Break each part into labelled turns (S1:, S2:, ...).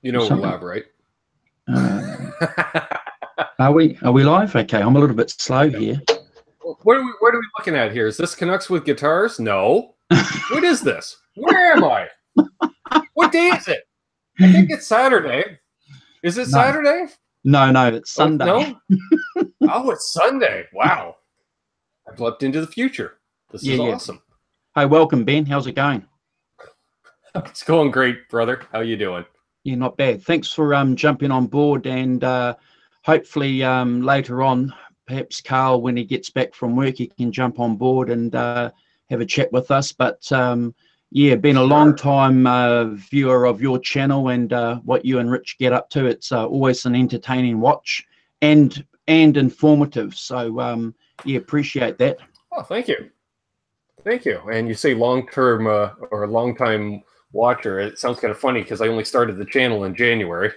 S1: You know we're live, right?
S2: Are we live? Okay, I'm a little bit slow here.
S1: What are we looking at here? Is this Canucks with guitars? No. What is this? Where am I? What day is it? I think it's Saturday. Is it Saturday?
S2: No, it's Sunday.
S1: No? Oh, it's Sunday. Wow. I've leapt into the future. This is awesome.
S2: Hey, welcome, Ben. How's it going?
S1: It's going great, brother. How you doing?
S2: Yeah, not bad. Thanks for jumping on board, and hopefully later on, perhaps Carl, when he gets back from work, he can jump on board and have a chat with us. But yeah, been a long time viewer of your channel and what you and Rich get up to. It's always an entertaining watch and informative. So yeah, appreciate that.
S1: Oh, thank you. Thank you. And you say long-term or long-time watcher. It sounds kind of funny because I only started the channel in January.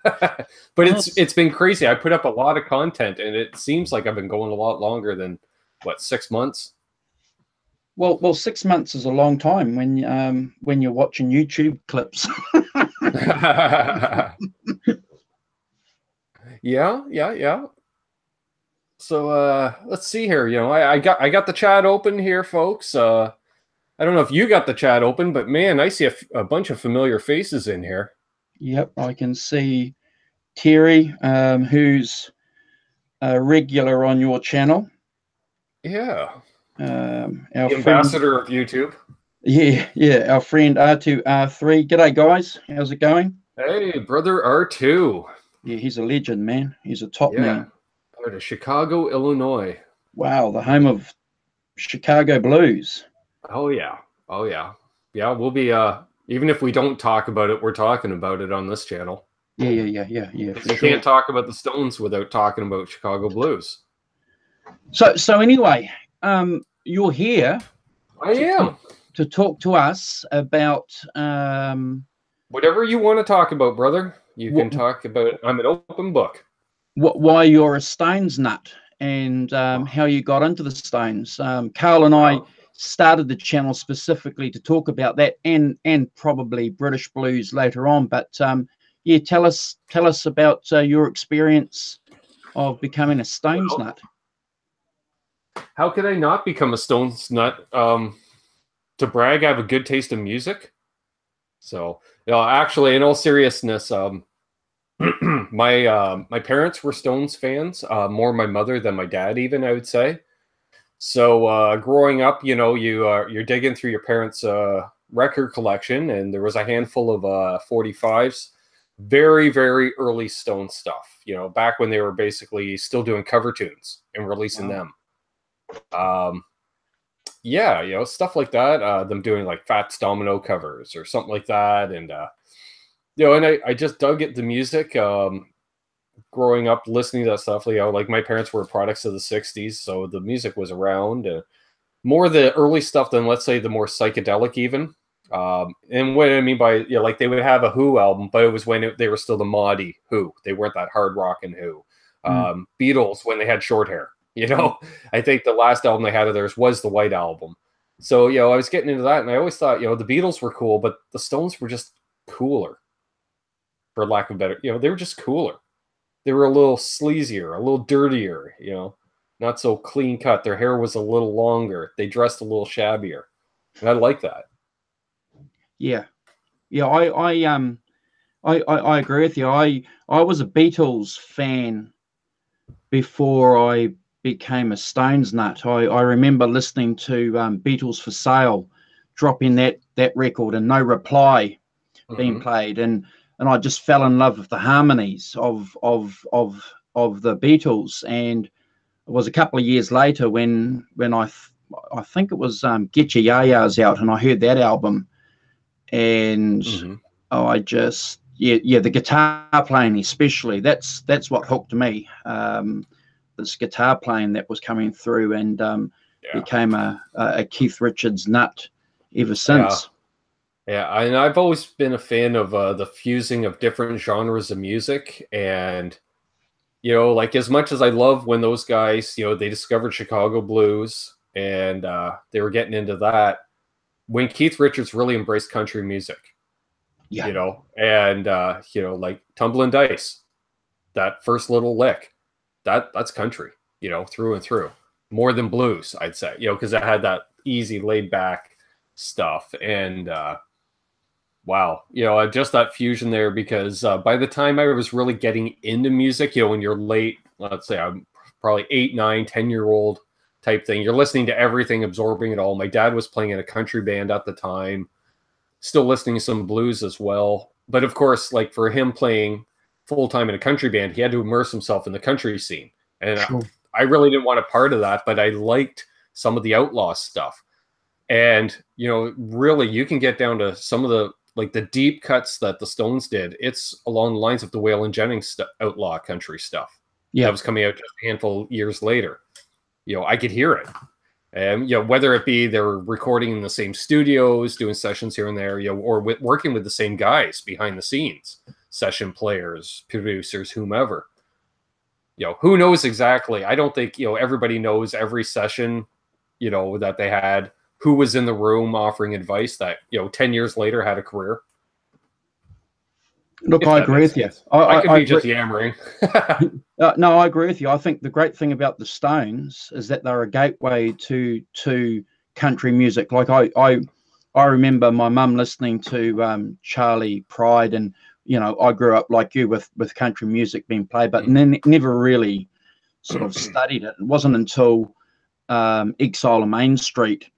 S1: But it's been crazy. I put up a lot of content, and it seems like I've been going a lot longer than, what, 6 months?
S2: Well, 6 months is a long time when you're watching YouTube clips.
S1: Yeah. So let's see here. You know, I got the chat open here, folks. I don't know if you got the chat open, but man, I see a bunch of familiar faces in here.
S2: Yep, I can see Terry, who's a regular on your channel.
S1: Yeah.
S2: Our
S1: ambassador of YouTube.
S2: Yeah, our friend R2R3. G'day, guys. How's it going?
S1: Hey, brother R2.
S2: Yeah, he's a legend, man. He's a top man.
S1: Out of Chicago, Illinois.
S2: Wow, the home of Chicago Blues.
S1: Oh yeah. Yeah, we'll be even if we don't talk about it, we're talking about it on this channel.
S2: Yeah.
S1: You can't talk about the Stones without talking about Chicago Blues.
S2: So anyway, you're here.
S1: I am
S2: to talk to us about
S1: whatever you want to talk about, brother. You can talk about. I'm an open book.
S2: Why you're a Stones nut and how you got into the Stones. Carl and I started the channel specifically to talk about that and probably British blues later on. But yeah, tell us about your experience of becoming a Stones nut.
S1: How could I not become a Stones nut? To brag, I have a good taste in music. So, you know, actually, in all seriousness, my parents were Stones fans, more my mother than my dad, even, I would say. So growing up, you know, you're digging through your parents' record collection, and there was a handful of 45s, very, very early Stones stuff. You know, back when they were basically still doing cover tunes and releasing them. Yeah, you know, stuff like that. Them doing like Fats Domino covers or something like that, and you know, and I just dug at the music. Growing up listening to that stuff, you know, like my parents were products of the 60s, so the music was around. More the early stuff than, let's say, the more psychedelic even. And what I mean by, you know, like they would have a Who album, but it was when they were still the Maudie Who. They weren't that hard rockin' Who. Beatles, when they had short hair, you know. I think the last album they had of theirs was the White Album. So, you know, I was getting into that, and I always thought, you know, the Beatles were cool, but the Stones were just cooler, for lack of better. You know, they were just cooler. They were a little sleazier, a little dirtier, you know, not so clean cut. Their hair was a little longer. They dressed a little shabbier. And I like that.
S2: Yeah. I agree with you. I was a Beatles fan before I became a Stones nut. I remember listening to Beatles for Sale, dropping that record and No Reply being played, and I just fell in love with the harmonies of the Beatles. And it was a couple of years later when I think it was Get Your Ya-Ya's out, and I heard that album, and I just the guitar playing especially, that's what hooked me. This guitar playing that was coming through, and became a Keith Richards nut ever since.
S1: Yeah, and I've always been a fan of the fusing of different genres of music. And, you know, like as much as I love when those guys, you know, they discovered Chicago blues and they were getting into that, when Keith Richards really embraced country music.
S2: Yeah.
S1: you know, and you know, like Tumbling Dice, that first little lick, that's country, you know, through and through. More than blues, I'd say, you know, because it had that easy, laid back stuff. And wow, you know, just that fusion there. Because by the time I was really getting into music, you know, when you're late, let's say I'm probably 8, 9, 10-year old type thing, you're listening to everything, absorbing it all. My dad was playing in a country band at the time, still listening to some blues as well. But of course, like for him playing full time in a country band, he had to immerse himself in the country scene. And
S2: Sure.
S1: I really didn't want a part of that, but I liked some of the outlaw stuff. And, you know, really you can get down to some of the, like the deep cuts that the Stones did. It's along the lines of the Waylon Jennings outlaw country stuff that
S2: Yeah.
S1: was coming out just a handful of years later. You know, I could hear it. And, you know, whether it be they're recording in the same studios, doing sessions here and there, you know, or working with the same guys behind the scenes, session players, producers, whomever. You know, who knows exactly? I don't think, you know, everybody knows every session, you know, that they had, who was in the room offering advice that, you know, 10 years later had a career.
S2: Look,
S1: If
S2: I
S1: that
S2: agree
S1: makes
S2: with you.
S1: sense. I could
S2: I
S1: be
S2: agree.
S1: just yammering.
S2: No, I agree with you. I think the great thing about the Stones is that they're a gateway to country music. Like I remember my mum listening to Charlie Pride, and you know, I grew up like you with country music being played, but never really sort of studied it. It wasn't until Exile on Main Street,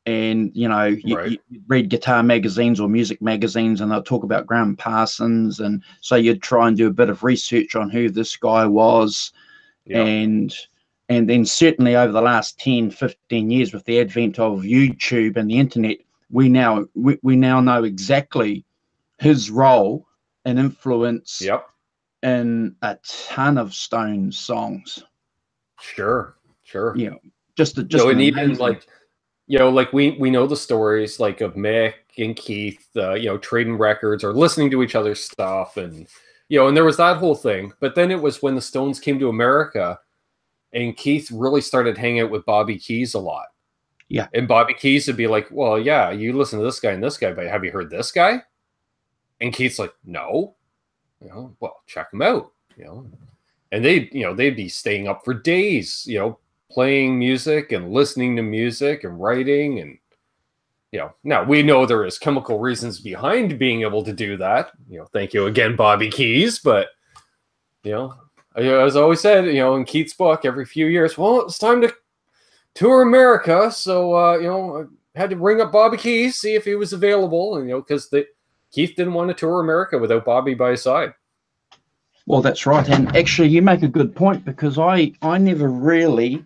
S2: and you know,
S1: Right.
S2: you read guitar magazines or music magazines, and they'll talk about Graham Parsons, and so you'd try and do a bit of research on who this guy was.
S1: Yeah.
S2: And then certainly over the last 10-15 years, with the advent of YouTube and the internet, we now know exactly his role and influence
S1: Yep.
S2: in a ton of Stones songs.
S1: Sure. Sure.
S2: You know, just
S1: You know,
S2: an
S1: and even
S2: amazing.
S1: like, you know, like we know the stories like of Mick and Keith, you know, trading records or listening to each other's stuff, and you know, and there was that whole thing. But then it was when the Stones came to America, and Keith really started hanging out with Bobby Keys a lot.
S2: Yeah.
S1: And Bobby Keys would be like, "Well, yeah, you listen to this guy and this guy, but have you heard this guy?" And Keith's like, "No." You know, well, check him out. You know, and they'd be staying up for days, you know, playing music and listening to music and writing. And you know, now we know there is chemical reasons behind being able to do that, you know, thank you again, Bobby Keys. But you know, as I always said, you know, in Keith's book, every few years, well, it's time to tour America. So you know, I had to ring up Bobby Keys, see if he was available. And you know, because Keith didn't want to tour America without Bobby by his side.
S2: Well, that's right. And actually, you make a good point, because I never really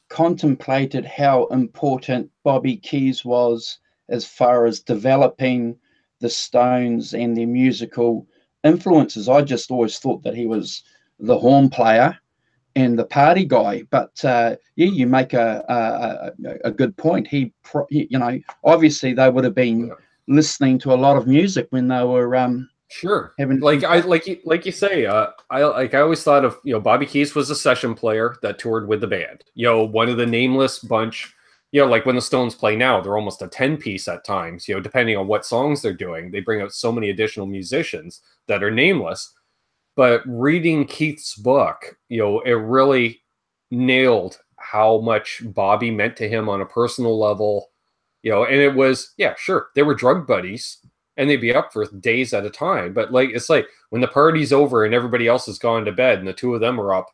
S2: contemplated how important Bobby Keys was as far as developing the Stones and their musical influences. I just always thought that he was the horn player and the party guy. But yeah, you make a good point. You know, obviously they would have been listening to a lot of music when they were
S1: Sure. Like you say, I always thought of, you know, Bobby Keys was a session player that toured with the band. You know, one of the nameless bunch, you know, like when the Stones play now, they're almost a 10-piece at times, you know, depending on what songs they're doing. They bring out so many additional musicians that are nameless. But reading Keith's book, you know, it really nailed how much Bobby meant to him on a personal level, you know, and it was, yeah, sure, they were drug buddies and they'd be up for days at a time. But like, it's like when the party's over and everybody else has gone to bed and the two of them are up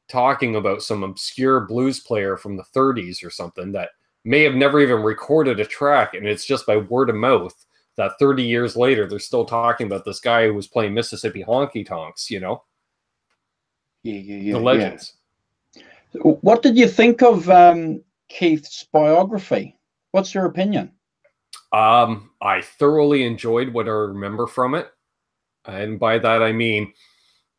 S1: talking about some obscure blues player from the 30s or something that may have never even recorded a track. And it's just by word of mouth that 30 years later, they're still talking about this guy who was playing Mississippi honky tonks, you know?
S2: Yeah.
S1: The legends.
S2: What did you think of Keith's biography? What's your opinion?
S1: I thoroughly enjoyed what I remember from it. And by that, I mean,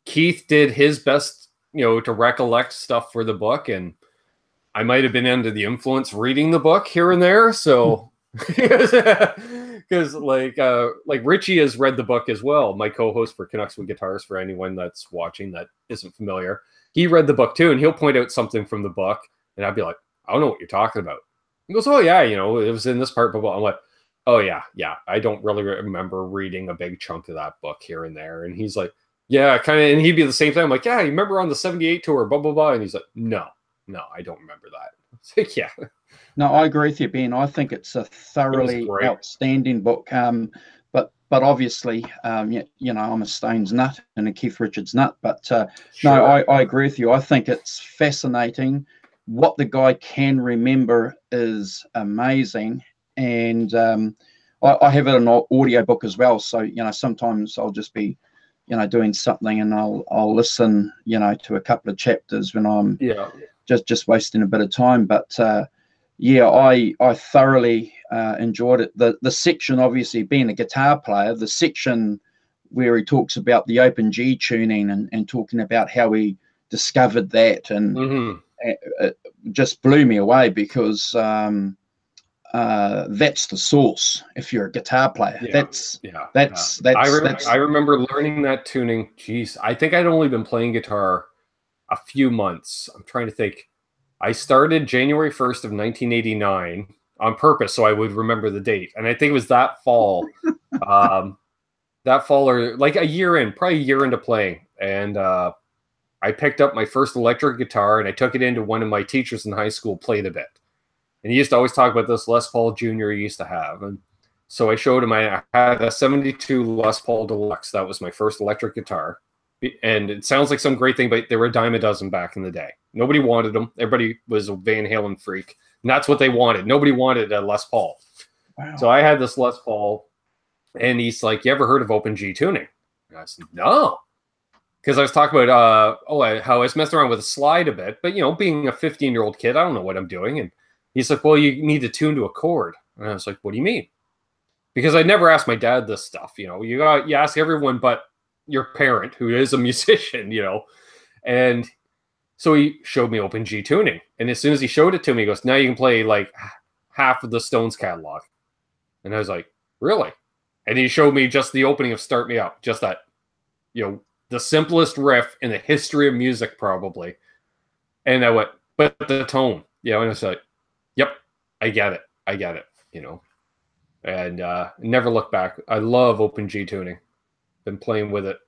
S1: Keith did his best, you know, to recollect stuff for the book. And I might have been under the influence reading the book here and there. So, because like Richie has read the book as well. My co-host for Canucks with Guitars, for anyone that's watching that isn't familiar, he read the book too. And he'll point out something from the book. And I'd be like, I don't know what you're talking about. He goes, oh yeah, you know, it was in this part, but I'm like, Oh yeah, yeah. I don't really remember reading a big chunk of that book here and there. And he's like, yeah, kind of. And he'd be the same thing. I'm like, yeah, you remember on the '78 tour, blah blah blah. And he's like, no, no, I don't remember that. It's like, yeah,
S2: No, I agree with you, Ben. I think it's a
S1: it was
S2: thoroughly
S1: great.
S2: outstanding book. But obviously, I'm a Stones nut and a Keith Richards nut. But no,
S1: Sure.
S2: I agree with you. I think it's fascinating. What the guy can remember is amazing. And I have it in an audio book as well. So, sometimes I'll just be, doing something, and I'll listen, to a couple of chapters when I'm
S1: Yeah.
S2: just wasting a bit of time. But yeah, I thoroughly enjoyed it. The section, obviously, being a guitar player, the section where he talks about the open G tuning and talking about how he discovered that, and
S1: Mm-hmm.
S2: it just blew me away, because that's the source. If you're a guitar player,
S1: Yeah.
S2: that's
S1: Yeah. Yeah.
S2: that's that's that's
S1: I remember learning that tuning. Geez, I think I'd only been playing guitar a few months. I'm trying to think. I started January 1st of 1989 on purpose so I would remember the date. And I think it was that fall, or like a year in, probably a year into playing. And I picked up my first electric guitar and I took it into one of my teachers in high school, played a bit. And he used to always talk about this Les Paul Jr. he used to have. And so I showed him, I had a 72 Les Paul Deluxe. That was my first electric guitar. And it sounds like some great thing, but they were a dime a dozen back in the day. Nobody wanted them. Everybody was a Van Halen freak. And that's what they wanted. Nobody wanted a Les Paul.
S2: wow.
S1: So I had this Les Paul, and he's like, you ever heard of open G tuning? And I said, no. Because I was talking about how I was messing around with a slide a bit, but being a 15-year-old kid, I don't know what I'm doing. And he's like, well, you need to tune to a chord. And I was like, what do you mean? Because I never asked my dad this stuff. You ask everyone but your parent, who is a musician, And so he showed me open G tuning. And as soon as he showed it to me, he goes, now you can play like half of the Stones catalog. And I was like, really? And he showed me just the opening of Start Me Up, just that, the simplest riff in the history of music, probably. And I went, but the tone, and I was like, yep, I get it, and never look back. I love open G tuning. Been playing with it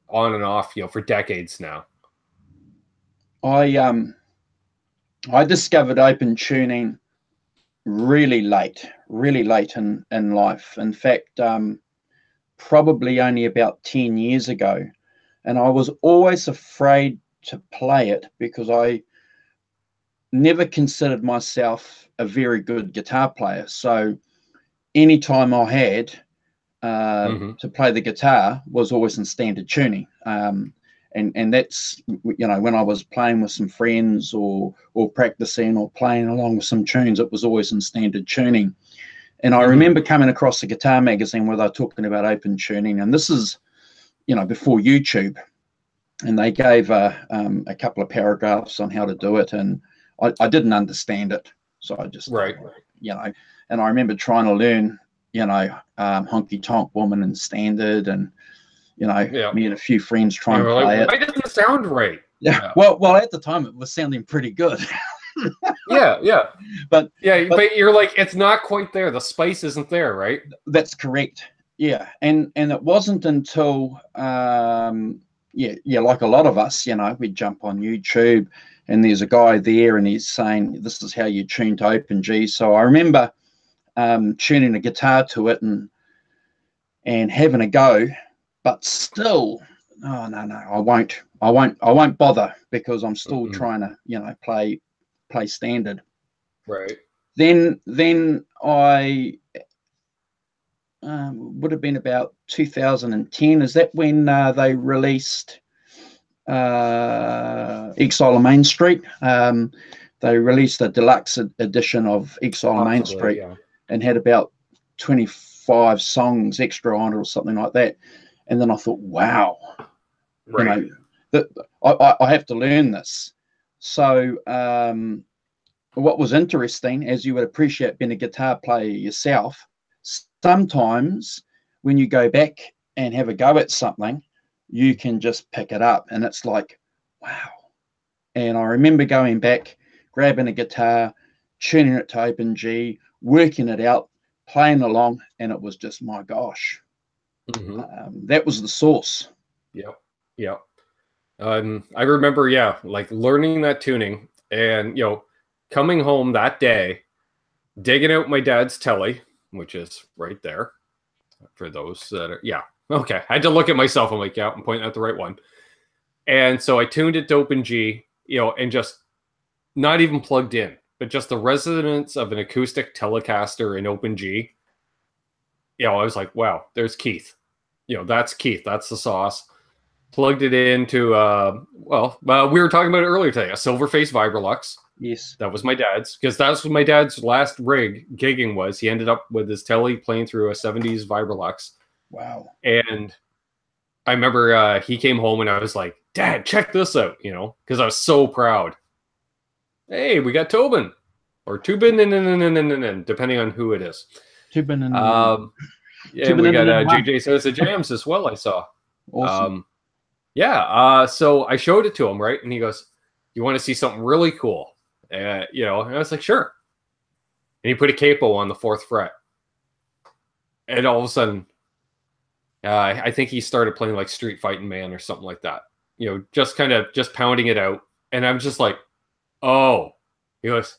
S1: on and off, for decades now.
S2: I discovered open tuning really late in life. In fact, probably only about 10 years ago. And I was always afraid to play it because I never considered myself a very good guitar player. So anytime I had to play the guitar was always in standard tuning. And that's, when I was playing with some friends or practicing or playing along with some tunes, it was always in standard tuning. And I remember coming across a guitar magazine where they were talking about open tuning, and this is, before YouTube, and they gave a couple of paragraphs on how to do it, and I didn't understand it, so I just,
S1: right,
S2: and I remember trying to learn, Honky Tonk Woman in standard, and me and a few friends trying to play it.
S1: Why doesn't it sound right?
S2: Yeah. Well, at the time it was sounding pretty good.
S1: yeah.
S2: But
S1: you're like, it's not quite there. The spice isn't there, right?
S2: That's correct. Yeah, and it wasn't until like a lot of us, we'd jump on YouTube, and there's a guy there, and he's saying this is how you tune to open G. So I remember tuning a guitar to it and having a go, but still, no, I won't bother, because I'm still trying to play standard.
S1: Right.
S2: Then I would have been about 2010. Is that when they released Exile on Main Street? They released a deluxe edition of Exile on Main Street, and had about 25 songs extra on it or something like that. And then I thought, wow,
S1: right,
S2: I have to learn this. So what was interesting, as you would appreciate being a guitar player yourself, sometimes when you go back and have a go at something, you can just pick it up, and it's like, wow. And I remember going back, grabbing a guitar, tuning it to open G, working it out, playing along, and it was just, my gosh, that was the source.
S1: Yep. Yep. I remember, yeah, like learning that tuning and, you know, coming home that day, digging out my dad's telly, which is right there for those that are, yeah. Okay. I had to look at myself. I'm like, yeah, I'm pointing at the right one. And so I tuned it to Open G, you know, and just not even plugged in, but just the resonance of an acoustic Telecaster in Open G. You know, I was like, wow, there's Keith. You know, that's Keith. That's the sauce. Plugged it into, we were talking about it earlier today, a Silverface Vibrolux.
S2: Yes.
S1: That was my dad's, because that's what my dad's last rig gigging was. He ended up with his telly playing through a 70s Vibrolux.
S2: Wow.
S1: And I remember he came home and I was like, Dad, check this out, you know, because I was so proud. Hey, we got Tobin or Tubin, depending on who it is.
S2: Tubin and
S1: yeah, we got JJ Says the Jams as well, I saw.
S2: Awesome.
S1: So I showed it to him, right? And he goes, you want to see something really cool? You know, and I was like, sure. And he put a capo on the 4th fret. And all of a sudden, I think he started playing like Street Fighting Man or something like that. You know, just kind of just pounding it out. And I'm just like, oh. He goes,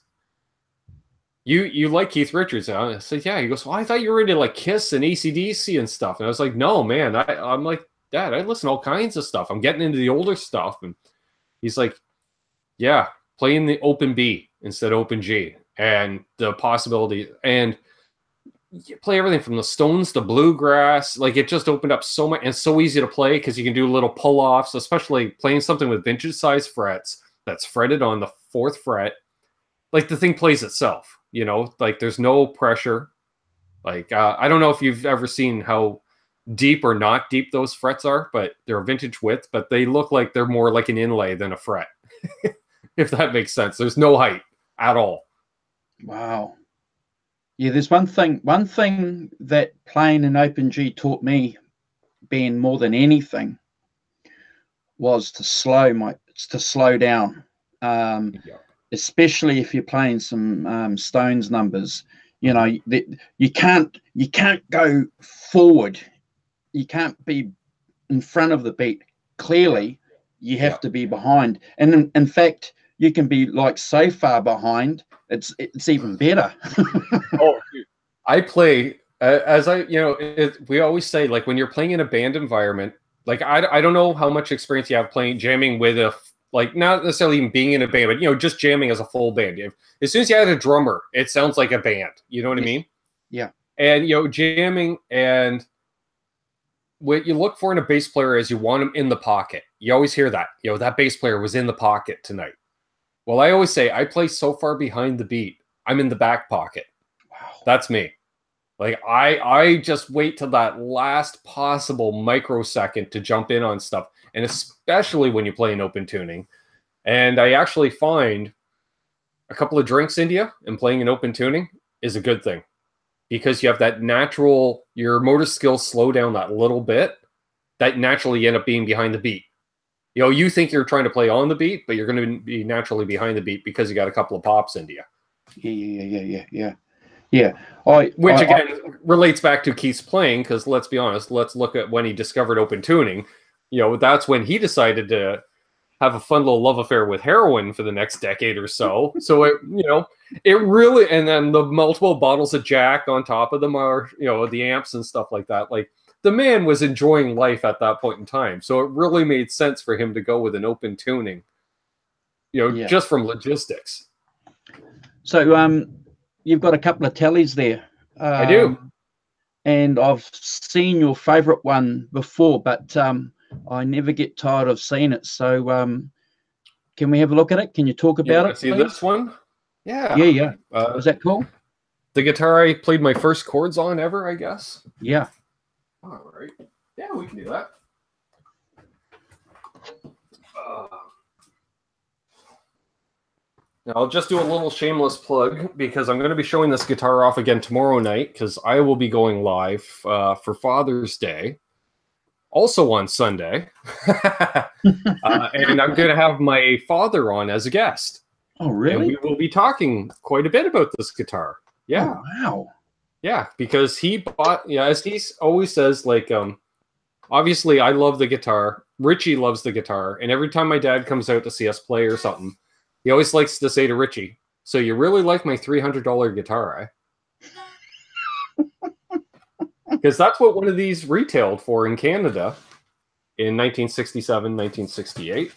S1: you like Keith Richards? And I said, yeah. He goes, well, I thought you were into like Kiss and AC/DC and stuff. And I was like, no, man. I'm like, Dad, I listen to all kinds of stuff. I'm getting into the older stuff. And he's like, yeah, playing the Open B instead of Open G. And the possibility, and you play everything from the Stones to bluegrass. Like, it just opened up so much, and so easy to play because you can do little pull-offs, especially playing something with vintage size frets that's fretted on the 4th fret. Like, the thing plays itself, you know, like there's no pressure. Like, I don't know if you've ever seen how deep or not deep those frets are, but they're a vintage width, but they look like they're more like an inlay than a fret. If that makes sense. There's no height at all.
S2: Wow. Yeah, there's one thing that playing in Open G taught me, Ben, more than anything, was to slow down. Especially if you're playing some Stones numbers. You know, you can't go forward. You can't be in front of the beat. Clearly, you have to be behind. And in fact, you can be like so far behind, it's even better.
S1: Oh, dude. I play as I, you know, we always say, like, when you're playing in a band environment, like I don't know how much experience you have jamming with like, not necessarily even being in a band, but, you know, just jamming as a full band. As soon as you add a drummer, it sounds like a band. You know what I mean?
S2: Yeah.
S1: And, you know, jamming, and what you look for in a bass player is you want them in the pocket. You always hear that. You know, that bass player was in the pocket tonight. Well, I always say I play so far behind the beat, I'm in the back pocket.
S2: Wow.
S1: That's me. Like, I just wait till that last possible microsecond to jump in on stuff. And especially when you play in open tuning. And I actually find a couple of drinks into you and playing in open tuning is a good thing. Because you have that natural, your motor skills slow down that little bit, that naturally end up being behind the beat. You know, you think you're trying to play on the beat, but you're going to be naturally behind the beat because you got a couple of pops into you.
S2: Yeah.
S1: Which again relates back to Keith's playing, because let's be honest, let's look at when he discovered open tuning. You know, that's when he decided to have a fun little love affair with heroin for the next decade or so. So it, you know, it really, and then the multiple bottles of Jack on top of them are, you know, the amps and stuff like that. Like, the man was enjoying life at that point in time. So it really made sense for him to go with an open tuning, you know, just from logistics.
S2: So, you've got a couple of tellies there.
S1: I do.
S2: And I've seen your favorite one before, but I never get tired of seeing it. So can we have a look at it? Can you talk about it,
S1: see
S2: please?
S1: This one? Yeah.
S2: Yeah. Was that cool?
S1: The guitar I played my first chords on ever, I guess.
S2: Yeah.
S1: All right. Yeah, we can do that. Now, I'll just do a little shameless plug because I'm going to be showing this guitar off again tomorrow night because I will be going live for Father's Day. Also on Sunday. And I'm going to have my father on as a guest.
S2: Oh, really?
S1: And we will be talking quite a bit about this guitar. Yeah.
S2: Oh, wow.
S1: Yeah, because he bought, yeah, as he always says, like, obviously I love the guitar. Richie loves the guitar. And every time my dad comes out to see us play or something, he always likes to say to Richie, so you really like my $300 guitar, eh? Because that's what one of these retailed for in Canada in 1967, 1968.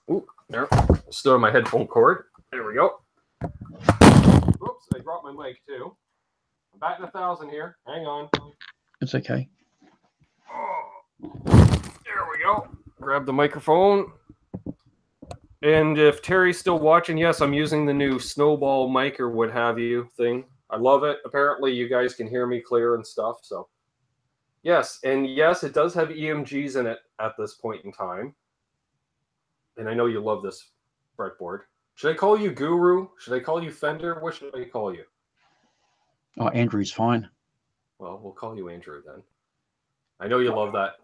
S1: Ooh, there. Still on my headphone cord. There we go. Oops, I dropped my mic too. I'm batting 1,000 here. Hang on.
S2: It's okay.
S1: Oh, there we go. Grab the microphone. And if Terry's still watching, yes, I'm using the new snowball mic or what have you thing. I love it. Apparently, you guys can hear me clear and stuff. So, yes. And yes, it does have EMGs in it at this point in time. And I know you love this fretboard. Should I call you Guru? Should I call you Fender? What should I call you?
S2: Oh, Andrew's fine.
S1: Well, we'll call you Andrew then. I know you love that.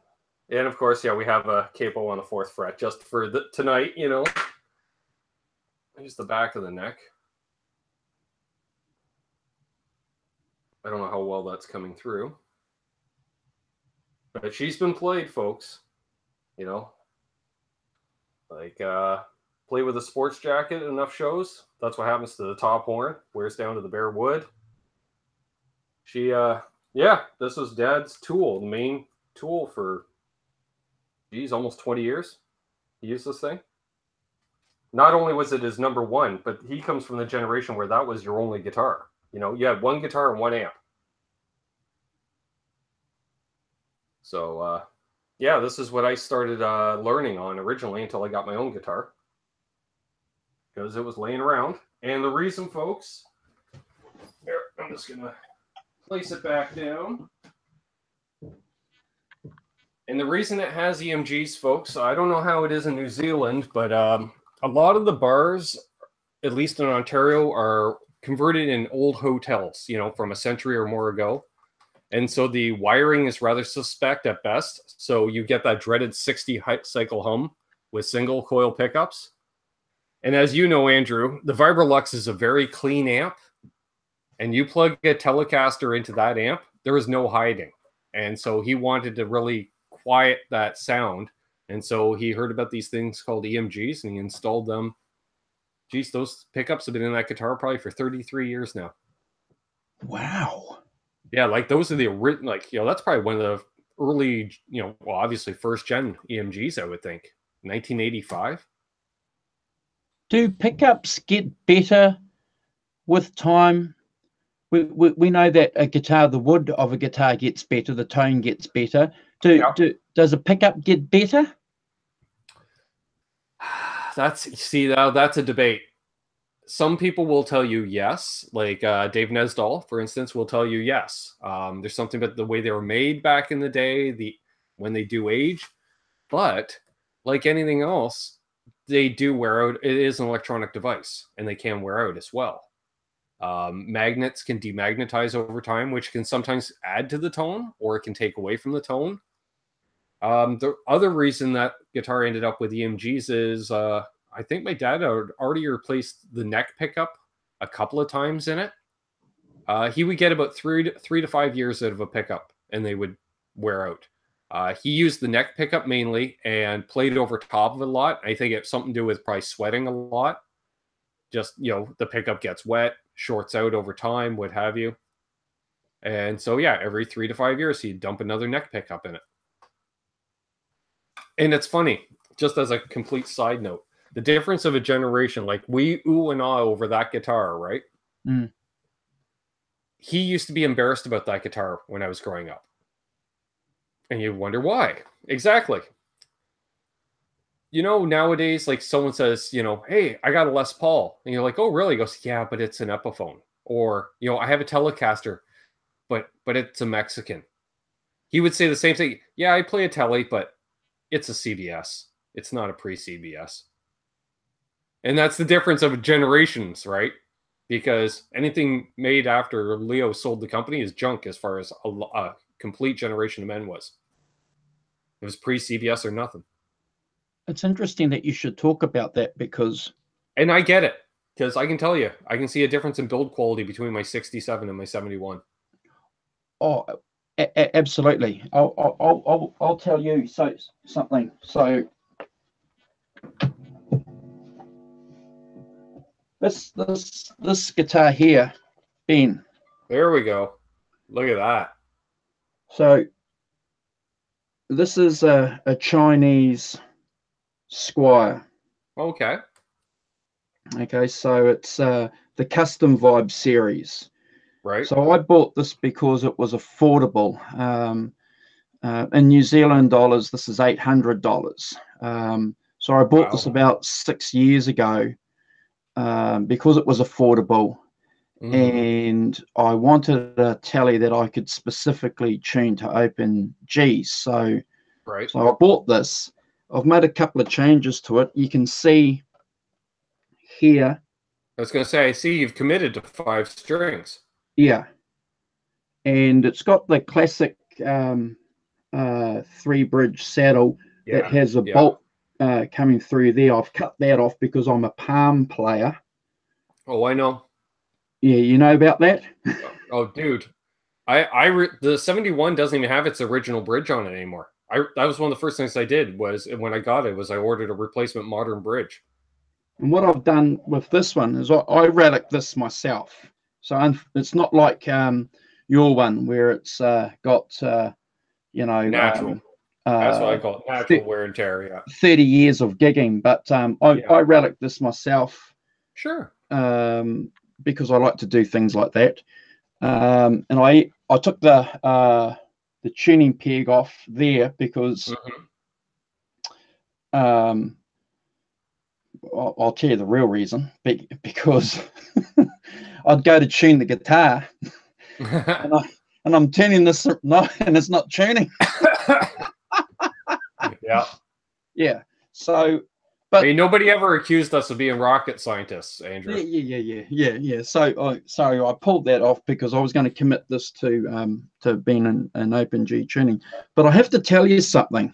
S1: And of course, yeah, we have a capo on the 4th fret just for tonight, you know. Here's the back of the neck. I don't know how well that's coming through. But she's been played, folks. You know. Like, play with a sports jacket enough shows. That's what happens to the top horn. Wears down to the bare wood. She, yeah, this was Dad's tool. The main tool for, geez, almost 20 years. He used this thing. Not only was it his number one, but he comes from the generation where that was your only guitar. You know, you had one guitar and one amp. So, yeah, this is what I started learning on originally until I got my own guitar. Because it was laying around. And the reason, folks, here, I'm just going to place it back down. And the reason it has EMGs, folks, I don't know how it is in New Zealand, but a lot of the bars, at least in Ontario, are converted in old hotels, you know, from a century or more ago. And so the wiring is rather suspect at best. So you get that dreaded 60 cycle hum with single coil pickups. And as you know, Andrew, the Vibrolux is a very clean amp. And you plug a Telecaster into that amp, there is no hiding. And so he wanted to really quiet that sound. And so he heard about these things called EMGs and he installed them. Geez, those pickups have been in that guitar probably for 33 years now.
S2: Wow.
S1: Yeah, like those are the original, like, you know, that's probably one of the early, you know, well, obviously first gen EMGs, I would think. 1985.
S2: Do pickups get better with time? We know that the wood of a guitar gets better, the tone gets better. Does a pickup get better?
S1: That's a debate. Some people will tell you yes, like Dave Nesdahl, for instance, will tell you yes. There's something about the way they were made back in the day, when they do age. But like anything else, they do wear out. It is an electronic device, and they can wear out as well. Magnets can demagnetize over time, which can sometimes add to the tone, or it can take away from the tone. The other reason that guitar ended up with EMGs is I think my dad had already replaced the neck pickup a couple of times in it. He would get about 3 to 5 years out of a pickup, and they would wear out. He used the neck pickup mainly and played over top of it a lot. I think it had something to do with probably sweating a lot. Just, you know, the pickup gets wet, shorts out over time, what have you. And so, yeah, every 3 to 5 years, he'd dump another neck pickup in it. And it's funny, just as a complete side note, the difference of a generation, like we ooh and ah over that guitar, right?
S2: Mm.
S1: He used to be embarrassed about that guitar when I was growing up. And you wonder why. Exactly. You know, nowadays, like someone says, you know, hey, I got a Les Paul. And you're like, oh, really? He goes, yeah, but it's an Epiphone. Or, you know, I have a Telecaster, but it's a Mexican. He would say the same thing. Yeah, I play a telly, but it's a CBS. It's not a pre-CBS. And that's the difference of generations, right? Because anything made after Leo sold the company is junk as far as a complete generation of men was. It was pre-CBS or nothing.
S2: It's interesting that you should talk about that because...
S1: And I get it, because I can tell you, I can see a difference in build quality between my 67 and my 71.
S2: Oh, absolutely. I'll tell you something. So this guitar here, Ben.
S1: There we go. Look at that.
S2: So this is a Chinese Squire.
S1: Okay.
S2: Okay, so it's the Custom Vibe series.
S1: Right.
S2: So I bought this because it was affordable. In New Zealand dollars, this is $800. So I bought this
S1: Wow.
S2: about 6 years ago because it was affordable,
S1: Mm-hmm.
S2: and I wanted a telly that I could specifically tune to open G's.
S1: Right.
S2: So I bought this. I've made a couple of changes to it. You can see here,
S1: I was going to say, I see you've committed to 5 strings.
S2: yeah, and it's got the classic 3-bridge saddle that
S1: Yeah.
S2: has a
S1: Yeah.
S2: bolt coming through there. I've cut that off because I'm a palm player.
S1: Oh, I know.
S2: Yeah, you know about that?
S1: Oh, dude. The 71 doesn't even have its original bridge on it anymore. That was one of the first things I did was when I got it was I ordered a replacement modern bridge.
S2: And what I've done with this one is I relic this myself. So it's not like your one where it's got, you know,
S1: Natural. That's what I
S2: uh,
S1: call it. Natural wear and tear. Yeah.
S2: 30 years of gigging. But
S1: Yeah.
S2: I relic this myself
S1: Sure.
S2: because I like to do things like that. And I took the tuning peg off there because um, I'll tell you the real reason, because I'd go to tune the guitar and I'm tuning this knob and it's not tuning.
S1: Yeah.
S2: Yeah. So, but
S1: hey, nobody ever accused us of being rocket scientists, Andrew.
S2: yeah. So I pulled that off because I was going to commit this to being an open G tuning. But I have to tell you something.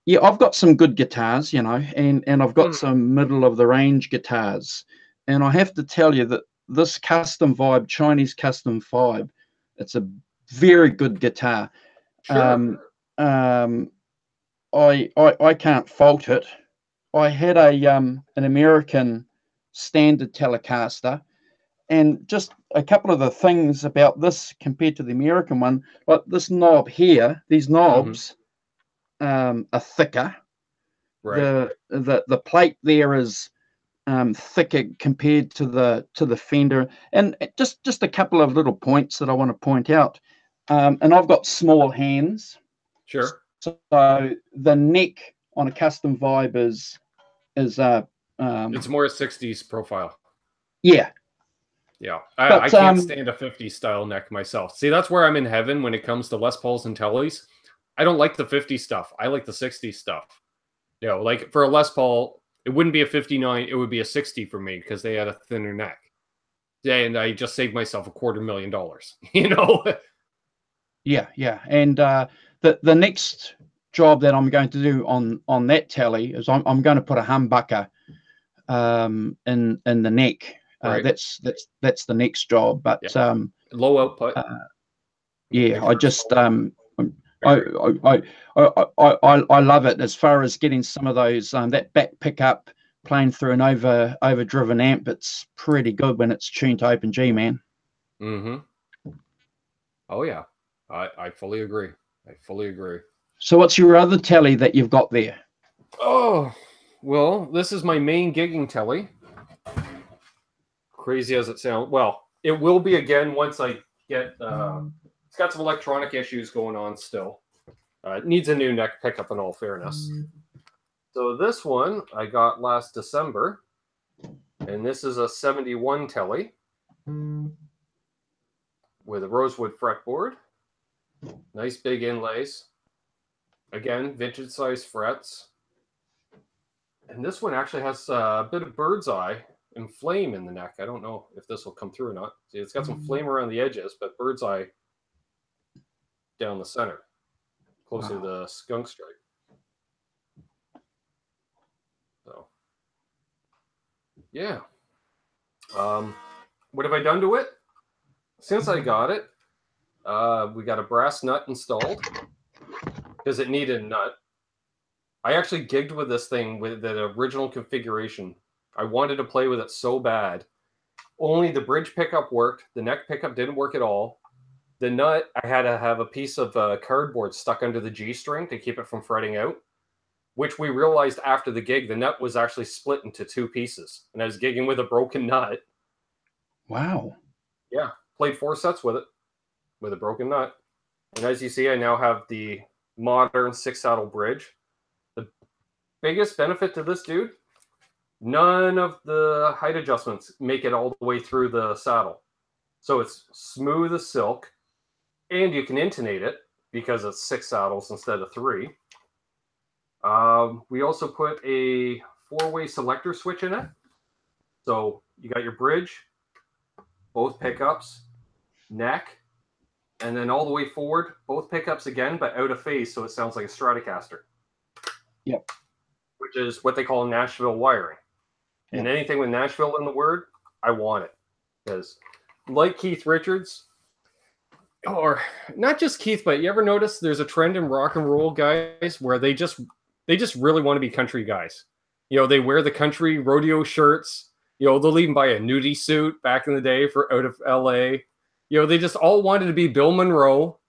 S2: Yeah, I've got some good guitars, you know, and I've got some middle of the range guitars, and I have to tell you that this Custom Vibe, Chinese Custom Vibe, it's a very good guitar.
S1: Sure.
S2: I can't fault it. I had an American standard Telecaster, and just a couple of the things about this compared to the American one, like this knob here, these knobs are thicker.
S1: Right.
S2: The plate there is thicker compared to the fender, and just a couple of little points that I want to point out. And I've got small hands,
S1: Sure.
S2: so the neck on a Custom Vibe is
S1: It's more a 60s profile.
S2: yeah.
S1: Yeah.
S2: But
S1: I can't stand a 50s style neck myself. See, that's where I'm in heaven when it comes to Les Pauls and Tellys. I don't like the 50s stuff. I like the 60s stuff. You know, like for a Les Paul, it wouldn't be a 59, it would be a 60 for me because they had a thinner neck. Yeah, and I just saved myself $250,000, you know?
S2: Yeah. And the next job that I'm going to do on that telly is I'm going to put a humbucker in the neck.
S1: Right.
S2: That's the next job. But
S1: yeah. Low output.
S2: Yeah, I just I love it as far as getting some of those that back pickup playing through an overdriven amp. It's pretty good when it's tuned to open G, man.
S1: Oh yeah, I fully agree. I fully agree.
S2: So what's your other telly that you've got there?
S1: Oh, well, this is my main gigging telly. Crazy as it sounds. Well, it will be again once I get. It's got some electronic issues going on still. It needs a new neck pickup in all fairness. So this one I got last December, and this is a 71 telly with a rosewood fretboard, nice big inlays. Again, vintage size frets. And this one actually has a bit of bird's eye and flame in the neck. I don't know if this will come through or not. See, it's got some flame around the edges, but bird's eye down the center, closer to the skunk stripe. So, yeah. What have I done to it? Since I got it, We got a brass nut installed because it needed a nut. I actually gigged with this thing with the original configuration. I wanted to play with it so bad. Only the bridge pickup worked. The neck pickup didn't work at all. The nut, I had to have a piece of cardboard stuck under the G string to keep it from fretting out, which we realized after the gig, the nut was actually split into 2 pieces. And I was gigging with a broken nut.
S2: Wow.
S1: Yeah, played 4 sets with it, with a broken nut. And as you see, I now have the modern 6-saddle bridge. The biggest benefit to this, dude, none of the height adjustments make it all the way through the saddle. So it's smooth as silk, and you can intonate it because it's 6 saddles instead of 3. We also put a 4-way selector switch in it. So you got your bridge, both pickups, neck, and then all the way forward, both pickups again, but out of phase, so it sounds like a Stratocaster.
S2: Yep.
S1: Which is what they call Nashville wiring.
S2: Yep.
S1: And anything with Nashville in the word, I want it. Because like Keith Richards, or not just Keith, but you ever notice there's a trend in rock and roll guys where they just really want to be country guys. You know, they wear the country rodeo shirts. You know, they'll even buy a nudie suit back in the day for out of LA. You know, they just all wanted to be Bill Monroe,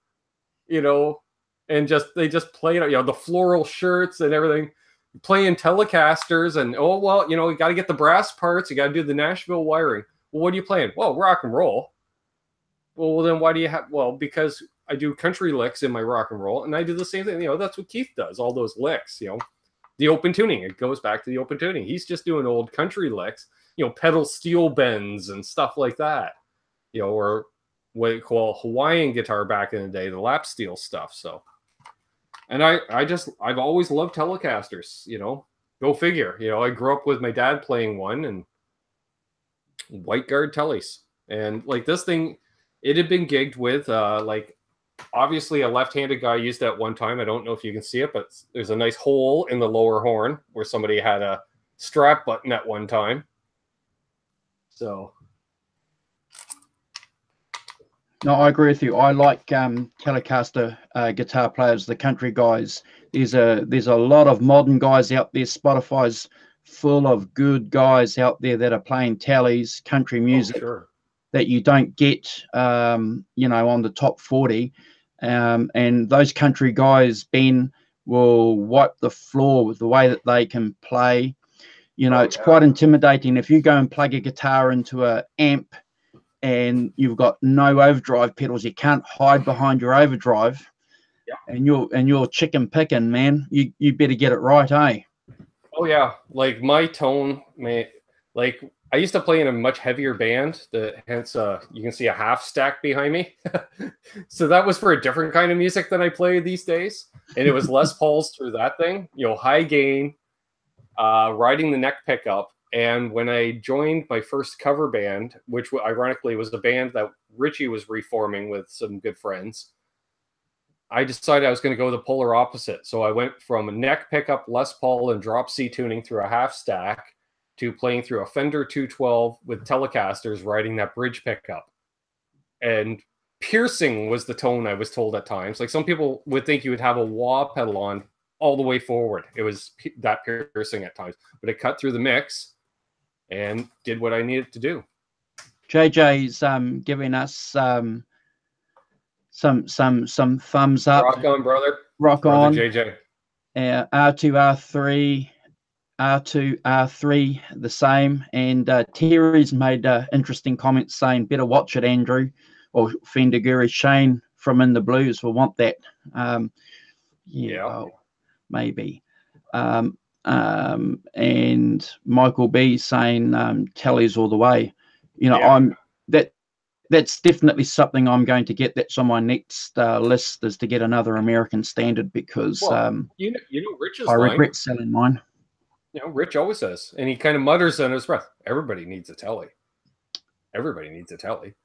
S1: you know, and they just played, you know, the floral shirts and everything, playing Telecasters and, oh, well, you know, you got to get the brass parts. You got to do the Nashville wiring. Well, what are you playing? Well, rock and roll. Well, then why do you have, well, because I do country licks in my rock and roll, and I do the same thing. You know, that's what Keith does, all those licks, you know. The open tuning, it goes back to the open tuning. He's just doing old country licks, you know, pedal steel bends and stuff like that, you know, or what you call Hawaiian guitar back in the day, the lap steel stuff. So, and I've always loved Telecasters, you know, go figure. You know, I grew up with my dad playing one and white guard tellies. And like this thing, it had been gigged with, like, obviously a left-handed guy used it at one time. I don't know if you can see it, but there's a nice hole in the lower horn where somebody had a strap button at one time. So.
S2: No, I agree with you. I like Telecaster guitar players, the country guys. There's a lot of modern guys out there. Spotify's full of good guys out there that are playing tellies, country music.
S1: Oh, sure.
S2: That you don't get, you know, on the top 40. And those country guys, Ben, will wipe the floor with the way that they can play. You know, it's quite intimidating. If you go and plug a guitar into an amp and you've got no overdrive pedals, you can't hide behind your overdrive. Yeah. And you're chicken picking, man. You better get it right, eh?
S1: Oh, yeah. Like my tone, like I used to play in a much heavier band, hence you can see a half stack behind me. So that was for a different kind of music than I play these days. And it was Les Pauls through that thing, you know, high gain, riding the neck pickup. And when I joined my first cover band, which ironically was a band that Richie was reforming with some good friends, I decided I was going to go the polar opposite. So I went from a neck pickup, Les Paul, and drop C tuning through a half stack to playing through a Fender 212 with Telecasters riding that bridge pickup. And piercing was the tone I was told at times. Like some people would think you would have a wah pedal on all the way forward. It was that piercing at times, but it cut through the mix and did what I needed to do.
S2: JJ's giving us some thumbs up.
S1: Rock on, brother.
S2: Rock
S1: brother
S2: on.
S1: JJ.
S2: R2, R3. R2, R3, the same. And Terry's made interesting comments saying, better watch it, Andrew, or Fender Guru. Shane from In the Blues will want that. Yeah. Well, maybe. And Michael B saying tellies all the way. You know, yeah. That's definitely something I'm going to get. That's on my next list, is to get another American Standard, because
S1: you know Rich's
S2: I regret selling mine.
S1: You know, Rich always says, and he kind of mutters under his breath, everybody needs a telly. Everybody needs a telly.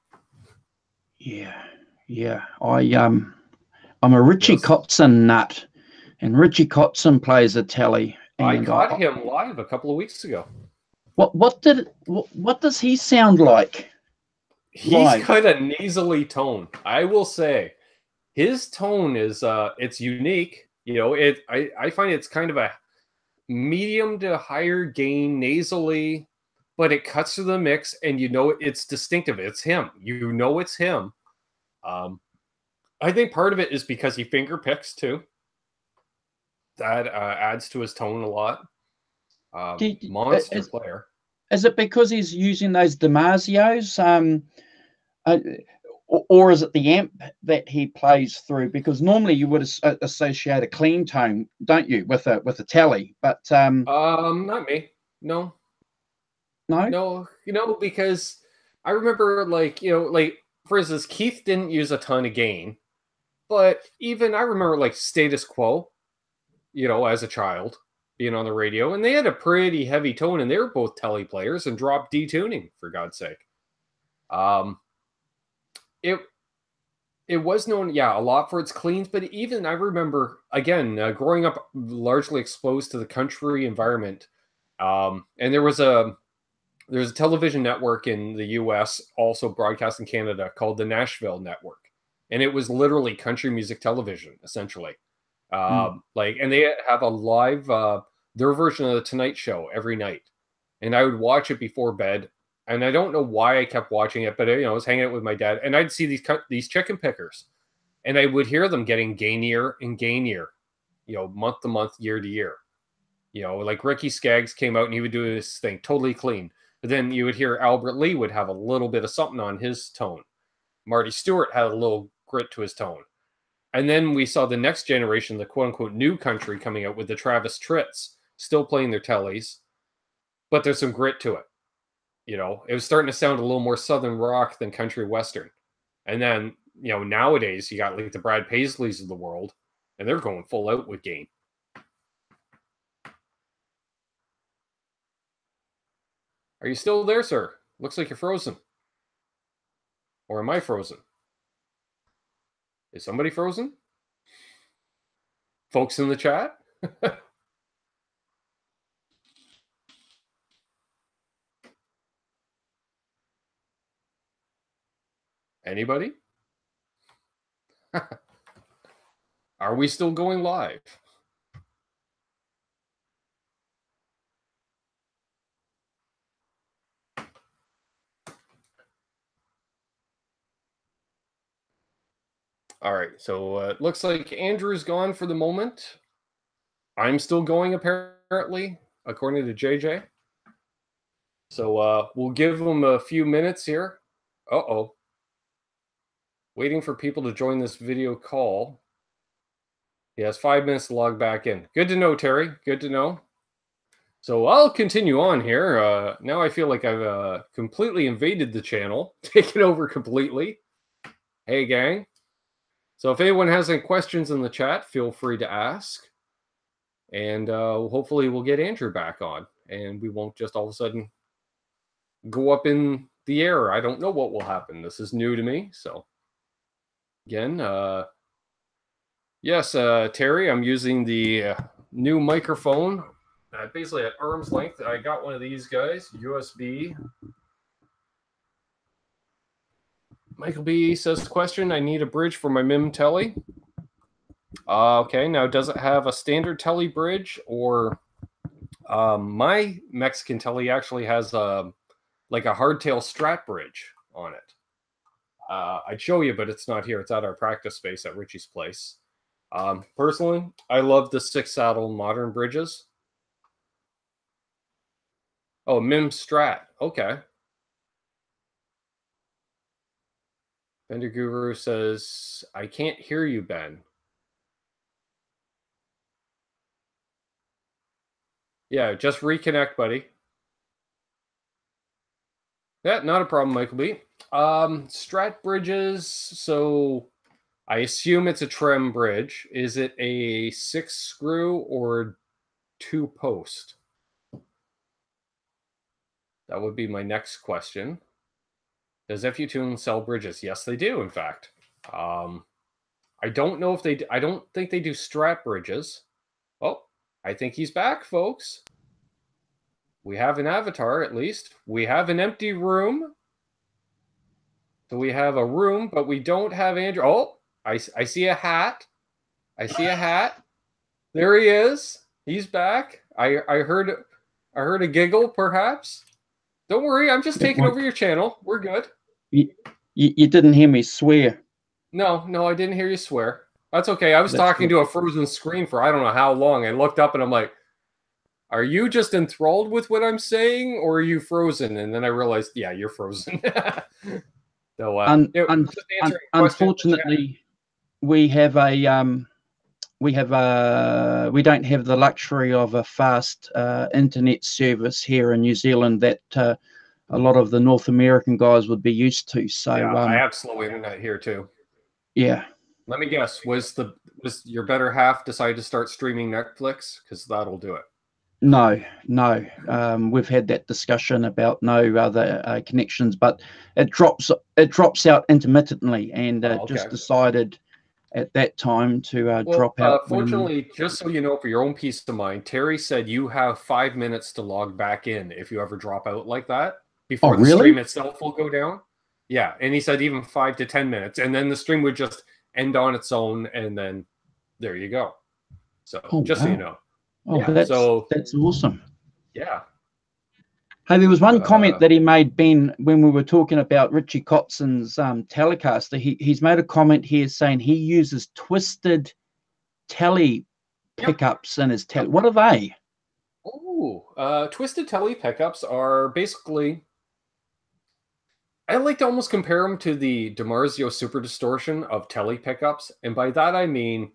S2: Yeah. I'm a Richie Kotzen nut, and Richie Kotzen plays a telly.
S1: I caught him live a couple of weeks ago.
S2: What does he sound like?
S1: He's got a nasally tone. I will say his tone is it's unique. You know, I find it's kind of a medium to higher gain nasally, but it cuts to the mix and you know it's distinctive. It's him. You know it's him. I think part of it is because he finger picks too. That adds to his tone a lot. Monster player.
S2: Is it because he's using those Damasios? Or is it the amp that he plays through? Because normally you would associate a clean tone, don't you, with a telly? But
S1: not me. No. You know, because I remember, like, you know, like, for instance, Keith didn't use a ton of gain, but even I remember, like, Status Quo, you know, as a child being on the radio, and they had a pretty heavy tone, and they were both telly players and dropped D tuning, for God's sake. It was known, yeah, a lot for its cleans, but even I remember, again, growing up largely exposed to the country environment, and there's a television network in the US, also broadcast in Canada, called the Nashville Network, and it was literally country music television, essentially. Like, and they have a live their version of the Tonight Show every night, and I would watch it before bed. And I don't know why I kept watching it, but you know, I was hanging out with my dad, and I'd see these chicken pickers, and I would hear them getting gainier and gainier, you know, month to month, year to year. You know, like Ricky Skaggs came out and he would do this thing totally clean, but then you would hear Albert Lee would have a little bit of something on his tone. Marty Stewart had a little grit to his tone, and then we saw the next generation, the quote unquote new country, coming out with the Travis Tritts, still playing their tellies, but there's some grit to it. You know, it was starting to sound a little more Southern rock than country Western. And then, you know, nowadays you got like the Brad Paisleys of the world, and they're going full out with gain. Are you still there, sir? Looks like you're frozen. Or am I frozen? Is somebody frozen? Folks in the chat? Anybody? Are we still going live? All right, so it looks like Andrew's gone for the moment. I'm still going, apparently, according to JJ. So we'll give him a few minutes here. Uh-oh. Waiting for people to join this video call. He has 5 minutes to log back in. Good to know, Terry. Good to know. So I'll continue on here. Now I feel like I've completely invaded the channel, taken over completely. Hey, gang. So if anyone has any questions in the chat, feel free to ask. And hopefully we'll get Andrew back on. And we won't just all of a sudden go up in the air. I don't know what will happen. This is new to me. So again, yes, Terry, I'm using the new microphone. Basically at arm's length. I got one of these guys, USB. Michael B says, question, I need a bridge for my MIM telly. Okay, now does it have a standard telly bridge, or my Mexican telly actually has like a hardtail Strat bridge on it. I'd show you, but it's not here. It's at our practice space at Richie's place. Personally, I love the 6-saddle modern bridges. Oh, MIM Strat. Okay. Bender Guru says, I can't hear you, Ben. Yeah, just reconnect, buddy. Yeah, not a problem, Michael B. Strat bridges, so I assume it's a trem bridge. Is it a 6-screw or 2-post? That would be my next question. Does FU-Tune sell bridges? Yes, they do, in fact. I don't know if I don't think they do Strat bridges. Oh, I think he's back, folks. We have an avatar, at least. We have an empty room. So we have a room, but we don't have Andrew. Oh, I see a hat. I see a hat. There he is. He's back. I heard a giggle, perhaps. Don't worry, I'm just taking over your channel. We're good.
S2: You didn't hear me swear.
S1: No, I didn't hear you swear. That's okay. I was
S2: That's
S1: talking
S2: good.
S1: to a frozen screen for I don't know how long. I looked up and I'm like, are you just enthralled with what I'm saying, or are you frozen? And then I realized, yeah, you're frozen. So, just answering
S2: Unfortunately, we have a we don't have the luxury of a fast internet service here in New Zealand that a lot of the North American guys would be used to. So
S1: yeah, I have slow internet here too.
S2: Yeah.
S1: Let me guess. Was your better half decide to start streaming Netflix? Because that'll do it.
S2: No. We've had that discussion about no other connections, but it drops out intermittently, and just decided at that time to drop out.
S1: Fortunately, just so you know, for your own peace of mind, Terry said you have 5 minutes to log back in if you ever drop out like that before the stream itself will go down. Yeah, and he said even 5 to 10 minutes, and then the stream would just end on its own, and then there you go. So so you know.
S2: Oh, yeah, that's awesome.
S1: Yeah.
S2: Hey, there was one comment that he made, Ben, when we were talking about Richie Kotzen's Telecaster. He's made a comment here saying he uses twisted telly pickups in his telly. What are they?
S1: Oh, twisted telly pickups are basically, I like to almost compare them to the DiMarzio Super Distortion of telly pickups. And by that, I mean,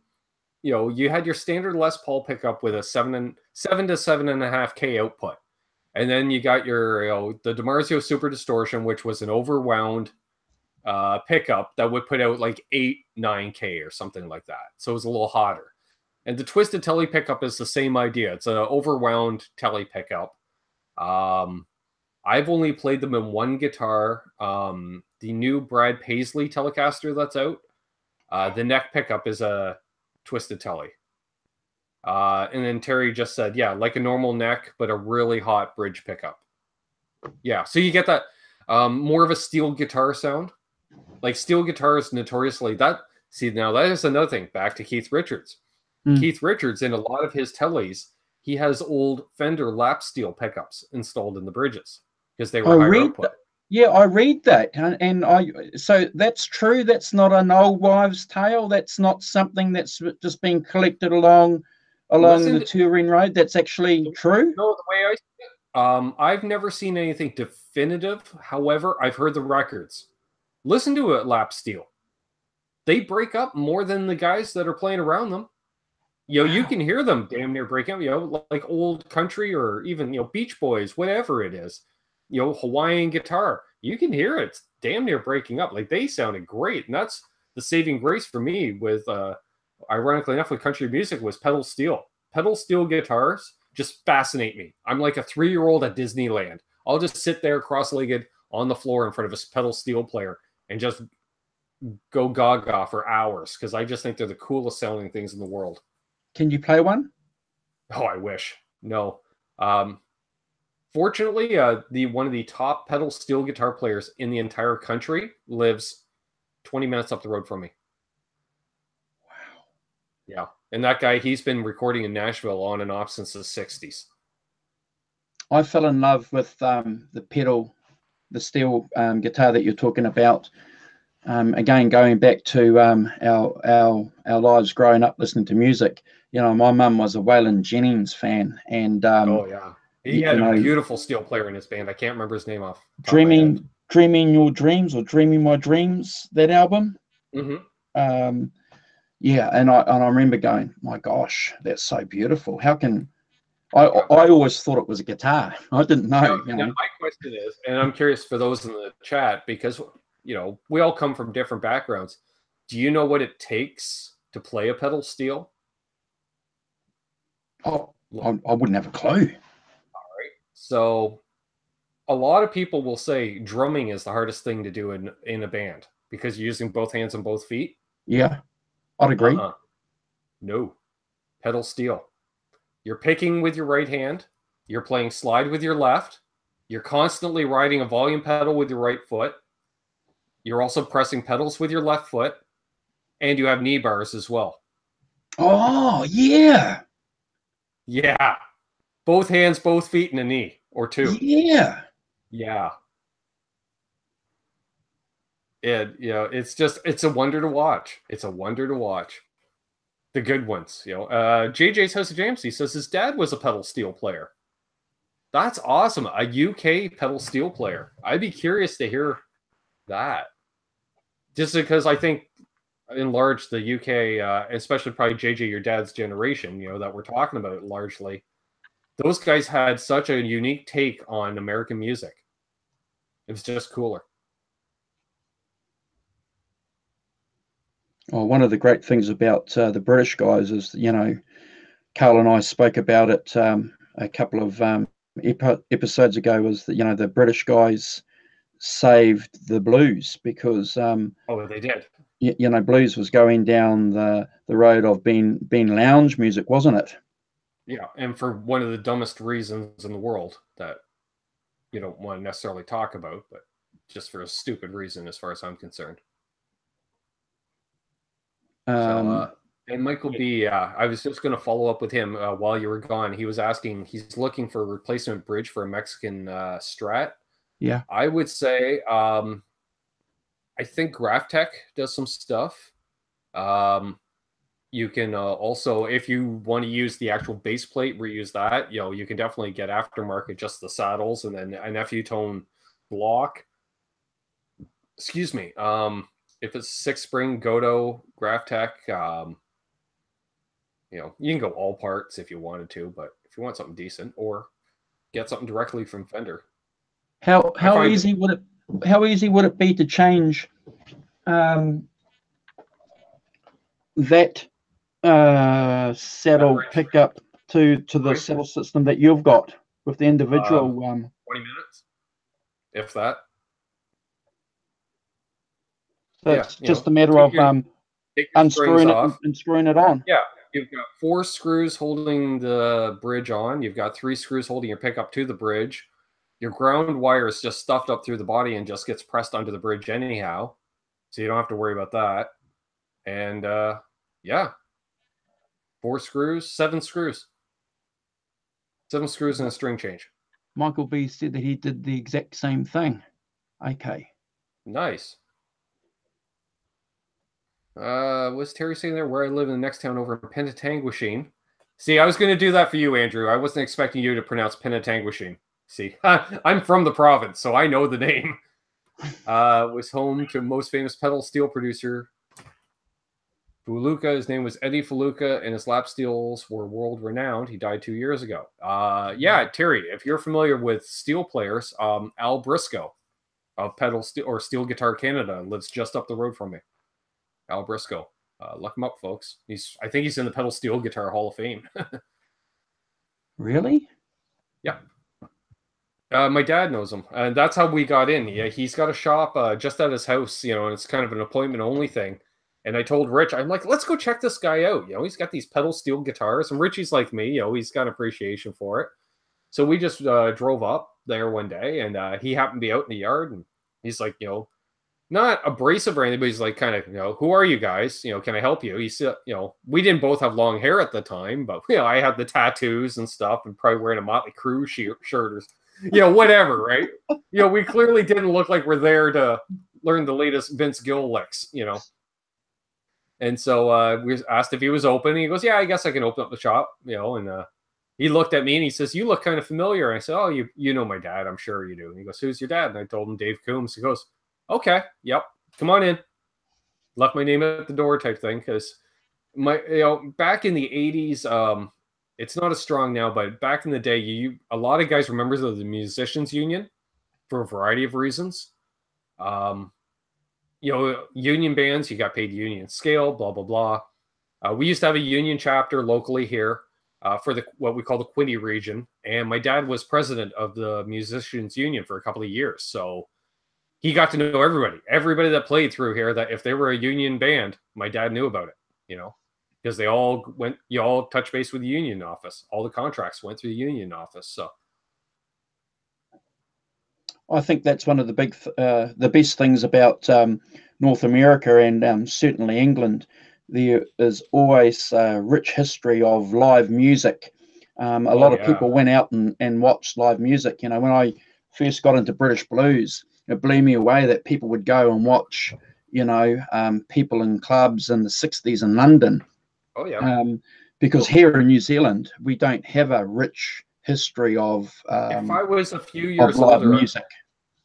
S1: you had your standard Les Paul pickup with a 7 to 7.5K output. And then you got your, the DiMarzio Super Distortion, which was an overwound pickup that would put out like 8, 9K or something like that. So it was a little hotter. And the twisted telly pickup is the same idea. It's an overwound telly pickup. I've only played them in one guitar. The new Brad Paisley Telecaster that's out. The neck pickup is a twisted telly. And then Terry just said, yeah, like a normal neck, but a really hot bridge pickup. Yeah, so you get that more of a steel guitar sound. Like steel guitars notoriously, now that is another thing. Back to Keith Richards. Keith Richards, in a lot of his tellies, he has old Fender lap steel pickups installed in the bridges because they were higher output.
S2: Yeah, I read that, and so that's true. That's not an old wives' tale. That's not something that's just been collected along the touring road. That's actually true.
S1: No, the way I see it, I've never seen anything definitive. However, I've heard the records. Listen to it, lap steel. They break up more than the guys that are playing around them. You can hear them damn near break up. Like old country or even Beach Boys, whatever it is. Hawaiian guitar, you can hear it damn near breaking up. Like they sounded great, and that's the saving grace for me with ironically enough with country music was pedal steel guitars just fascinate me. I'm like a 3-year-old at Disneyland. I'll just sit there cross-legged on the floor in front of a pedal steel player and just go gaga for hours because I just think they're the coolest sounding things in the world.
S2: Can you play one?
S1: Oh, I wish. No. Fortunately, one of the top pedal steel guitar players in the entire country lives 20 minutes up the road from me.
S2: Wow.
S1: Yeah. And that guy, he's been recording in Nashville on and off since the 60s.
S2: I fell in love with the steel guitar that you're talking about. Again, going back to our lives growing up listening to music. My mum was a Waylon Jennings fan, and
S1: oh yeah, he had a beautiful steel player in his band. I can't remember his name off.
S2: Dreaming Your Dreams or Dreaming My Dreams. That album.
S1: Mm-hmm.
S2: Yeah, and I remember going, my gosh, that's so beautiful. How can I always thought it was a guitar. I didn't know.
S1: My question is, and I'm curious for those in the chat because we all come from different backgrounds. Do you know what it takes to play a pedal steel?
S2: Oh, I wouldn't have a clue.
S1: All right. So a lot of people will say drumming is the hardest thing to do in a band because you're using both hands and both feet.
S2: Yeah, I'd agree.
S1: No. Pedal steel. You're picking with your right hand. You're playing slide with your left. You're constantly riding a volume pedal with your right foot. You're also pressing pedals with your left foot, and you have knee bars as well.
S2: Oh, yeah.
S1: Yeah. Both hands, both feet, and a knee or two.
S2: Yeah.
S1: Yeah. It's a wonder to watch. It's a wonder to watch. The good ones, JJ's House of Jams, he says his dad was a pedal steel player. That's awesome. A UK pedal steel player. I'd be curious to hear that. Just because I think in large the UK, especially probably JJ, your dad's generation, that we're talking about largely, those guys had such a unique take on American music. It was just cooler.
S2: Oh, one of the great things about the British guys is, Carl and I spoke about it a couple of episodes ago, was that, the British guys saved the blues because
S1: Oh, they did.
S2: Blues was going down the road of being lounge music, wasn't it?
S1: Yeah, and for one of the dumbest reasons in the world that you don't want to necessarily talk about, but just for a stupid reason as far as I'm concerned. And Michael B, I was just going to follow up with him while you were gone. He was asking, he's looking for a replacement bridge for a Mexican Strat.
S2: Yeah.
S1: I would say, I think GraphTech does some stuff. You can also, if you want to use the actual base plate, reuse that. You can definitely get aftermarket, just the saddles, and then an FU-tone block. Excuse me. If it's 6-spring Godo GraphTech, you can go all parts if you wanted to, but if you want something decent, or get something directly from Fender.
S2: How easy would it be to change that saddle pickup to the saddle system that you've got with the individual
S1: 20 minutes, if that.
S2: So it's just a matter of unscrewing it and screwing it on.
S1: Yeah, you've got 4 screws holding the bridge on. You've got 3 screws holding your pickup to the bridge. Your ground wire is just stuffed up through the body and just gets pressed onto the bridge anyhow, so you don't have to worry about that. And 4 screws, 7 screws. 7 screws and a string change.
S2: Michael B said that he did the exact same thing. Okay.
S1: Nice. Was Terry saying there where I live in the next town over in Penetanguishene? See, I was going to do that for you, Andrew. I wasn't expecting you to pronounce Penetanguishene. See, I'm from the province, so I know the name. Was home to most famous pedal steel producer Fuluka. His name was Eddie Fuluka, and his lap steels were world renowned. He died 2 years ago. Terry, if you're familiar with steel players, Al Briscoe of Pedal Steel or Steel Guitar Canada lives just up the road from me. Al Briscoe. Look him up, folks. I think he's in the Pedal Steel Guitar Hall of Fame.
S2: Really?
S1: Yeah. My dad knows him, and that's how we got in. Yeah, he's got a shop just at his house, and it's kind of an appointment-only thing. And I told Rich, I'm like, let's go check this guy out. He's got these pedal steel guitars, and Richie's like me. He's got appreciation for it. So we just drove up there one day, and he happened to be out in the yard, and he's like, not abrasive or anything, but he's like, kind of, who are you guys? Can I help you? He said, we didn't both have long hair at the time, but I had the tattoos and stuff, and probably wearing a Motley Crue shirt or whatever, right? We clearly didn't look like we're there to learn the latest Vince Gill licks, And so we asked if he was open. And he goes, yeah, I guess I can open up the shop, and he looked at me and he says, you look kind of familiar. And I said, oh, you know my dad. I'm sure you do. And he goes, who's your dad? And I told him Dave Coombs. He goes, okay, yep, come on in. Left my name at the door type thing, because back in the 80s, it's not as strong now, but back in the day, a lot of guys were members of the Musicians Union for a variety of reasons. Union bands, you got paid union scale, blah, blah, blah. We used to have a union chapter locally here for what we call the Quinte region. And my dad was president of the Musicians Union for a couple of years. So he got to know everybody that played through here, that if they were a union band, my dad knew about it, because they all touch base with the union office. All the contracts went through the union office. So
S2: I think that's one of the best things about North America and certainly England. There is always a rich history of live music. A
S1: Oh
S2: lot of
S1: yeah.
S2: people went out and watched live music. You know, when I first got into British blues, it blew me away that people would go and watch, people in clubs in the 60s in London.
S1: Oh yeah.
S2: Um, because
S1: Well,
S2: here in New Zealand, we don't have a rich history
S1: if I was a few
S2: of
S1: years
S2: live
S1: older,
S2: music.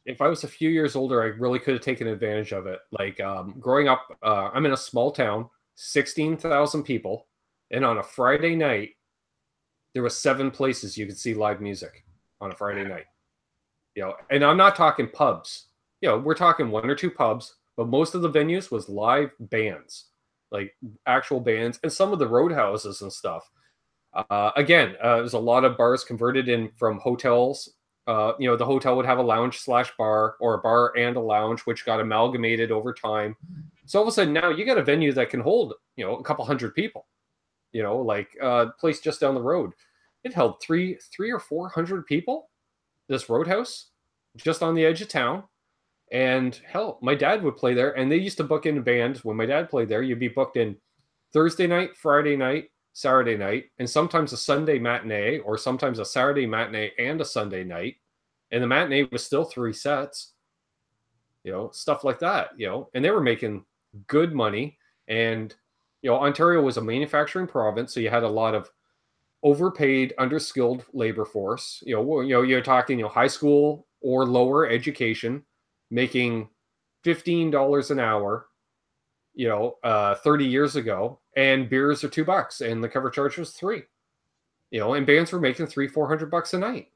S1: if I was a few years older, I really could have taken advantage of it. Like growing up, I'm in a small town, 16,000 people, and on a Friday night, there was 7 places you could see live music on a Friday night. And I'm not talking pubs. We're talking 1 or 2 pubs, but most of the venues was live bands, like actual bands, and some of the roadhouses and stuff. Again, there's a lot of bars converted in from hotels. The hotel would have a lounge slash bar, or a bar and a lounge, which got amalgamated over time. So all of a sudden now you got a venue that can hold, a couple hundred people. Like place just down the road, it held three or 400 people. This roadhouse, just on the edge of town. And hell, my dad would play there, and they used to book in bands. When my dad played there, you'd be booked in Thursday night, Friday night, Saturday night, and sometimes a Sunday matinee, or sometimes a Saturday matinee and a Sunday night. And the matinee was still 3 sets, stuff like that, and they were making good money. And, Ontario was a manufacturing province, so you had a lot of overpaid, underskilled labor force. You're talking, high school or lower education, making $15 an hour, 30 years ago, and beers are $2, and the cover charge was $3. And bands were making $300-400 a night.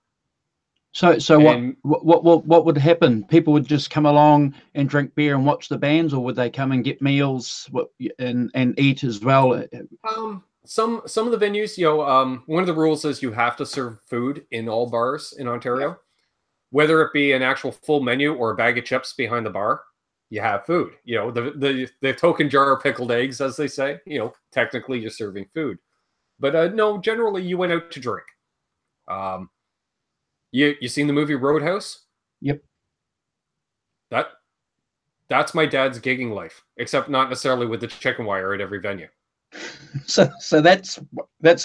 S2: So
S1: And
S2: what would happen? People would just come along and drink beer and watch the bands, or would they come and get meals and eat as well?
S1: some of the venues, one of the rules is you have to serve food in all bars in Ontario, whether it be an actual full menu or a bag of chips behind the bar. You have food. The token jar of pickled eggs, as they say. Technically you're serving food, but no, generally you went out to drink. You seen the movie Roadhouse?
S2: Yep.
S1: That's my dad's gigging life, except not necessarily with the chicken wire at every venue.
S2: So that's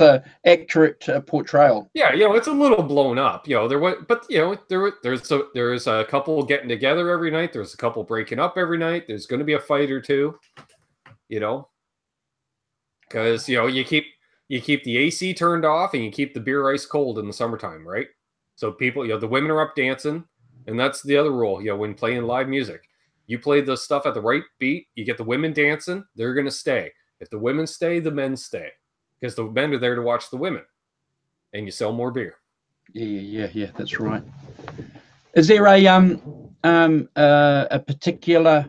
S2: a accurate portrayal.
S1: Yeah, it's a little blown up. There was, but there's a couple getting together every night. There's a couple breaking up every night. There's going to be a fight or two. Because you keep the AC turned off and you keep the beer ice cold in the summertime, right? So people, the women are up dancing, and that's the other rule. When playing live music, you play the stuff at the right beat. You get the women dancing; they're going to stay. If the women stay, the men stay, because the men are there to watch the women, and you sell more beer.
S2: Yeah. That's right. Is there a particular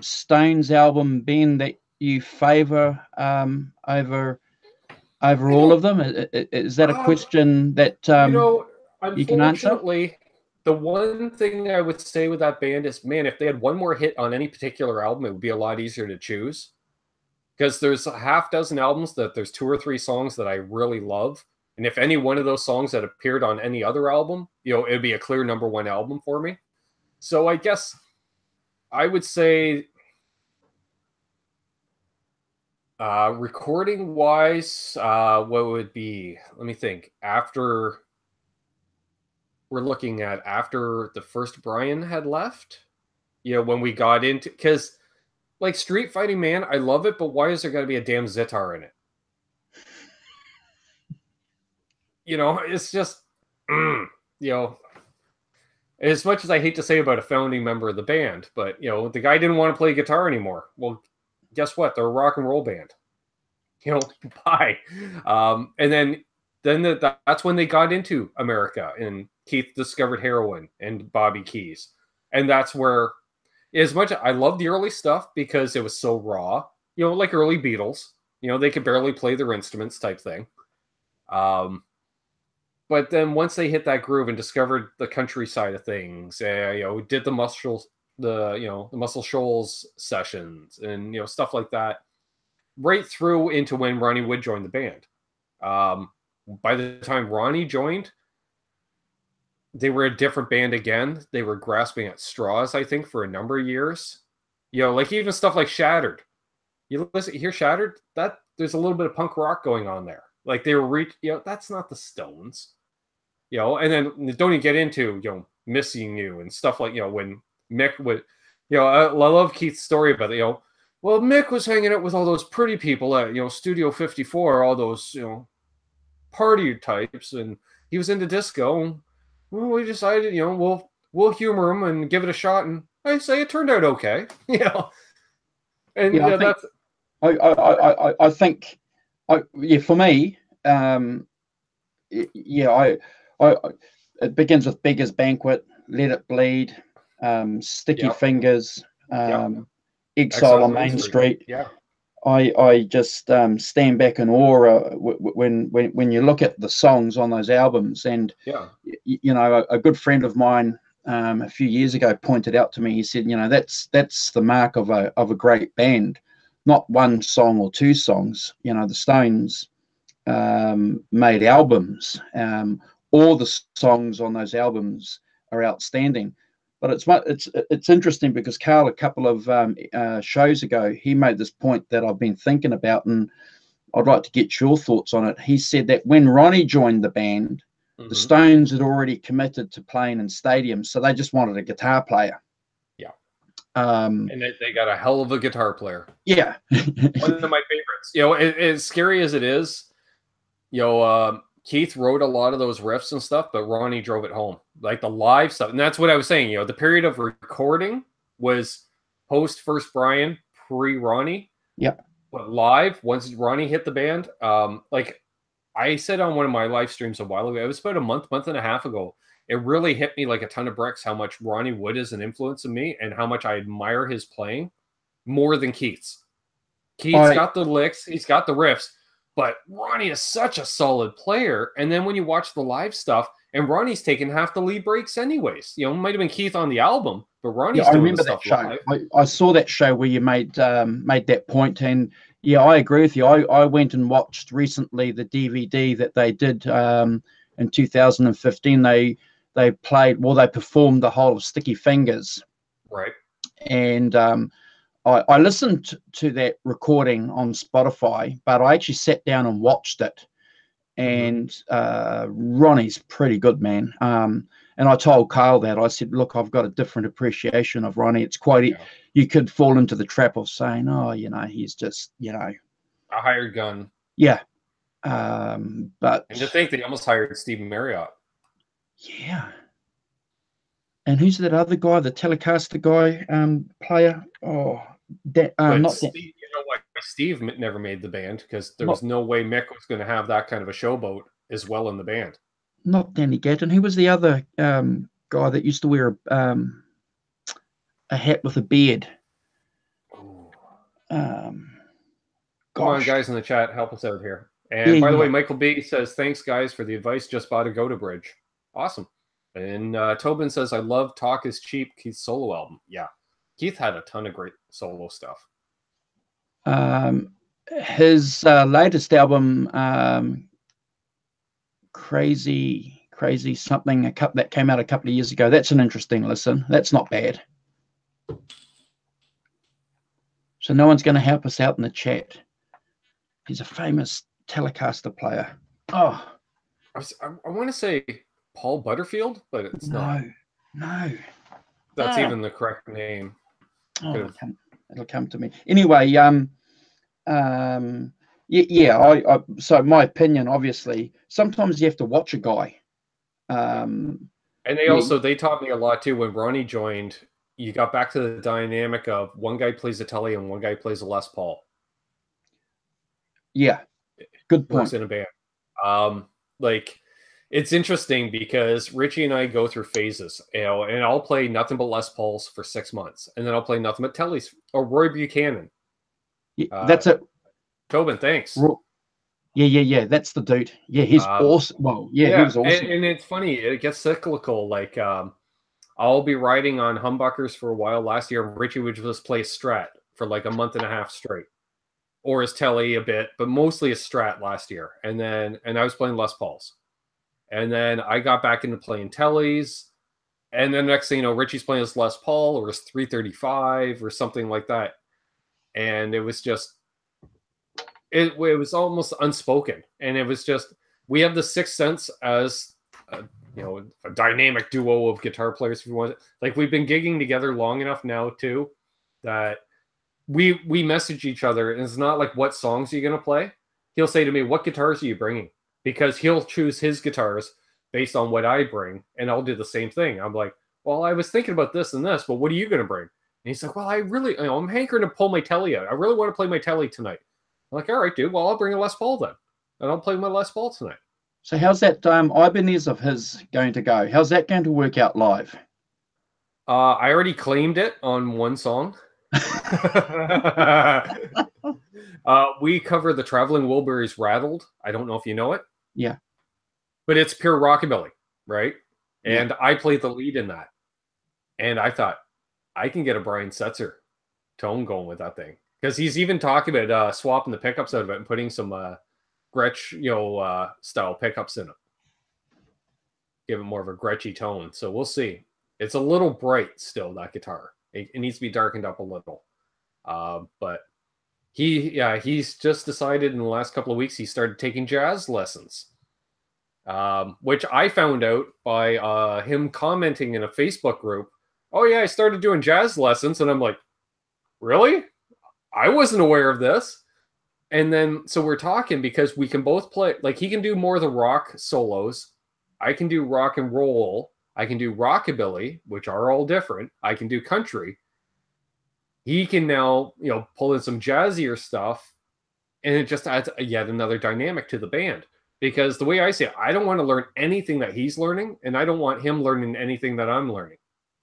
S2: Stones album, Ben, that you favour over all of them? Is that a question that you can answer?
S1: Unfortunately, the one thing I would say with that band is, man, if they had one more hit on any particular album, it would be a lot easier to choose. Because there's a half dozen albums that there's 2 or 3 songs that I really love. And if any one of those songs had appeared on any other album, it'd be a clear #1 album for me. So I guess I would say recording wise, what would be, let me think, after the first Brian had left, when we got into, because like Street Fighting Man, I love it, but why is there got to be a damn Zitar in it? It's just, as much as I hate to say about a founding member of the band, but the guy didn't want to play guitar anymore. Well, guess what? They're a rock and roll band. Bye. And then that's when they got into America, and Keith discovered heroin and Bobby Keys, and that's where, as much I love the early stuff because it was so raw, like early Beatles, they could barely play their instruments type thing. But then once they hit that groove and discovered the country side of things, did the Muscle Shoals sessions and stuff like that, right through into when Ronnie Wood joined the band. By the time Ronnie joined, they were a different band again. They were grasping at straws, I think, for a number of years. You know, like even stuff like Shattered. You listen, you hear Shattered, that there's a little bit of punk rock going on there. Like they were, you know, that's not the Stones. You know, and then don't even get into, you know, Missing You and stuff like, you know, when Mick would, you know, I love Keith's story about it, you know, well, Mick was hanging out with all those pretty people at, you know, Studio 54, all those, you know, party types, and he was into disco. Well, we decided, you know, we'll humor him and give it a shot, and I say it turned out okay, you know. And
S2: Yeah,
S1: yeah, that's
S2: I think, yeah, for me, yeah, I, it begins with Beggar's Banquet, Let It Bleed, Sticky
S1: yep,
S2: Fingers,
S1: yep.
S2: Exile
S1: Exile
S2: on
S1: on Main
S2: Main
S1: Street.
S2: Street.
S1: Yeah,
S2: I just stand back in awe when you look at the songs on those albums. And
S1: yeah,
S2: you know, a good friend of mine a few years ago pointed out to me. He said, you know, that's the mark of a great band, not one song or two songs. You know, the Stones made albums. All the songs on those albums are outstanding. But it's interesting because Carl, a couple of shows ago, he made this point that I've been thinking about, and I'd like to get your thoughts on it. He said that when Ronnie joined the band, the Stones had already committed to playing in stadiums, so they just wanted a guitar player.
S1: yeah.
S2: And
S1: they got a hell of a guitar player.
S2: Yeah.
S1: One of my favorites. You know, as scary as it is, you know, Keith wrote a lot of those riffs and stuff, but Ronnie drove it home, like the live stuff. And that's what I was saying. You know, the period of recording was post First Brian, pre Ronnie.
S2: Yeah.
S1: But live, once Ronnie hit the band, like I said on one of my live streams a while ago, it was about a month and a half ago. It really hit me like a ton of bricks how much Ronnie Wood is an influence on me and how much I admire his playing more than Keith's. Keith's got the licks, he's got the riffs, but Ronnie is such a solid player. And then when you watch the live stuff, and Ronnie's taking half the lead breaks anyways. You know, it might have been Keith on the album, but Ronnie's doing the stuff live.
S2: I saw that show where you made that point, and yeah, I agree with you. I went and watched recently the DVD that they did in 2015. They performed the whole of Sticky Fingers.
S1: Right.
S2: And I listened to that recording on Spotify, but I actually sat down and watched it. And Ronnie's pretty good, man. And I told Carl that. I said, look, I've got a different appreciation of Ronnie. It's quite, you could fall into the trap of saying, oh, you know, he's just, you know,
S1: a hired gun.
S2: Yeah. But
S1: and to think they almost hired Stephen Marriott.
S2: Yeah. And who's that other guy, the Telecaster guy, player? Oh, not
S1: Steve, you know what? Steve never made the band because there was no way Mick was going to have that kind of a showboat as well in the band.
S2: Not Danny Gatton. Who was the other guy that used to wear a hat with a beard?
S1: Come on, guys in the chat, help us out here. And by the way, Michael B says, thanks, guys, for the advice. Just bought a Go-To Bridge. Awesome. And Tobin says, I love Talk is Cheap, Keith's solo album. Yeah. Keith had a ton of great solo stuff.
S2: His latest album, Crazy something, that came out a couple of years ago. That's an interesting listen. That's not bad. So no one's going to help us out in the chat. He's a famous Telecaster player. Oh,
S1: I want to say Paul Butterfield, but it's not.
S2: No.
S1: That's even the correct name.
S2: Oh, it'll come to me. Anyway, so my opinion, obviously, sometimes you have to watch a guy.
S1: And they taught me a lot too. When Ronnie joined, you got back to the dynamic of one guy plays a telly and one guy plays a Les Paul.
S2: Yeah, good point.
S1: Works in a band. Like it's interesting because Richie and I go through phases, you know, and I'll play nothing but Les Pauls for 6 months, and then I'll play nothing but tellies or Roy Buchanan.
S2: That's it.
S1: Tobin, thanks.
S2: Yeah. That's the dude. Yeah, he's awesome. Well, he was awesome.
S1: And it's funny. It gets cyclical. Like I'll be riding on humbuckers for a while. Last year, Richie would just play Strat for like a month and a half straight, or his telly a bit, but mostly a Strat last year. And I was playing Les Pauls. And then I got back into playing tellies. And then next thing you know, Richie's playing his Les Paul or his 335 or something like that. And it was just, it was almost unspoken. And it was just, we have the sixth sense as a, a dynamic duo of guitar players. If you want, like, we've been gigging together long enough now too that we message each other, and it's not like, what songs are you going to play? He'll say to me, what guitars are you bringing? Because he'll choose his guitars based on what I bring, and I'll do the same thing. I'm like, well, I was thinking about this and this, but what are you going to bring? And he's like, well, I really, I'm hankering to pull my telly out. I really want to play my telly tonight. I'm like, all right, dude, well, I'll bring a Les Paul then, and I'll play my Les Paul tonight.
S2: So how's that Ibanez of his going to go? How's that going to work out live?
S1: I already claimed it on one song. We cover the Traveling Wilburys Rattled. I don't know if you know it.
S2: Yeah.
S1: But it's pure rockabilly, right?
S2: Yeah.
S1: And I played the lead in that. And I thought, I can get a Brian Setzer tone going with that thing. Because he's even talking about swapping the pickups out of it and putting some Gretsch, style pickups in it. Give it more of a Gretchy tone. So we'll see. It's a little bright still, that guitar. It needs to be darkened up a little. But he's just decided in the last couple of weeks he started taking jazz lessons. Which I found out by him commenting in a Facebook group. Oh yeah, I started doing jazz lessons, and I'm like, really? I wasn't aware of this. And then so we're talking because we can both play, like, he can do more of the rock solos. I can do rock and roll. I can do rockabilly, which are all different. I can do country. He can now, pull in some jazzier stuff, and it just adds yet another dynamic to the band. Because the way I say it, I don't want to learn anything that he's learning, and I don't want him learning anything that I'm learning.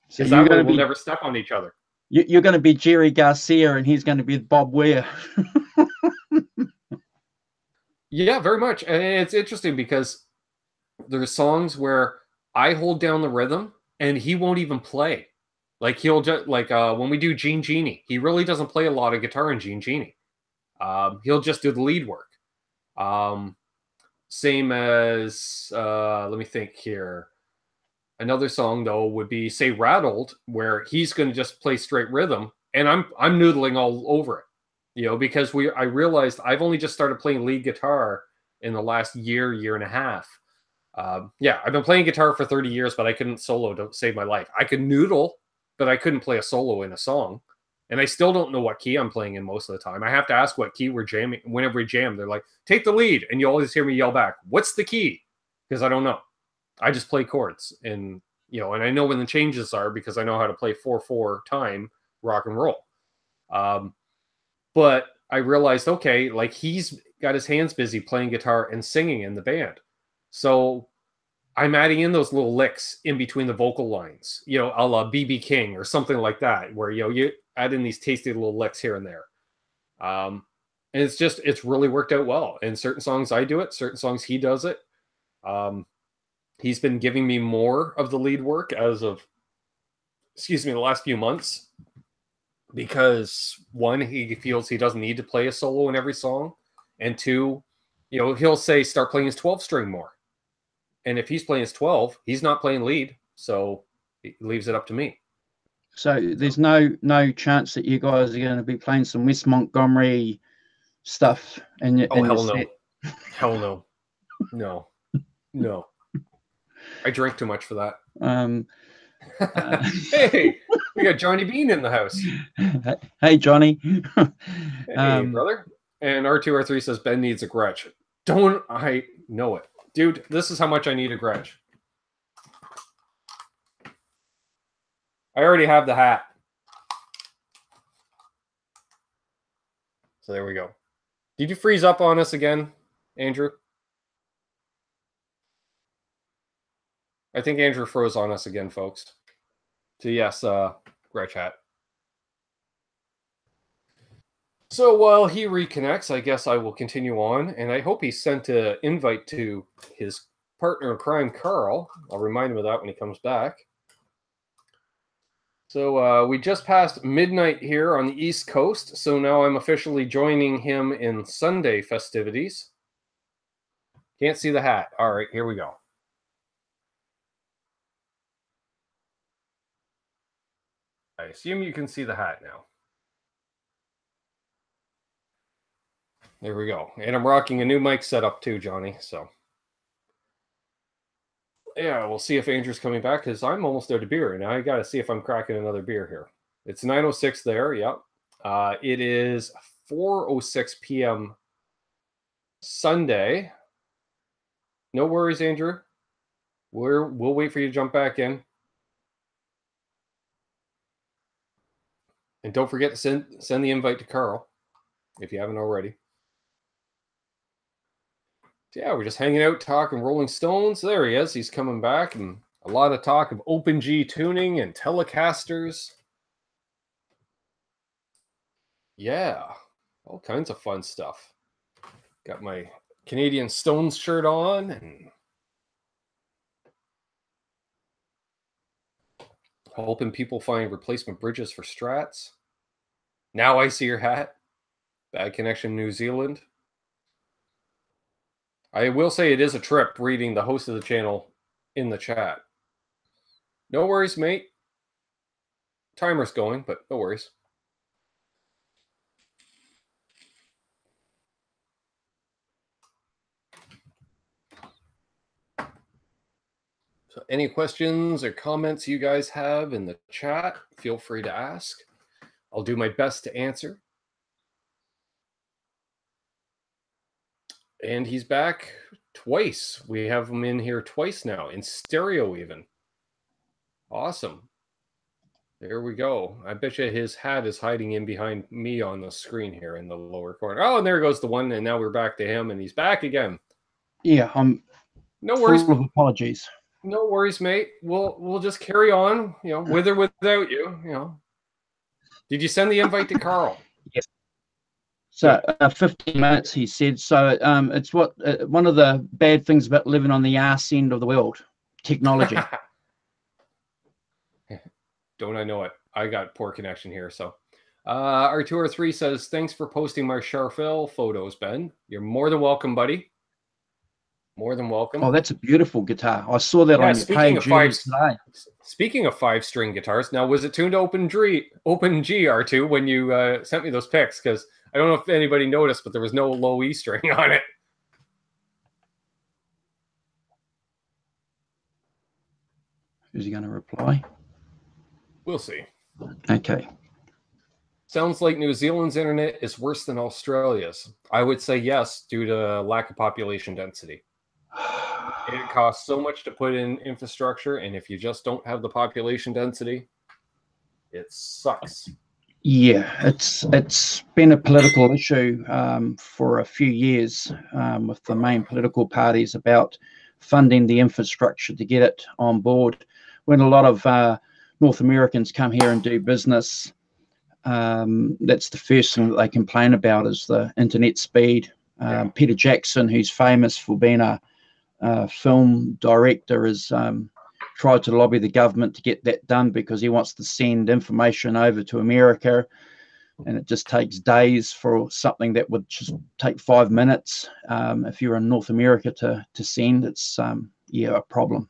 S1: So that way we'll never step on each other.
S2: You're going to be Jerry Garcia, and he's going to be Bob Weir.
S1: Yeah, very much. And it's interesting because there's songs where I hold down the rhythm, and he won't even play. Like, he'll just, like, when we do Gene Genie, he really doesn't play a lot of guitar in Gene Genie. He'll just do the lead work. Same as, let me think here. Another song, though, would be, say, Rattled, where he's going to just play straight rhythm, and I'm noodling all over it, because I realized I've only just started playing lead guitar in the last year and a half. I've been playing guitar for 30 years, but I couldn't solo to save my life. I could noodle, but I couldn't play a solo in a song. And I still don't know what key I'm playing in most of the time. I have to ask what key we're jamming. Whenever we jam, they're like, take the lead. And you always hear me yell back, what's the key? Because I don't know. I just play chords. And, and I know when the changes are because I know how to play 4/4 time rock and roll. But I realized, okay, like, he's got his hands busy playing guitar and singing in the band. So I'm adding in those little licks in between the vocal lines, a la B.B. King or something like that, where, you add in these tasty little licks here and there. And it's really worked out well. And certain songs I do it, certain songs he does it. He's been giving me more of the lead work as of, the last few months. Because one, he feels he doesn't need to play a solo in every song. And two, he'll say, start playing his 12 string more. And if he's playing his 12, he's not playing lead. So he leaves it up to me.
S2: So there's no chance that you guys are going to be playing some West Montgomery stuff in
S1: hell
S2: your
S1: no.
S2: set?
S1: Hell no. No. I drink too much for that. Hey, we got Johnny Bean in the house.
S2: Hey, Johnny.
S1: Hey, brother. And R2R3 says Ben needs a Gretsch. Don't I know it? Dude, this is how much I need a Gretsch. I already have the hat. So there we go. Did you freeze up on us again, Andrew? I think Andrew froze on us again, folks. So yes, Gretsch hat. So while he reconnects, I guess I will continue on, and I hope he sent an invite to his partner in crime, Carl. I'll remind him of that when he comes back. So we just passed midnight here on the East Coast, so now I'm officially joining him in Sunday festivities. Can't see the hat. All right, here we go. I assume you can see the hat now. There we go. And I'm rocking a new mic setup too, Johnny. So yeah, we'll see if Andrew's coming back because I'm almost out of beer. Now I got to see if I'm cracking another beer here. It's 9:06 there. Yep. It is 4:06 p.m. Sunday. No worries, Andrew. We'll wait for you to jump back in. And don't forget to send the invite to Carl if you haven't already. So yeah, we're just hanging out, talking Rolling Stones. There he is. He's coming back, and a lot of talk of Open G tuning and Telecasters. Yeah, all kinds of fun stuff. Got my Canadian Stones shirt on and hoping people find replacement bridges for Strats. Now I see your hat. Bad connection, New Zealand. I will say it is a trip reading the host of the channel in the chat. No worries, mate. Timer's going, but no worries. So any questions or comments you guys have in the chat, feel free to ask. I'll do my best to answer. And he's back twice. We have him in here twice now, in stereo even. Awesome. There we go. I bet you his hat is hiding in behind me on the screen here in the lower corner. Oh, and there goes the one, and now we're back to him, and he's back again.
S2: Yeah, I'm
S1: no worries.
S2: Full of apologies.
S1: No worries, mate. We'll just carry on, with or without you, Did you send the invite to Carl?
S2: Yes. So 15 minutes, he said. So it's one of the bad things about living on the arse end of the world, technology.
S1: Don't I know it? I got poor connection here. So R203 says, thanks for posting my Charfel photos, Ben. You're more than welcome, buddy. More than welcome.
S2: Oh, that's a beautiful guitar. I saw that on your page today.
S1: Speaking of 5-string guitars, now was it tuned to Open G R2 when you sent me those pics? Because I don't know if anybody noticed, but there was no low E string on it.
S2: Is he going to reply?
S1: We'll see.
S2: Okay.
S1: Sounds like New Zealand's internet is worse than Australia's. I would say yes, due to lack of population density. It costs so much to put in infrastructure, and if you just don't have the population density, it sucks.
S2: Yeah, it's been a political issue for a few years with the main political parties about funding the infrastructure to get it on board. When a lot of North Americans come here and do business, that's the first thing that they complain about is the internet speed. Peter Jackson, who's famous for being a film director, has tried to lobby the government to get that done because he wants to send information over to America, and it just takes days for something that would just take 5 minutes. If you're in North America to send, it's a problem.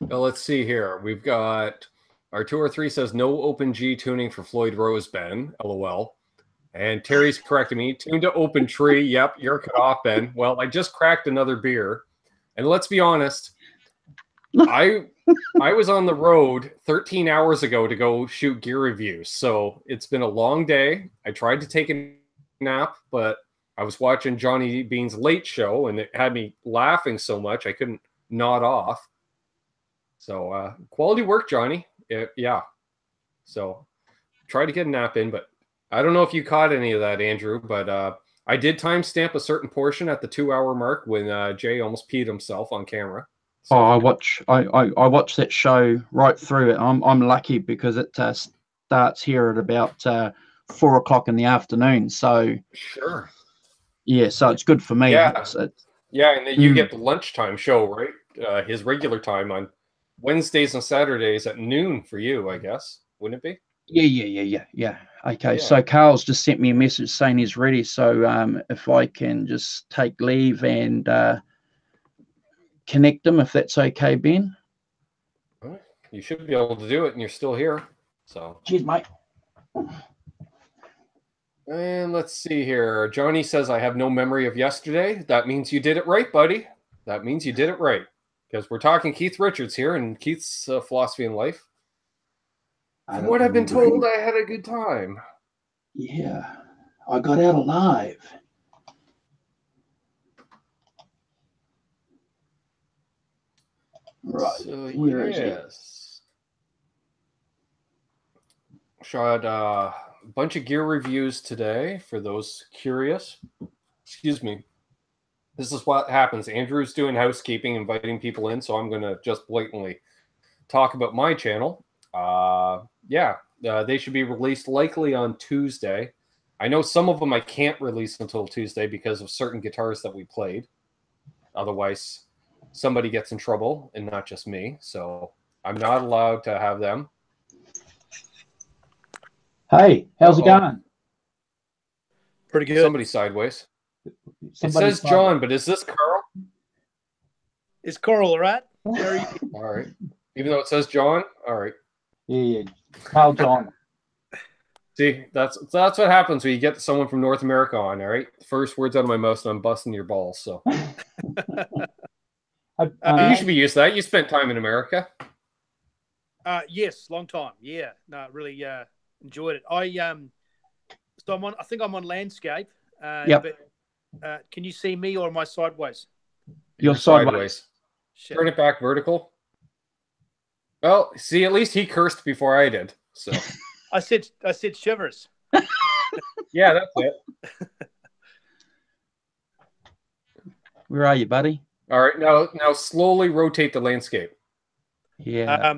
S1: Well, let's see here. We've got our 203 says no Open G tuning for Floyd Rose, Ben. LOL. And Terry's correcting me. Tuned to Open Tree. Yep, you're cut off, Ben. Well, I just cracked another beer. And let's be honest, I was on the road 13 hours ago to go shoot gear reviews. So it's been a long day. I tried to take a nap, but I was watching Johnny Bean's Late Show, and it had me laughing so much I couldn't nod off. So quality work, Johnny. Yeah. So try to get a nap in, but I don't know if you caught any of that, Andrew, but I did timestamp a certain portion at the 2-hour mark when Jay almost peed himself on camera. So.
S2: I watch that show right through it. I'm lucky because it starts here at about 4 o'clock in the afternoon. So
S1: sure.
S2: Yeah, so it's good for me.
S1: Yeah, and then you get the lunchtime show, right? His regular time on Wednesdays and Saturdays at noon for you, I guess. Wouldn't it be?
S2: Yeah. Okay, so Carl's just sent me a message saying he's ready. So if I can just take leave and connect him, if that's okay, Ben.
S1: You should be able to do it, and you're still here. So.
S2: Cheers, mate.
S1: And let's see here. Johnny says, I have no memory of yesterday. That means you did it right, buddy. That means you did it right. Because we're talking Keith Richards here and Keith's philosophy in life. From what I've been told, I had a good time.
S2: Yeah, I got out alive. Right.
S1: So,
S2: Where is
S1: yes. Shot a bunch of gear reviews today for those curious. Excuse me. This is what happens. Andrew's doing housekeeping, inviting people in, so I'm going to just blatantly talk about my channel. They should be released likely on Tuesday. I know some of them I can't release until Tuesday because of certain guitars that we played. Otherwise, somebody gets in trouble, and not just me. So I'm not allowed to have them.
S2: Hey, how's it going?
S3: Pretty good.
S1: Somebody sideways. It says John, but is this Carl?
S3: Is Carl all right?
S1: All right. Even though it says John? All right.
S2: Yeah. Carl John.
S1: See, that's what happens when you get someone from North America on, all right? First words out of my mouth, and I'm busting your balls. So you should be used to that. You spent time in America.
S3: Yes, long time. Yeah. No, really enjoyed it. I think I'm on landscape.
S2: Yep.
S3: But can you see me or am I sideways?
S1: You're sideways. Shit. Turn it back vertical. Well, see, at least he cursed before I did. So
S3: I said shivers.
S1: Yeah, that's it.
S2: Where are you, buddy?
S1: All right, now slowly rotate the landscape.
S2: Yeah.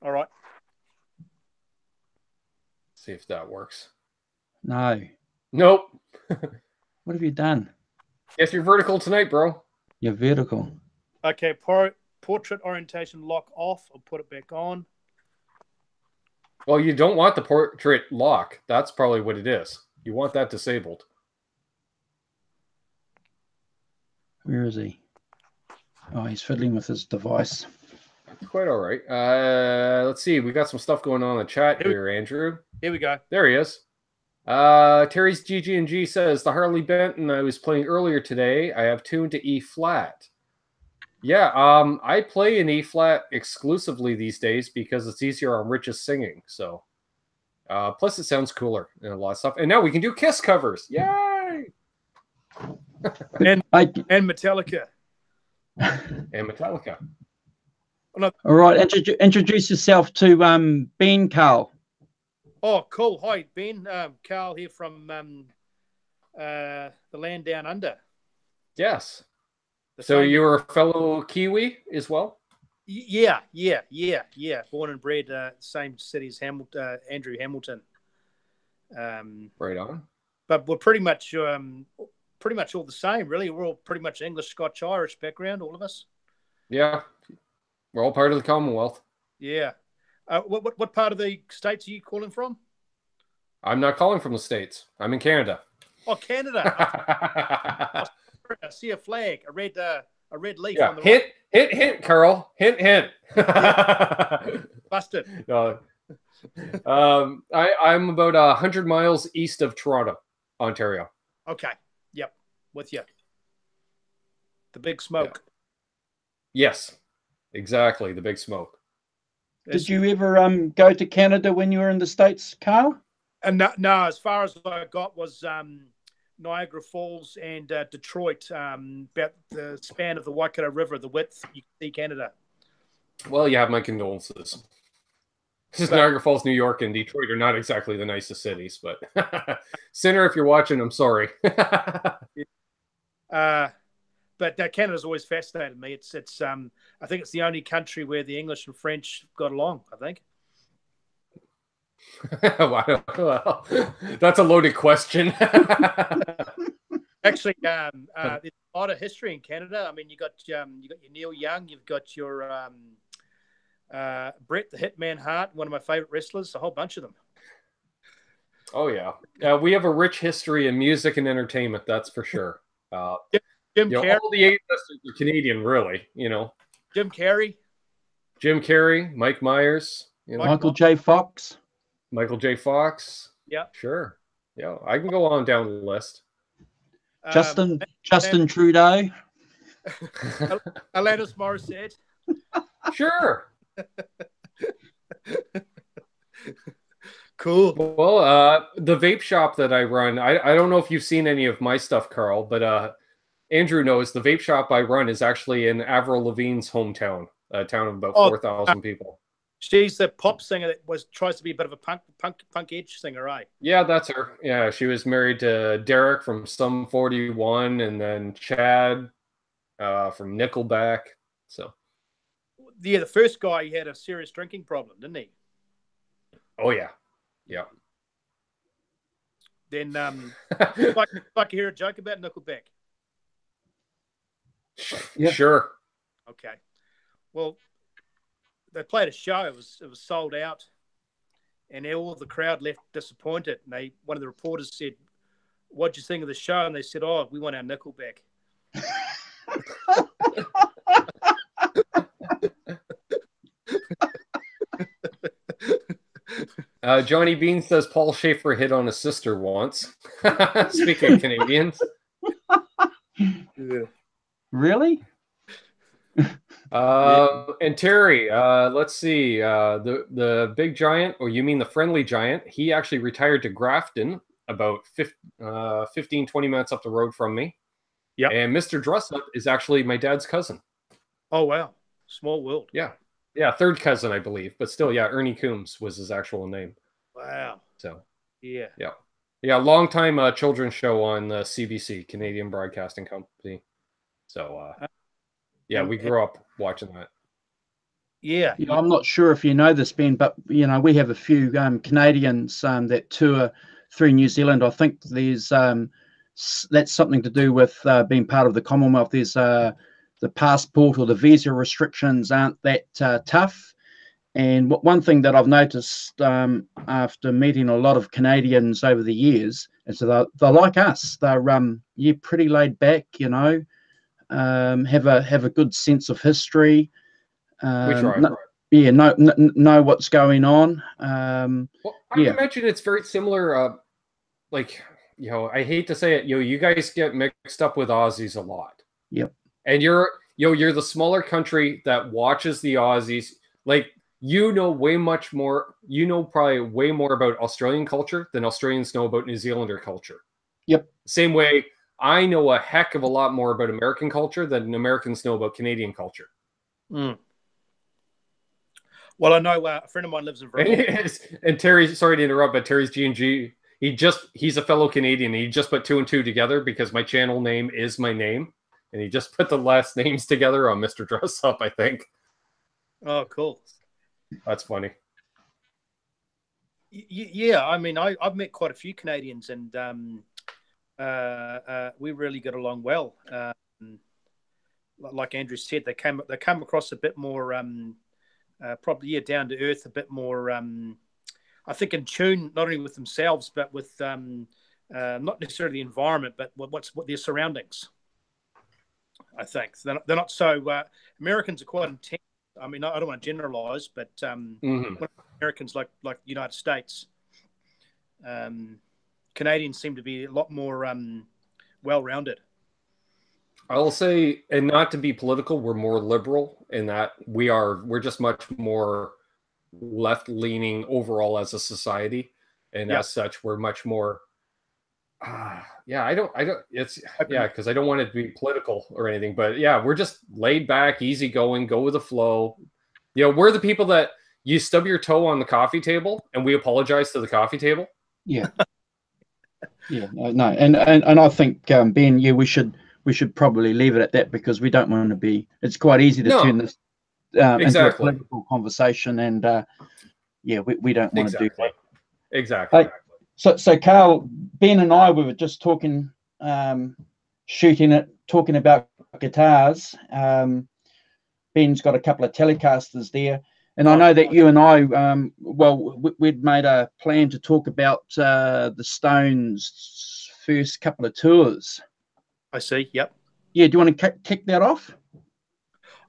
S3: All right.
S1: See if that works.
S2: No.
S1: Nope.
S2: What have you done?
S1: Yes, you're vertical tonight, bro.
S2: You're vertical.
S3: Okay, portrait orientation lock off. I'll put it back on.
S1: Well, you don't want the portrait lock. That's probably what it is. You want that disabled.
S2: Where is he? Oh, he's fiddling with his device.
S1: Quite all right. Let's see. We got some stuff going on in the chat here, Andrew.
S3: Here we go.
S1: There he is. Terry's GG&G says, the Harley Benton I was playing earlier today, I have tuned to E flat. Yeah, I play in E flat exclusively these days because it's easier on Rich's singing. So, plus it sounds cooler and a lot of stuff. And now we can do Kiss covers. Yay!
S3: and Metallica.
S1: And Metallica.
S2: All right, introduce yourself to Ben, Carl.
S3: Oh, cool. Hi, Ben. Carl here from the land down under.
S1: Yes. So you're a fellow Kiwi as well?
S3: Yeah. Born and bred, same city as Andrew Hamilton.
S1: Right on.
S3: But we're pretty much all the same, really. We're all pretty much English, Scotch, Irish background, all of us.
S1: Yeah. We're all part of the Commonwealth.
S3: Yeah. What part of the States are you calling from?
S1: I'm not calling from the States. I'm in Canada.
S3: Oh, Canada. I see a flag, a red leaf on the
S1: hint,
S3: right.
S1: Hint, Carl. Hint.
S3: Busted.
S1: I'm about 100 miles east of Toronto, Ontario.
S3: Okay. Yep. With you. The big smoke.
S1: Yeah. Yes. Exactly. The big smoke.
S2: Did you ever go to Canada when you were in the States, Carl?
S3: No, as far as I got was Niagara Falls and Detroit, about the span of the Waikato River, the width you can see Canada.
S1: Well, you have my condolences. Niagara Falls, New York, and Detroit are not exactly the nicest cities, but Sinner, if you're watching, I'm sorry.
S3: But Canada's always fascinated me. It's I think it's the only country where the English and French got along, I think.
S1: Wow. Well, that's a loaded question.
S3: Actually, there's a lot of history in Canada. I mean, you got your Neil Young, you've got your Bret the Hitman Hart, one of my favorite wrestlers, a whole bunch of them.
S1: Oh yeah, we have a rich history in music and entertainment, that's for sure.
S3: Jim Carrey,
S1: all the A-listers are Canadian, really.
S3: Jim Carrey.
S1: Jim Carrey, Mike Myers,
S2: Michael J. Fox.
S1: Michael J. Fox.
S3: Yeah.
S1: Sure. Yeah, I can go on down the list.
S2: Justin Trudeau.
S3: Alanis Morissette.
S1: Sure.
S3: Cool.
S1: Well, the vape shop that I run, I don't know if you've seen any of my stuff, Carl, but Andrew knows the vape shop I run is actually in Avril Lavigne's hometown, a town of about 4,000 people.
S3: She's the pop singer that tries to be a bit of a punk edge singer, right?
S1: Yeah, that's her. Yeah, she was married to Derek from Sum 41, and then Chad from Nickelback. So,
S3: yeah, the first guy, he had a serious drinking problem, didn't he?
S1: Oh yeah, yeah.
S3: Then, if I could hear a joke about Nickelback.
S1: Yeah. Sure.
S3: Okay. Well, they played a show. It was sold out, and all the crowd left disappointed. And one of the reporters said, "What'd you think of the show?" And they said, "Oh, we want our Nickelback."
S1: Johnny Bean says Paul Schaefer hit on his sister once. Speaking of Canadians.
S3: Yeah.
S2: Really?
S1: And Terry, let's see. The big giant, or you mean the friendly giant, he actually retired to Grafton about 15, 20 minutes up the road from me.
S3: Yeah.
S1: And Mr. Dressup is actually my dad's cousin.
S3: Oh, wow. Small world.
S1: Yeah. Yeah, third cousin, I believe. But still, yeah, Ernie Coombs was his actual name.
S3: Wow.
S1: So,
S3: yeah.
S1: Yeah. Yeah, long time children's show on the CBC, Canadian Broadcasting Company. So, yeah, we grew up watching that.
S3: Yeah.
S2: I'm not sure if you know this, Ben, but we have a few Canadians that tour through New Zealand. I think there's that's something to do with being part of the Commonwealth. There's the passport or the visa restrictions aren't that tough. And one thing that I've noticed after meeting a lot of Canadians over the years is they're like us. They're pretty laid back, have a good sense of history. Know what's going on.
S1: Well, I imagine it's very similar. I hate to say it, you guys get mixed up with Aussies a lot.
S2: Yep.
S1: And you're the smaller country that watches the Aussies. Like, way much more. Probably way more about Australian culture than Australians know about New Zealander culture.
S2: Yep.
S1: Same way, I know a heck of a lot more about American culture than Americans know about Canadian culture.
S3: Mm. Well, I know a friend of mine lives in Vermont.
S1: And Terry, sorry to interrupt, but Terry's G&G, he's a fellow Canadian. He just put 2 and 2 together because my channel name is my name. And he just put the last names together on Mr. Dress Up, I think. Oh,
S3: cool.
S1: That's funny.
S3: Yeah, I mean, I've met quite a few Canadians, and we really get along well. Like Andrew said, they come across a bit more, probably down to earth, a bit more. I think in tune, not only with themselves, but with not necessarily the environment, but what their surroundings. I think they're not so. Americans are quite intense. I mean, I don't want to generalize, but Americans like the United States, Canadians seem to be a lot more well-rounded.
S1: I'll say, and not to be political, we're more liberal in that we're just much more left-leaning overall as a society, and as such, we're much more. Because I don't want it to be political or anything, but yeah, we're just laid back, easygoing, go with the flow. We're the people that you stub your toe on the coffee table and we apologize to the coffee table.
S2: Yeah. Yeah, no, and I think Ben, we should probably leave it at that because we don't want to be. It's quite easy to turn this into a political conversation, and we don't want to do that.
S1: Exactly.
S2: So Carl, Ben and I, we were just talking, talking about guitars. Ben's got a couple of Telecasters there, and I know that you and I, we'd made a plan to talk about the Stones' first couple of tours.
S3: I see. Yep.
S2: Yeah. Do you want to kick that off?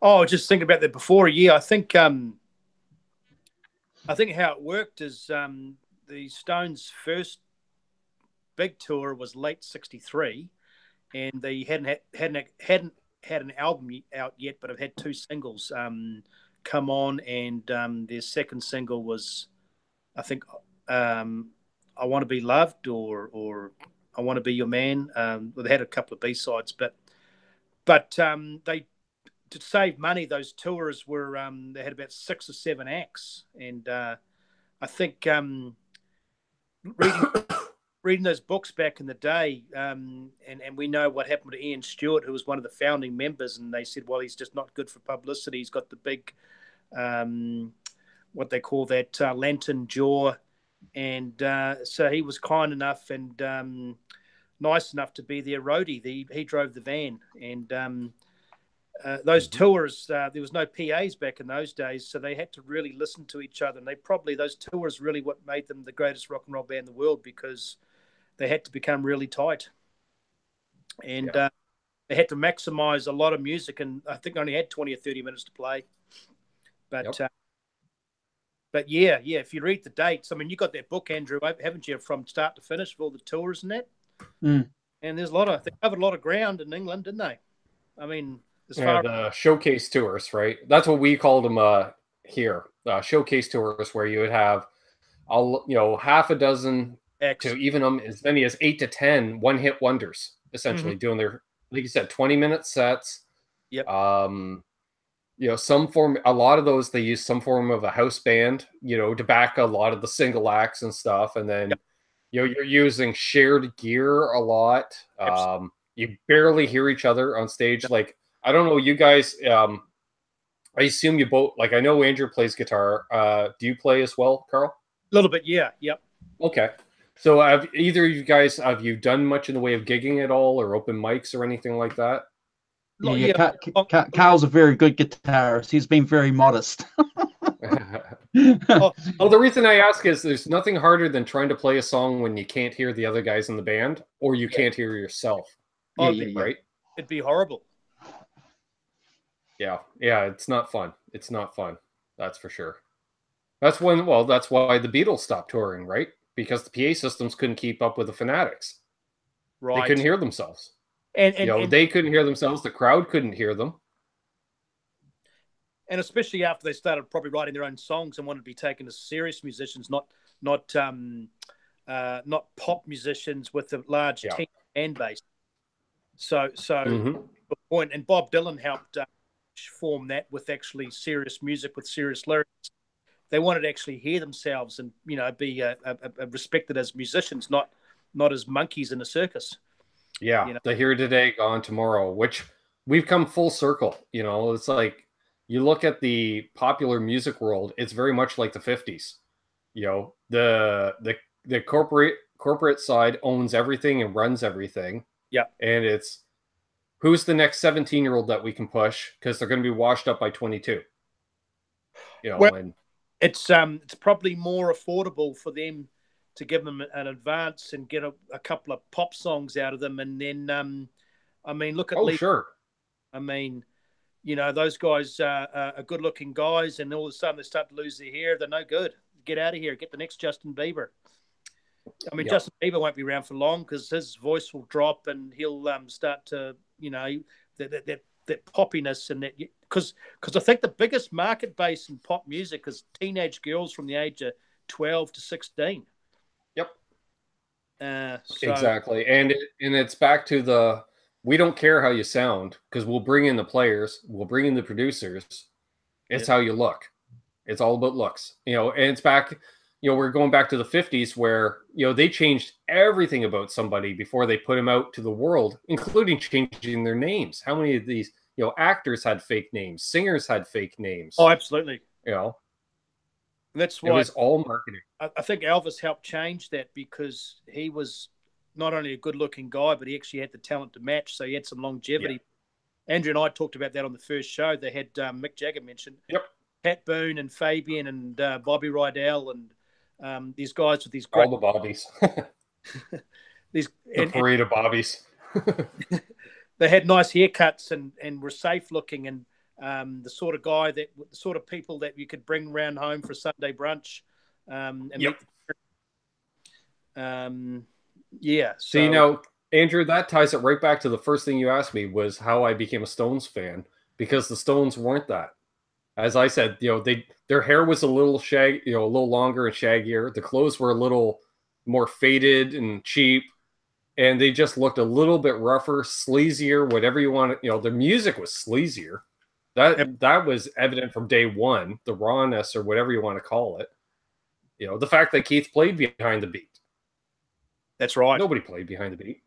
S3: Oh, just thinking about that before. Yeah, I think how it worked is the Stones' first big tour was late '63, and they hadn't had an album out yet, but have had two singles, "Come On," and their second single was, I think, "I Want to Be Loved" or "I Want to Be Your Man." Well, they had a couple of B-sides, but they, to save money, those tours were they had about 6 or 7 acts, and I think reading reading those books back in the day, and we know what happened to Ian Stewart, who was one of the founding members, and they said, well, he's just not good for publicity. He's got the big, what they call that, lantern jaw, and so he was kind enough and nice enough to be their roadie. He drove the van, and those tours, there was no PAs back in those days, so they had to really listen to each other. And those tours really what made them the greatest rock and roll band in the world, because they had to become really tight. And they had to maximize a lot of music. And I think they only had 20 or 30 minutes to play. But yeah, if you read the dates, I mean, you got that book, Andrew, haven't you, from start to finish of all the tours and that?
S2: Mm.
S3: And there's they covered a lot of ground in England, didn't they? I mean,
S1: the showcase tours, right? That's what we called them here. Showcase tours, where you would have, half a dozen to even as many as 8 to 10 one-hit wonders, essentially doing their, like you said, 20-minute sets.
S3: Yep.
S1: Some form. A lot of those they use some form of a house band, to back a lot of the single acts and stuff, and then you're using shared gear a lot. You barely hear each other on stage. Like, I don't know, you guys. I assume you both, like, I know Andrew plays guitar. Do you play as well, Carl?
S3: A little bit, yeah. Yep.
S1: Okay. So have either of you guys, have you done much in the way of gigging at all, or open mics or anything like that?
S2: Yeah, Carl's a very good guitarist. He's been very modest.
S1: Well, the reason I ask is there's nothing harder than trying to play a song when you can't hear the other guys in the band, or you can't hear yourself. Right?
S3: It'd be horrible.
S1: Yeah, it's not fun. It's not fun. That's for sure. That's why the Beatles stopped touring, right? Because the PA systems couldn't keep up with the Fanatics. Right. They couldn't hear themselves. And they couldn't hear themselves. The crowd couldn't hear them.
S3: And especially after they started probably writing their own songs and wanted to be taken as serious musicians, not pop musicians with a large team fan base. So the point, and Bob Dylan helped form that with actually serious music with serious lyrics. They wanted to actually hear themselves and be respected as musicians, not as monkeys in a circus.
S1: Yeah, they're here today, gone tomorrow. Which we've come full circle. It's like you look at the popular music world; it's very much like the '50s. The corporate side owns everything and runs everything. Yeah, and it's who's the next 17-year-old that we can push, because they're going to be washed up by 22. And
S3: it's probably more affordable for them to give them an advance and get a couple of pop songs out of them, and then look at
S1: sure.
S3: I mean, those guys are good-looking guys, and all of a sudden they start to lose their hair. They're no good. Get out of here. Get the next Justin Bieber. I mean, Justin Bieber won't be around for long because his voice will drop and he'll start to, that poppiness, and that, because I think the biggest market base in pop music is teenage girls from the age of 12 to 16.
S1: Yep. Exactly. And it's back to we don't care how you sound, because we'll bring in the players, we'll bring in the producers. It's how you look. It's all about looks, and it's back, we're going back to the 50s where, they changed everything about somebody before they put them out to the world, including changing their names. How many of these, actors had fake names, singers had fake names?
S3: Oh, absolutely.
S1: That's why it was all marketing.
S3: I think Elvis helped change that, because he was not only a good-looking guy, but he actually had the talent to match, so he had some longevity. Yeah. Andrew and I talked about that on the first show. They had Mick Jagger mentioned.
S1: Yep.
S3: Pat Boone and Fabian and Bobby Rydell and these guys with these great...
S1: All the Bobbies.
S3: Parade
S1: of Bobbies.
S3: They had nice haircuts and were safe-looking, and the sort of guy the sort of people that you could bring around home for Sunday brunch, and
S1: Yep.
S3: yeah.
S1: So, you know, Andrew, that ties it right back to the first thing you asked me was how I became a Stones fan, because the Stones weren't that. As I said, you know, their hair was a little a little longer and shaggier. The clothes were a little more faded and cheap, and they just looked a little bit rougher, sleazier, whatever you want. You know, the music was sleazier. That was evident from day one. The rawness, or whatever you want to call it. You know, the fact that Keith played behind the beat.
S3: That's right.
S1: Nobody played behind the beat.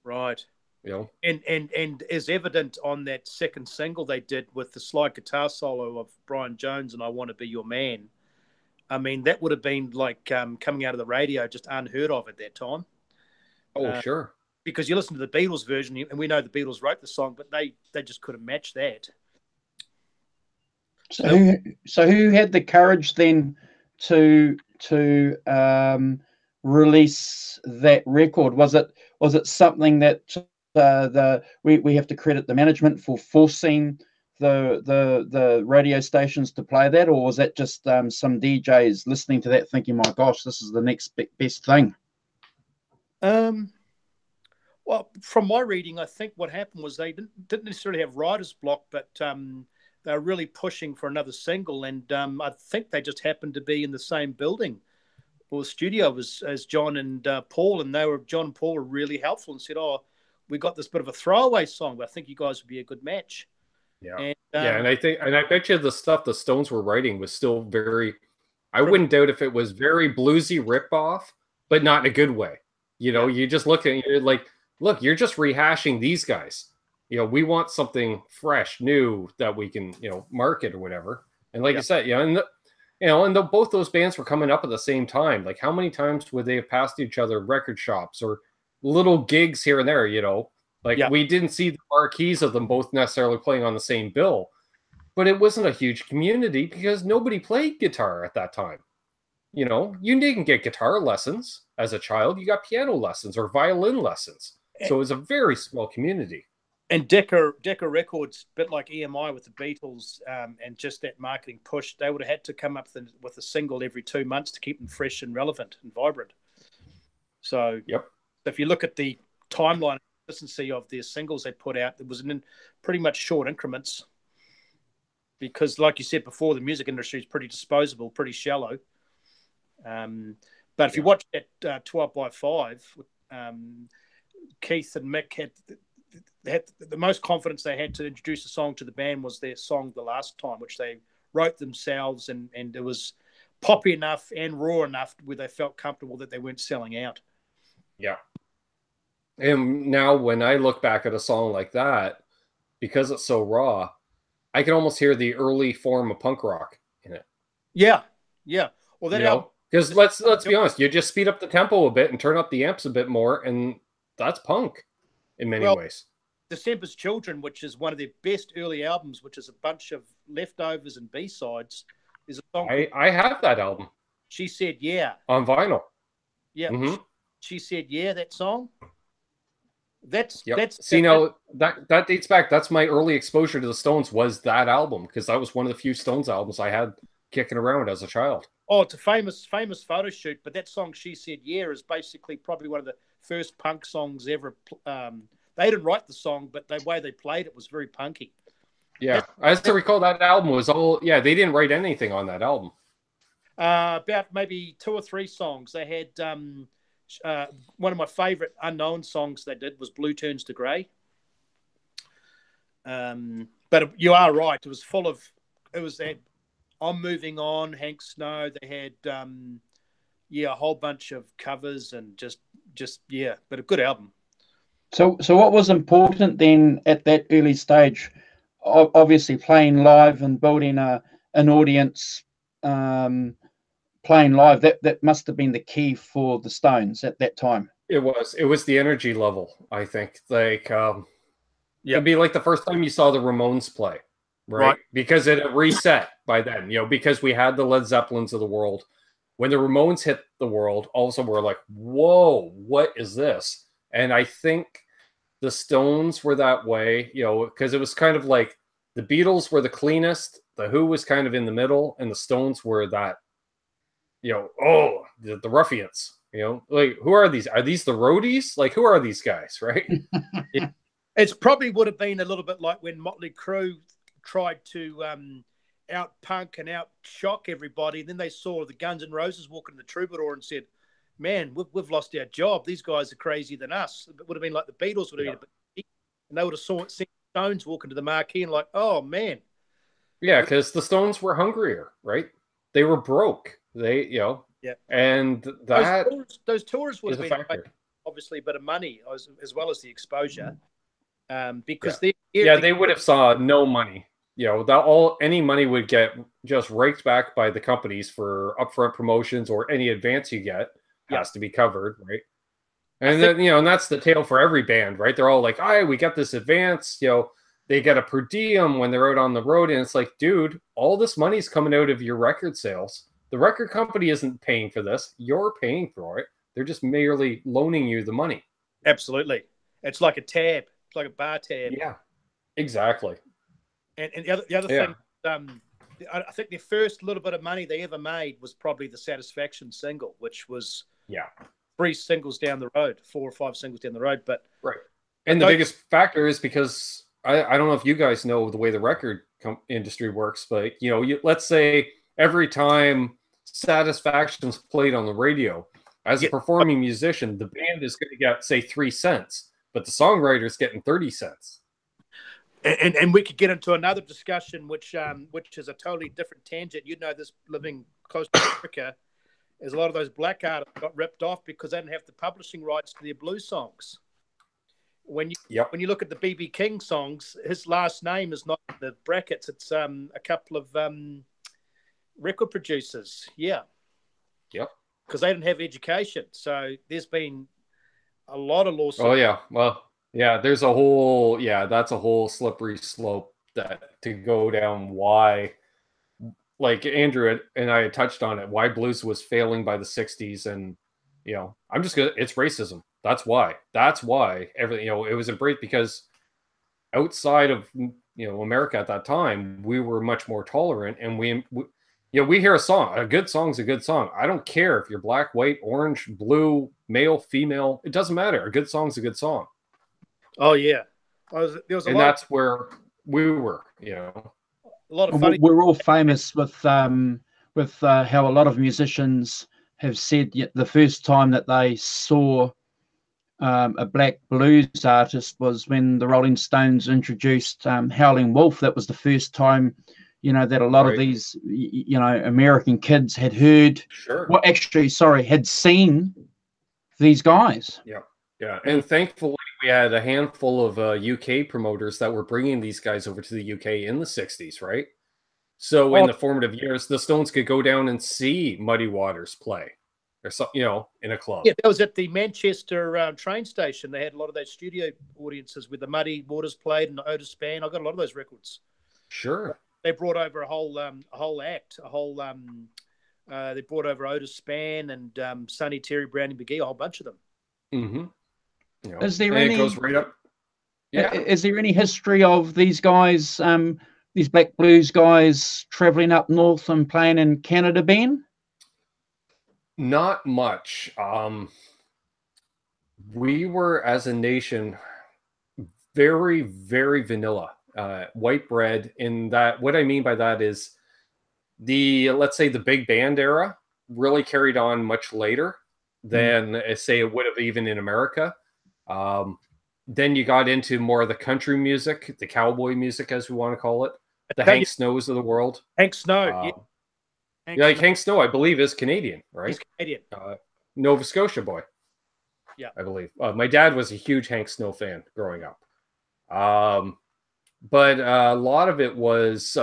S3: Right.
S1: You know,
S3: and as evident on that second single they did with the slide guitar solo of Brian Jones and I Want to Be Your Man. I mean, that would have been like coming out of the radio, just unheard of at that time.
S1: Oh, sure.
S3: Because you listen to the Beatles version, and we know the Beatles wrote the song, but they just couldn't match that.
S2: So who had the courage then to release that record? Was it something that we have to credit the management for forcing the radio stations to play that, or was that just some DJs listening to that thinking, my gosh, this is the next best thing?
S3: Well, from my reading, I think what happened was they didn't necessarily have writer's block, but they were really pushing for another single, and I think they just happened to be in the same building or studio as John and Paul, and John and Paul were really helpful and said, "Oh, we got this bit of a throwaway song, but I think you guys would be a good match."
S1: Yeah, and I bet you the stuff the Stones were writing was still very. I wouldn't doubt if it was very bluesy ripoff, but not in a good way. You know, you just look at it, you're like, look, you're just rehashing these guys. You know, we want something fresh, new that we can, you know, market or whatever. And like you said, both those bands were coming up at the same time. Like, how many times would they have passed each other in record shops or little gigs here and there? You know, like we didn't see the marquees of them both necessarily playing on the same bill, but it wasn't a huge community because nobody played guitar at that time. You know, you didn't get guitar lessons as a child. You got piano lessons or violin lessons. So it was a very small community.
S3: And Decca Records, a bit like EMI with the Beatles, and just that marketing push, they would have had to come up with a single every 2 months to keep them fresh and relevant and vibrant. So if you look at the timeline and consistency of their singles they put out, it was in pretty much short increments. Because, like you said before, the music industry is pretty disposable, pretty shallow. But if you watch that 12 by 5, Keith and Mick had the most confidence they had to introduce a song to the band was their song The Last Time, which they wrote themselves, and it was poppy enough and raw enough where they felt comfortable that they weren't selling out.
S1: Yeah. And now when I look back at a song like that, because it's so raw, I can almost hear the early form of punk rock in it.
S3: Yeah. Well, that
S1: because let's be honest, you just speed up the tempo a bit and turn up the amps a bit more, and that's punk in many ways.
S3: December's Children, which is one of their best early albums, which is a bunch of leftovers and B-sides, is a song.
S1: I have that album.
S3: She Said Yeah.
S1: On vinyl.
S3: Yeah. Mm-hmm. She Said Yeah, that song. That's
S1: that dates back. That's my early exposure to the Stones, was that album, because that was one of the few Stones albums I had kicking around as a child.
S3: Oh, it's a famous photo shoot, but that song She Said Yeah is basically probably one of the first punk songs ever. They didn't write the song, but the way they played it was very punky.
S1: Yeah, as I recall, that album was all. Yeah, they didn't write anything on that album.
S3: About maybe 2 or 3 songs. They had one of my favorite unknown songs they did was Blue Turns to Grey. But you are right. It was full of. It was that. I'm Moving On, Hank Snow. They had a whole bunch of covers and just but a good album.
S2: So what was important then at that early stage? Obviously playing live and building an audience, playing live. That must have been the key for the Stones at that time.
S1: It was the energy level, I think. Like it'd be like the first time you saw the Ramones play. Right. Because it had reset by then, because we had the Led Zeppelins of the world. When the Ramones hit the world, all of a sudden we're like, whoa, what is this? And I think the Stones were that way, because it was kind of like the Beatles were the cleanest, the Who was kind of in the middle, and the Stones were that, the ruffians. Like, who are these? Are these the roadies? Like, who are these guys, right?
S3: It's probably would have been a little bit like when Motley Crue tried to out punk and out shock everybody. And then they saw the Guns N' Roses walking to the Troubadour and said, man, we've lost our job. These guys are crazier than us. It would have been like the Beatles would have been, and they would have seen Stones walking to the marquee and like, oh man.
S1: Yeah, because the Stones were hungrier, right? They were broke. And
S3: those tours would have been obviously a bit of money as well as the exposure. Because they
S1: would have saw no money. Any money would get just raked back by the companies for upfront promotions, or any advance you get has to be covered, right? And then and that's the tale for every band, right? They're all like, we got this advance, they get a per diem when they're out on the road, and it's like, dude, all this money's coming out of your record sales. The record company isn't paying for this. You're paying for it. They're just merely loaning you the money.
S3: Absolutely. It's like a tab. It's like a bar tab.
S1: Yeah, exactly.
S3: And the other thing, I think the first little bit of money they ever made was probably the Satisfaction single, which was 3 singles down the road, 4 or 5 singles down the road. But
S1: right. And the biggest factor is because I don't know if you guys know the way the record industry works, but let's say every time Satisfaction's played on the radio, as a performing musician, the band is going to get, say, 3 cents, but the songwriter's getting 30 cents.
S3: And we could get into another discussion, which is a totally different tangent. This living close to Africa, is a lot of those black artists got ripped off because they didn't have the publishing rights to their blues songs. When you look at the B.B. King songs, his last name is not in the brackets. It's a couple of record producers. Yeah. Yep. Because they didn't have education. So there's been a lot of lawsuits.
S1: Oh, yeah. Well, yeah, that's a whole slippery slope that to go down why, like Andrew and I had touched on it, why blues was failing by the 60s. And, it's racism. That's why everything, it was embraced, because outside of, America at that time, we were much more tolerant, and we hear a song, a good song's a good song. I don't care if you're black, white, orange, blue, male, female, it doesn't matter. A good song's a good song.
S3: Oh yeah.
S1: That's where we were,
S3: A lot of funny.
S2: We're all famous with how a lot of musicians have said the first time that they saw a black blues artist was when the Rolling Stones introduced Howling Wolf. That was the first time, that a lot of these, American kids had heard.
S1: Sure.
S2: Well, actually, had seen these guys.
S1: Yeah. Yeah. And thankfully, we had a handful of UK promoters that were bringing these guys over to the UK in the 60s, right? So in the formative years, the Stones could go down and see Muddy Waters play, or something, in a club.
S3: Yeah, that was at the Manchester train station. They had a lot of those studio audiences with the Muddy Waters played and Otis Spann. I got a lot of those records.
S1: Sure.
S3: They brought over a whole act, they brought over Otis Spann and Sonny Terry Brownie McGee, a whole bunch of them.
S1: Mm-hmm.
S2: Is there any?
S1: It goes right up. Yeah.
S2: Is there any history of these guys, these black blues guys, traveling up north and playing in Canada, Ben?
S1: Not much. We were, as a nation, very, very vanilla, white bread. In that, what I mean by that is let's say the big band era really carried on much later than say it would have even in America. Then you got into more of the country music, the cowboy music, as we want to call it, the Hank Snows of the world.
S3: Hank Snow,
S1: Hank Snow, I believe, is Canadian, right?
S3: He's Canadian.
S1: Nova Scotia boy.
S3: Yeah,
S1: I believe. My dad was a huge Hank Snow fan growing up. But a lot of it was,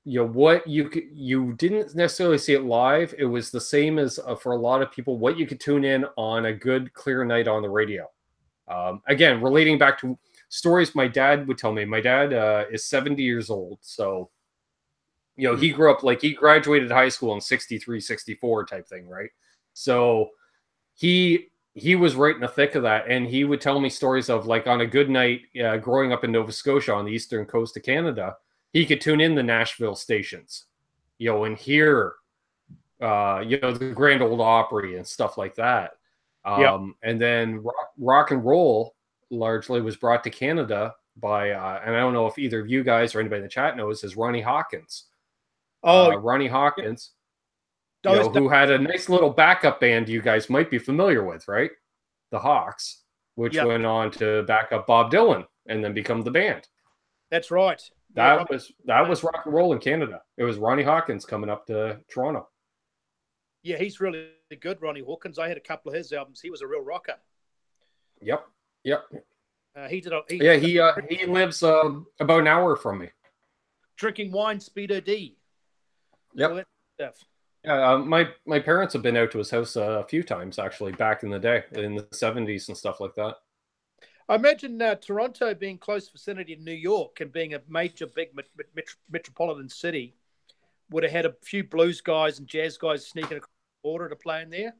S1: what you didn't necessarily see it live. It was the same as for a lot of people, what you could tune in on a good, clear night on the radio. Again, relating back to stories my dad would tell me. My dad is 70 years old. So, he grew up, he graduated high school in 63, 64 type thing, right? So he was right in the thick of that. And he would tell me stories of, on a good night growing up in Nova Scotia on the eastern coast of Canada, he could tune in the Nashville stations, and hear, the Grand Ole Opry and stuff like that. And then rock and roll largely was brought to Canada by, and I don't know if either of you guys or anybody in the chat knows, is Ronnie Hawkins. Ronnie Hawkins, who had a nice little backup band you guys might be familiar with, right? The Hawks, which went on to back up Bob Dylan and then become the band.
S3: That's right.
S1: That was rock and roll in Canada. It was Ronnie Hawkins coming up to Toronto.
S3: Yeah, he's really good, Ronnie Hawkins. I had a couple of his albums. He was a real rocker.
S1: Yep.
S3: He
S1: lives about an hour from me.
S3: Drinking wine, Speedo D.
S1: Yep.
S3: All that stuff.
S1: Yeah, my parents have been out to his house a few times, actually, back in the day, in the 70s and stuff like that.
S3: I imagine Toronto being close vicinity to New York and being a major, big metropolitan city would have had a few blues guys and jazz guys sneaking across the border to play in there.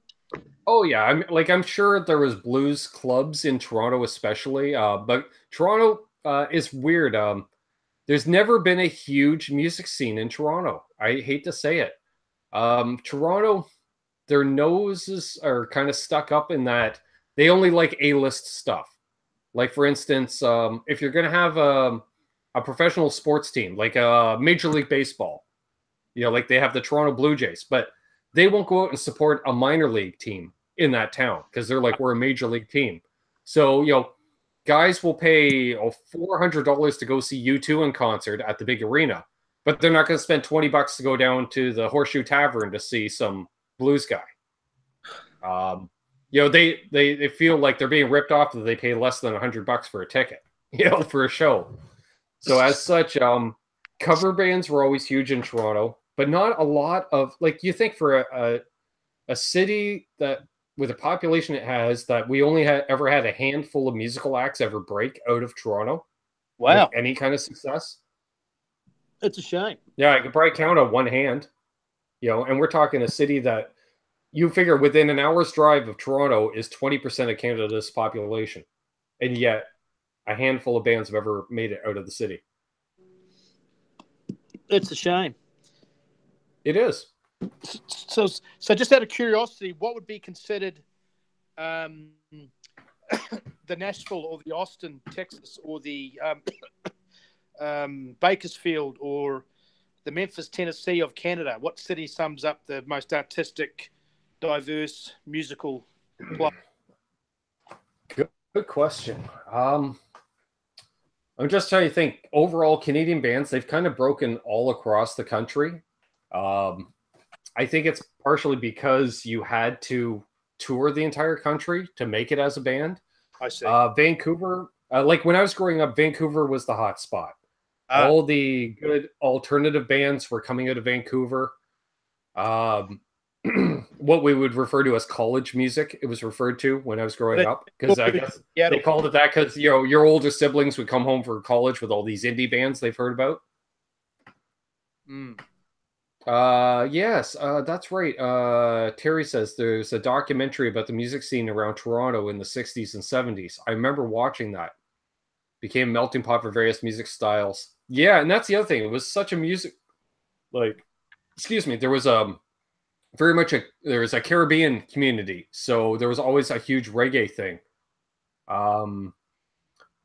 S1: Oh yeah, I'm sure there was blues clubs in Toronto, especially. But Toronto is weird. There's never been a huge music scene in Toronto. I hate to say it. Toronto, their noses are kind of stuck up in that they only like A-list stuff. Like, for instance, if you're going to have a professional sports team, like Major League Baseball, like they have the Toronto Blue Jays, but they won't go out and support a minor league team in that town because they're like, we're a major league team. So, guys will pay $400 to go see U2 in concert at the big arena, but they're not going to spend $20 to go down to the Horseshoe Tavern to see some blues guy. They feel like they're being ripped off that they pay less than $100 for a ticket, for a show. So as such, cover bands were always huge in Toronto, but not a lot of, like, you think for a city that with a population it has, that we only ever had a handful of musical acts ever break out of Toronto.
S3: Wow.
S1: With any kind of success.
S3: It's a shame.
S1: Yeah, I could probably count on one hand, and we're talking a city that you figure within an hour's drive of Toronto is 20% of Canada's population. And yet a handful of bands have ever made it out of the city.
S3: It's a shame.
S1: It is.
S3: So just out of curiosity, what would be considered the Nashville or the Austin, Texas, or the Bakersfield or the Memphis, Tennessee of Canada? What city sums up the most artistic, diverse musical plot?
S1: Good question. I'm just trying to think. Overall, Canadian bands, they've kind of broken all across the country. I think it's partially because you had to tour the entire country to make it as a band.
S3: I see.
S1: Vancouver, like when I was growing up, Vancouver was the hot spot. All the good alternative bands were coming out of Vancouver. What we would refer to as college music, it was referred to when I was growing up, because I guess they called it that because your older siblings would come home for college with all these indie bands they've heard about. Yes, that's right. Terry says there's a documentary about the music scene around Toronto in the 60s and 70s. I remember watching that. Became a melting pot for various music styles. Yeah, and that's the other thing. It was such a music, there was there was a Caribbean community, so there was always a huge reggae thing. When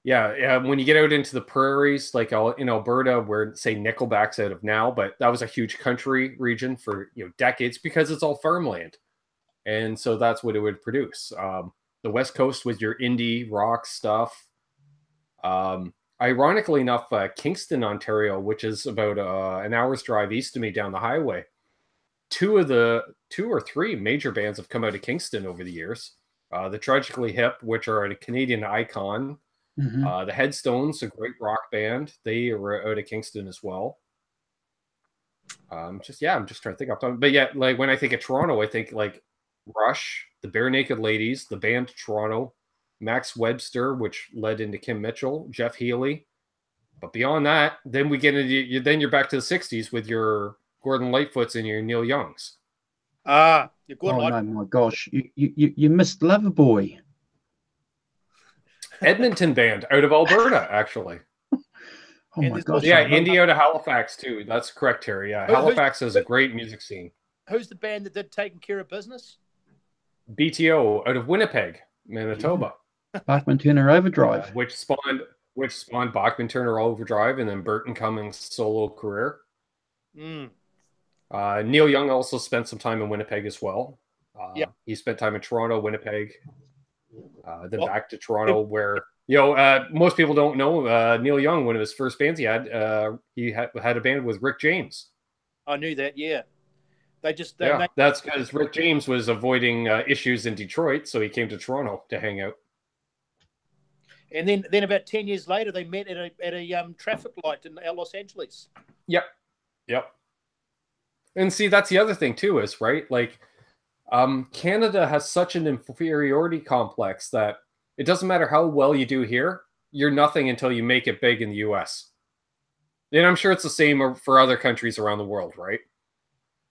S1: you get out into the prairies, like in Alberta, where say Nickelback's out of now, but that was a huge country region for decades because it's all farmland, and so that's what it would produce. The West Coast with your indie rock stuff. Ironically enough, Kingston, Ontario, which is about an hour's drive east of me down the highway, two or three major bands have come out of Kingston over the years. The Tragically Hip, which are a Canadian icon. Mm-hmm. The Headstones, a great rock band. They were out of Kingston as well. I'm just trying to think of time. But yeah, like when I think of Toronto, I think like Rush, the Bare Naked Ladies, the band Toronto, Max Webster, which led into Kim Mitchell, Jeff Healey. But beyond that, then we get into you're back to the 60s with your Gordon Lightfoots and your Neil Youngs.
S2: You're good. Oh, no, my gosh. You missed Loverboy.
S1: Edmonton band out of Alberta, actually.
S2: Oh
S3: And
S2: my
S3: there's
S2: gosh.
S3: also-
S1: Yeah,
S2: I love-
S1: Indy out of Halifax too. That's correct, Terry. Yeah, Halifax has a great music scene.
S3: Who's the band that did Taking Care of Business?
S1: BTO out of Winnipeg, Manitoba,
S2: Bachman Turner Overdrive.
S1: which spawned Bachman Turner Overdrive and then Burton Cummings' solo career.
S3: Mm.
S1: Neil Young also spent some time in Winnipeg as well.
S3: Yeah.
S1: He spent time in Toronto, Winnipeg, then
S3: Well,
S1: back to Toronto, where most people don't know Neil Young. One of his first bands he had a band with Rick James.
S3: I knew that. Yeah, that's
S1: because Rick James was avoiding issues in Detroit, so he came to Toronto to hang out.
S3: And then about 10 years later, they met at a traffic light in Los Angeles.
S1: Yep. And see, that's the other thing too, is right. Like, Canada has such an inferiority complex that it doesn't matter how well you do here, you're nothing until you make it big in the U.S. And I'm sure it's the same for other countries around the world, right?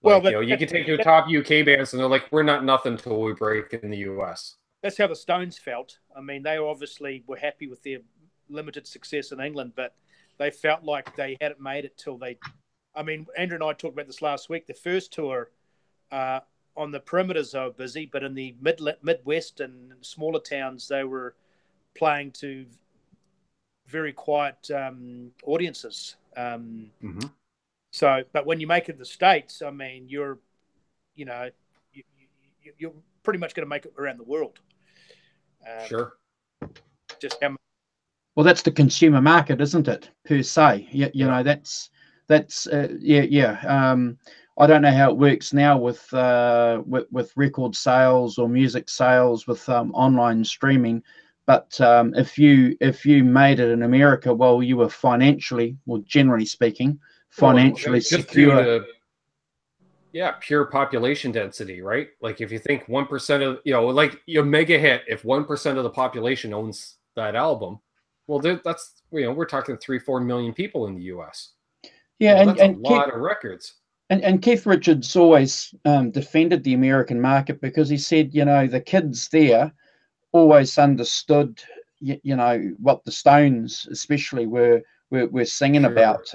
S1: Like,
S3: Well,
S1: you can take your top UK bands and they're like, we're not nothing until we break in the US.
S3: That's how the Stones felt. I mean, they obviously were happy with their limited success in England, but they felt like they hadn't made it till they. I mean, Andrew and I talked about this last week. The first tour on the perimeters, they were busy, but in the Midwest and smaller towns, they were playing to very quiet audiences. So, but when you make it to the States, I mean, you're pretty much going to make it around the world.
S2: Sure.
S3: Just how much.
S2: Well, that's the consumer market, isn't it? Per se, you know, that's yeah. I don't know how it works now with record sales or music sales with online streaming, but if you made it in America, well, you were financially, well, generally speaking, financially secure.
S1: Pure population density, right? Like if you think 1% of, like your mega hit, if 1% of the population owns that album, well, that's, we're talking 3-4 million people in the US.
S2: Yeah,
S1: that's a lot of records.
S2: And Keith Richards always defended the American market because he said, the kids there always understood, what the Stones especially were singing about.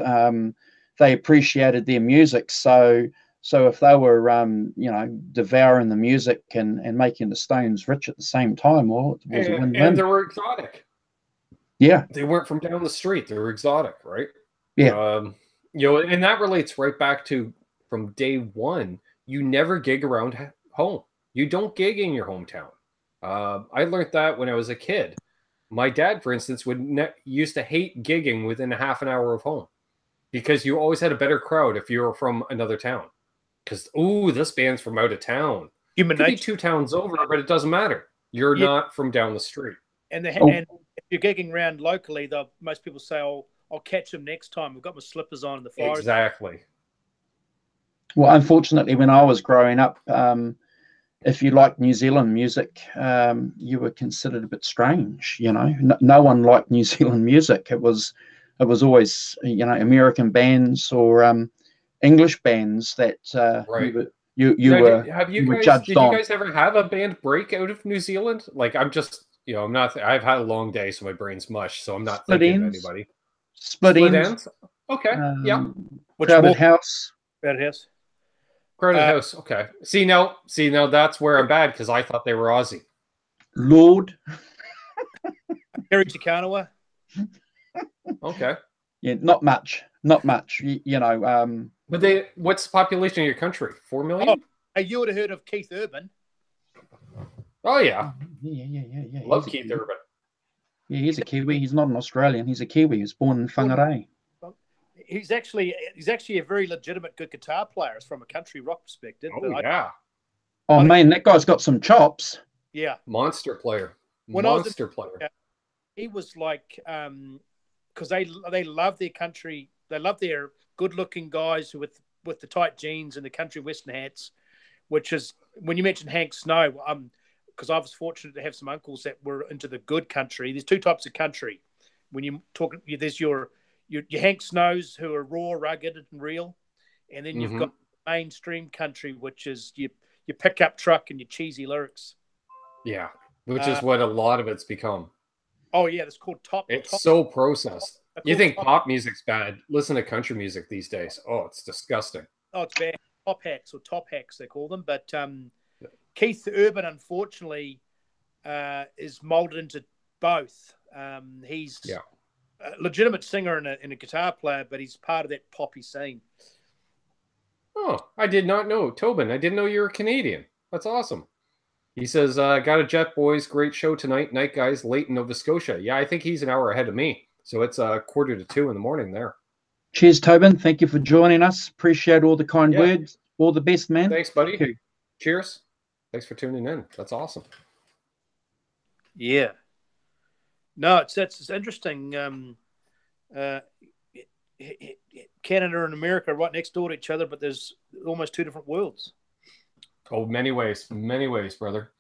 S2: They appreciated their music, so if they were, devouring the music and making the Stones rich at the same time, well, it was a win-win.
S1: And they were exotic.
S2: Yeah.
S1: They weren't from down the street. They were exotic, right?
S2: Yeah.
S1: And that relates right back to from day one, you never gig around home. You don't gig in your hometown. I learned that when I was a kid. My dad, for instance, used to hate gigging within a half an hour of home because you always had a better crowd if you were from another town. Because, this band's from out of town.
S3: Human
S1: nature.
S3: nature.
S1: Be 2 towns over, but it doesn't matter. You're not from down the street.
S3: And if you're gigging around locally, most people say, "Oh, I'll catch them next time. I've got my slippers on in the forest."
S1: Exactly.
S2: Well, unfortunately, when I was growing up, if you liked New Zealand music, you were considered a bit strange. No one liked New Zealand music. It was always American bands or English bands that
S1: right.
S2: you were judged on.
S1: Did you guys ever have a band break out of New Zealand? Like, I'm just, I'm not. I've had a long day, so my brain's mush. So I'm not thinking of anybody.
S2: Split ends.
S1: Okay. Yeah.
S2: Crowded House.
S1: Crowded House. Okay. See now, that's where I'm bad because I thought they were Aussie.
S2: Lord.
S3: Harry Chikanawa.
S1: Okay.
S2: Yeah, not much. But
S1: what's the population of your country? 4 million?
S3: Oh, you would have heard of Keith Urban.
S1: Oh yeah.
S2: Yeah.
S1: Love Keith Urban.
S2: Yeah, he's a Kiwi. He's not an Australian. He's a Kiwi. He was born in Whangarei.
S3: He's actually a very legitimate good guitar player from a country rock perspective.
S2: Oh man, that guy's got some chops.
S3: Yeah.
S1: Monster player.
S3: He was like because they love their country. They love their good-looking guys with the tight jeans and the country western hats, which is when you mentioned Hank Snow. Because I was fortunate to have some uncles that were into the good country. There's 2 types of country. When you talk, there's your Hank Snows who are raw, rugged, and real, and then you've got mainstream country, which is your pickup truck and your cheesy lyrics.
S1: Yeah, which is what a lot of it's become.
S3: Oh yeah, it's called top.
S1: It's so processed. You think pop music's bad? Listen to country music these days. Oh, it's disgusting.
S3: Oh, it's bad. Top hacks, they call them. But Keith Urban, unfortunately, is molded into both. He's a legitimate singer and a guitar player, but he's part of that poppy scene.
S1: Oh, I did not know. Tobin, I didn't know you were Canadian. That's awesome. He says, got a jet, boys. Great show tonight. Night, guys. Late in Nova Scotia. Yeah, I think he's an hour ahead of me. So it's 1:45 in the morning there.
S2: Cheers, Tobin. Thank you for joining us. Appreciate all the kind words. All the best, man.
S1: Thanks, buddy. Thank Cheers. Thanks for tuning in. That's awesome.
S3: Yeah. No, it's interesting. Canada and America are right next door to each other, but there's almost two different worlds.
S1: Oh, many ways, brother.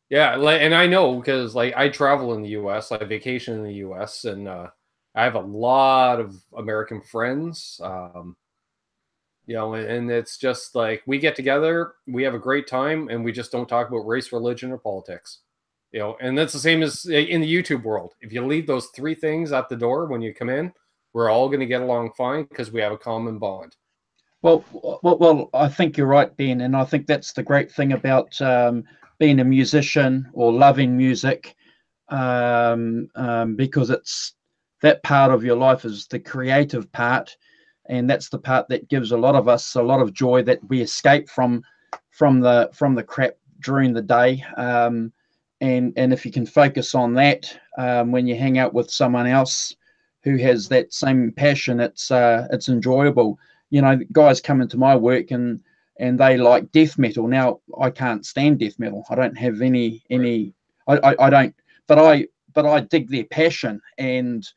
S1: Yeah, and I know because like I travel in the U.S., I vacation in the U.S., and I have a lot of American friends. You know, and it's just like we get together, we have a great time, and we just don't talk about race, religion, or politics. You know, and that's the same as in the YouTube world. If you leave those three things at the door when you come in, we're all going to get along fine because we have a common bond.
S2: Well, I think you're right, Ben, and I think that's the great thing about being a musician or loving music, because it's that part of your life is the creative part, and that's the part that gives a lot of us a lot of joy that we escape from the crap during the day. And if you can focus on that when you hang out with someone else who has that same passion, it's enjoyable. You know, guys come into my work and they like death metal. Now I can't stand death metal. I don't have any. I don't. But I dig their passion, and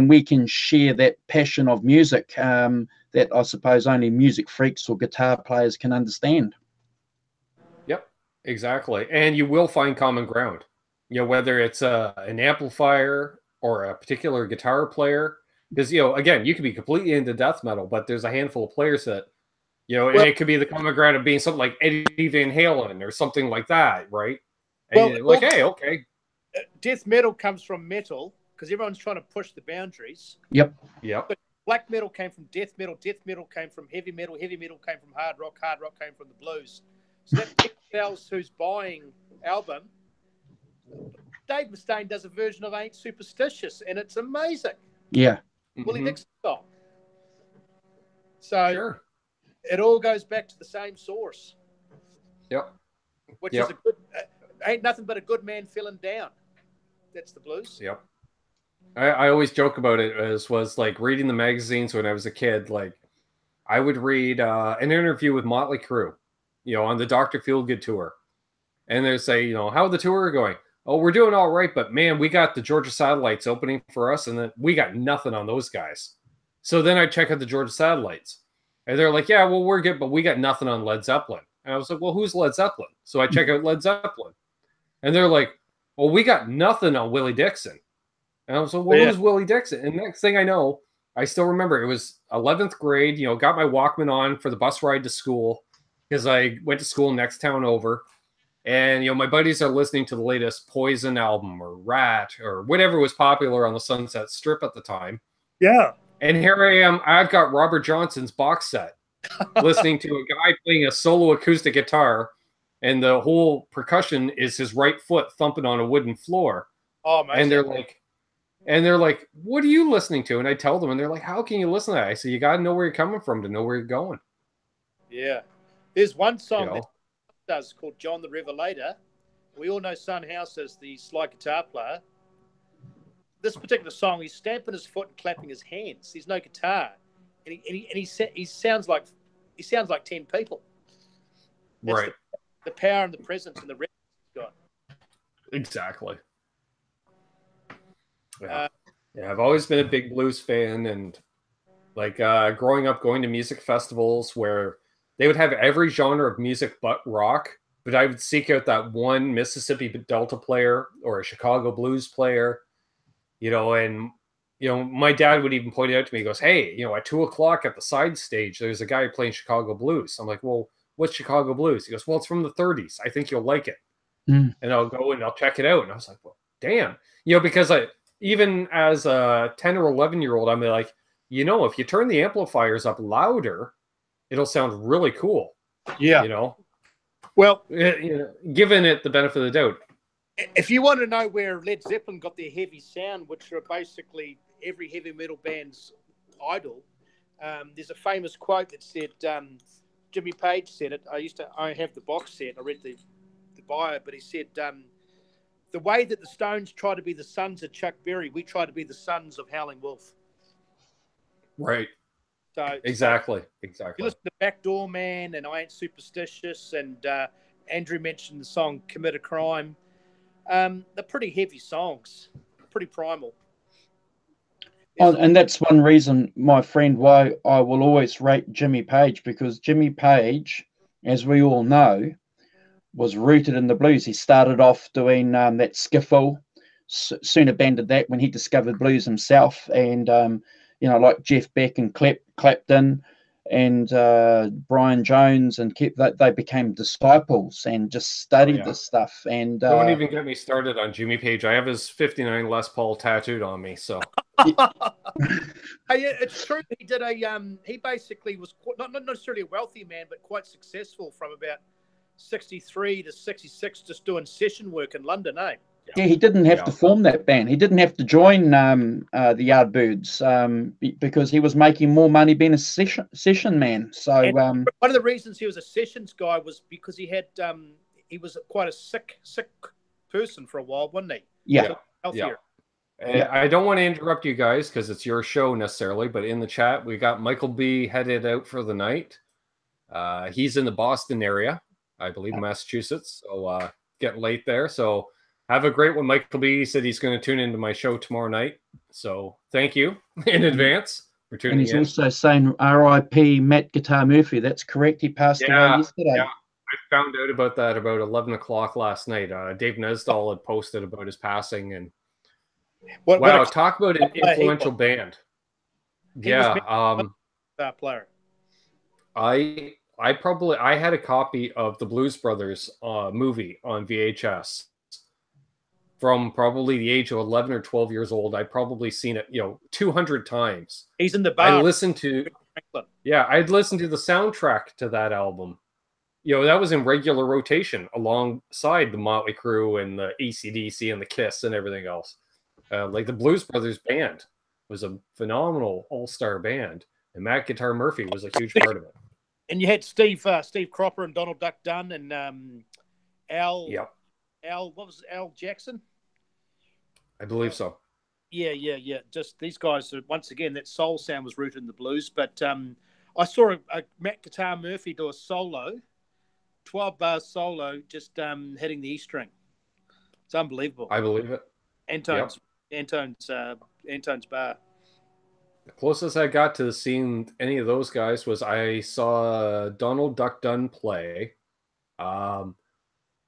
S2: we can share that passion of music that I suppose only music freaks or guitar players can understand.
S1: Yep, exactly. And you will find common ground. You know, whether it's an amplifier or a particular guitar player. Because, you know, again, you could be completely into death metal, but there's a handful of players that, you know, and it could be the common ground of being something like Eddie Van Halen or something like that, right? And you're like, hey, okay.
S3: Death metal comes from metal because everyone's trying to push the boundaries.
S2: Yep.
S3: But black metal came from death metal came from heavy metal came from hard rock came from the blues. So that tells who's buying album. Dave Mustaine does a version of Ain't Superstitious, and it's amazing.
S2: Yeah.
S3: Willie Dixon song. So it all goes back to the same source.
S1: Yep.
S3: Which is a good, ain't nothing but a good man feeling down. That's the blues.
S1: Yep. I always joke about it as was like reading the magazines when I was a kid. Like I would read an interview with Motley Crue, you know, on the Dr. Feelgood tour. And they say, you know, how the tour going? Oh, we're doing all right, but man, we got the Georgia Satellites opening for us, and then we got nothing on those guys. So then I check out the Georgia Satellites, and they're like, yeah, well, we're good, but we got nothing on Led Zeppelin. And I was like, well, who's Led Zeppelin? So I check out Led Zeppelin, and they're like, well, we got nothing on Willie Dixon. And I was like, well, who's Willie Dixon? And next thing I know, I still remember it was 11th grade, you know, got my Walkman on for the bus ride to school because I went to school next town over. And, you know, my buddies are listening to the latest Poison album or Rat or whatever was popular on the Sunset Strip at the time.
S3: Yeah.
S1: And here I am. I've got Robert Johnson's box set listening to a guy playing a solo acoustic guitar. And the whole percussion is his right foot thumping on a wooden floor.
S3: Oh, man.
S1: And they're like, what are you listening to? And I tell them, and they're like, how can you listen to that? I say, you got to know where you're coming from to know where you're going.
S3: Yeah. There's one song that does called John the Revelator. We all know Son House as the slide guitar player. This particular song, he's stamping his foot and clapping his hands. There's no guitar, and he sounds like 10 people. That's
S1: right.
S3: The power and the presence and the rest he's got.
S1: Exactly. Yeah. I've always been a big blues fan, and like growing up, going to music festivals where they would have every genre of music but rock, but I would seek out that one Mississippi Delta player or a Chicago blues player, you know, and, you know, my dad would even point it out to me. He goes, hey, you know, at 2:00 at the side stage, there's a guy playing Chicago blues. I'm like, well, what's Chicago blues? He goes, well, it's from the 30s. I think you'll like it. And I'll go and I'll check it out. And I was like, well, damn, you know, because even as a 10 or 11-year-old, I'm like, if you turn the amplifiers up louder, it'll sound really cool.
S3: Yeah. Well,
S1: given it the benefit of the doubt.
S3: If you want to know where Led Zeppelin got their heavy sound, which are basically every heavy metal band's idol, there's a famous quote that said, Jimmy Page said it. I have the box set. I read the bio, but he said, the way that the Stones try to be the sons of Chuck Berry, we try to be the sons of Howling Wolf.
S1: Right.
S3: So
S1: exactly.
S3: You listen to Backdoor Man and I Ain't Superstitious, and Andrew mentioned the song Commit a Crime. They're pretty heavy songs, pretty primal.
S2: And that's one reason, my friend, why I will always rate Jimmy Page, because Jimmy Page, as we all know, was rooted in the blues. He started off doing that skiffle, soon abandoned that when he discovered blues himself, and like Jeff Beck and Clapton and Brian Jones, and they became disciples and just studied this stuff. And
S1: don't even get me started on Jimmy Page. I have his 59 Les Paul tattooed on me, so.
S3: Hey, it's true. He did he basically was not necessarily a wealthy man, but quite successful from about 63 to 66, just doing session work in London, eh?
S2: Yeah, he didn't have to form that band. He didn't have to join the Yardbirds because he was making more money being a session man. So
S3: one of the reasons he was a sessions guy was because he had he was quite a sick person for a while, wasn't he?
S2: Yeah.
S3: Healthier.
S1: I don't want to interrupt you guys because it's your show necessarily, but in the chat we got Michael B headed out for the night. He's in the Boston area, I believe, Massachusetts. So getting late there. So have a great one. Michael B said he's going to tune into my show tomorrow night. So thank you in advance for tuning in.
S2: And he's also saying R.I.P. Matt Guitar Murphy. That's correct. He passed away yesterday.
S1: Yeah. I found out about that about 11 o'clock last night. Dave Nesdal had posted about his passing, and talk about an influential band.
S3: Player.
S1: I had a copy of the Blues Brothers movie on VHS from probably the age of 11 or 12 years old. I'd probably seen it, 200 times.
S3: He's in the bar.
S1: I'd listened to the soundtrack to that album. That was in regular rotation alongside the Motley Crue and the AC/DC and the Kiss and everything else. Like the Blues Brothers band was a phenomenal all-star band, and Matt Guitar Murphy was a huge part of it.
S3: And you had Steve Cropper and Donald Duck Dunn and Al.
S1: Yep.
S3: What was it, Al Jackson?
S1: I believe so.
S3: Yeah. Just these guys, once again, that soul sound was rooted in the blues. But I saw a Matt Guitar Murphy do a solo, 12-bar solo, just hitting the E string. It's unbelievable.
S1: I believe it.
S3: Antone's bar.
S1: The closest I got to seeing any of those guys was I saw Donald Duck Dunn play.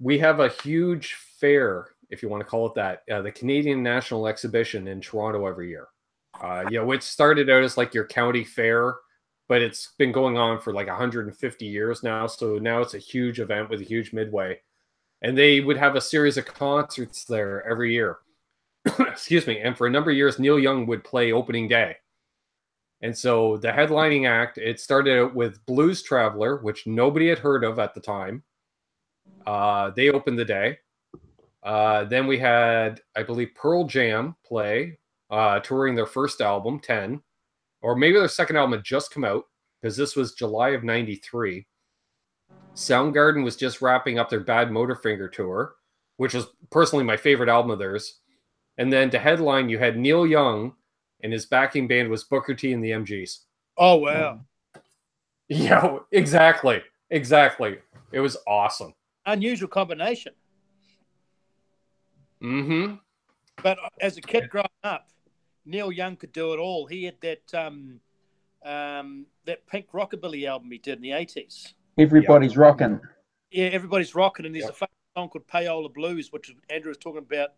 S1: We have a huge fair, if you want to call it that, the Canadian National Exhibition in Toronto every year. It started out as like your county fair, but it's been going on for like 150 years now. So now it's a huge event with a huge midway. And they would have a series of concerts there every year. Excuse me. And for a number of years, Neil Young would play opening day. And so the headlining act, it started out with Blues Traveler, which nobody had heard of at the time. They opened the day. Then we had, I believe, Pearl Jam play, touring their first album, 10. Or maybe their second album had just come out, because this was July of 93. Soundgarden was just wrapping up their Bad Motorfinger tour, which was personally my favorite album of theirs. And then to headline, you had Neil Young, and his backing band was Booker T and the MGs.
S3: Oh, wow.
S1: Yeah, exactly. It was awesome.
S3: Unusual combination.
S1: Mm-hmm.
S3: But as a kid growing up, Neil Young could do it all. He had that Pink Rockabilly album he did in the 80s.
S2: Everybody's Rocking.
S3: Yeah, Everybody's Rocking. And there's a famous song called Payola Blues, which Andrew was talking about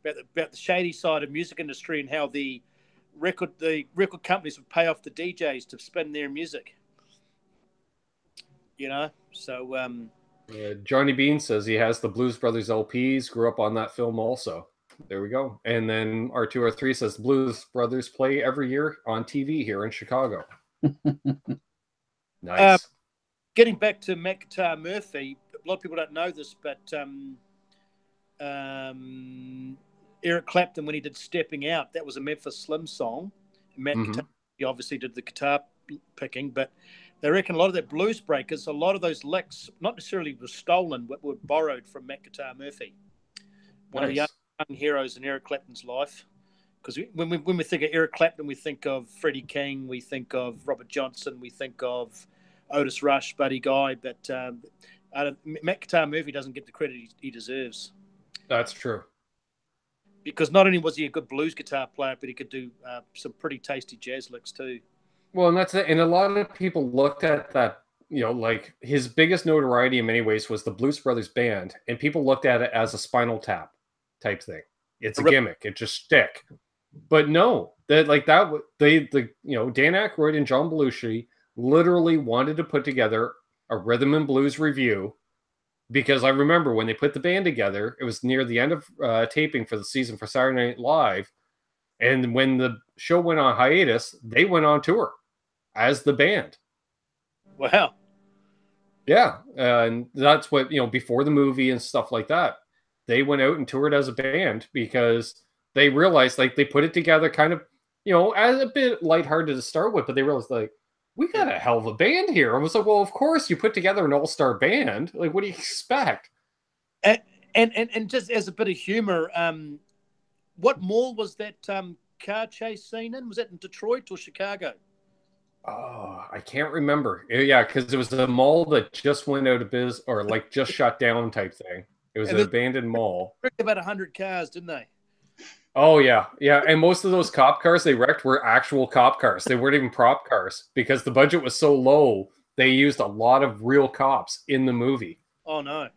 S3: the shady side of music industry and how the record companies would pay off the DJs to spin their music. So
S1: Johnny Bean says he has the Blues Brothers LPs, grew up on that film also. There we go. And then R2R3 says Blues Brothers play every year on TV here in Chicago. Nice.
S3: Getting back to Matt Guitar Murphy, a lot of people don't know this, but Eric Clapton, when he did Stepping Out, that was a Memphis Slim song. Matt Guitar, he obviously did the guitar picking, but they reckon a lot of that Blues Breakers, a lot of those licks, not necessarily were stolen, but were borrowed from Matt Guitar Murphy. One of the young heroes in Eric Clapton's life. Because when we think of Eric Clapton, we think of Freddie King, we think of Robert Johnson, we think of Otis Rush, Buddy Guy, but Matt Guitar Murphy doesn't get the credit he deserves.
S1: That's true.
S3: Because not only was he a good blues guitar player, but he could do some pretty tasty jazz licks too.
S1: Well, and that's it. And a lot of people looked at that, like his biggest notoriety in many ways was the Blues Brothers band, and people looked at it as a Spinal Tap type thing. It's a gimmick. It just stick. But no, Dan Aykroyd and John Belushi literally wanted to put together a rhythm and blues review, because I remember when they put the band together, it was near the end of taping for the season for Saturday Night Live. And when the show went on hiatus, they went on tour as the band.
S3: Wow.
S1: Yeah. And that's what, before the movie and stuff like that, they went out and toured as a band because they realized they put it together kind of, as a bit lighthearted to start with, but they realized we got a hell of a band here. I was like, well, of course you put together an all-star band. Like, what do you expect?
S3: And just as a bit of humor, what mall was that car chase scene in? Was that in Detroit or Chicago?
S1: Oh, I can't remember. Yeah, because it was a mall that just went out of business or just shut down type thing. It was an abandoned mall.
S3: They wrecked about 100 cars, didn't they?
S1: Oh, yeah. Yeah. And most of those cop cars they wrecked were actual cop cars. They weren't even prop cars because the budget was so low. They used a lot of real cops in the movie.
S3: Oh, no.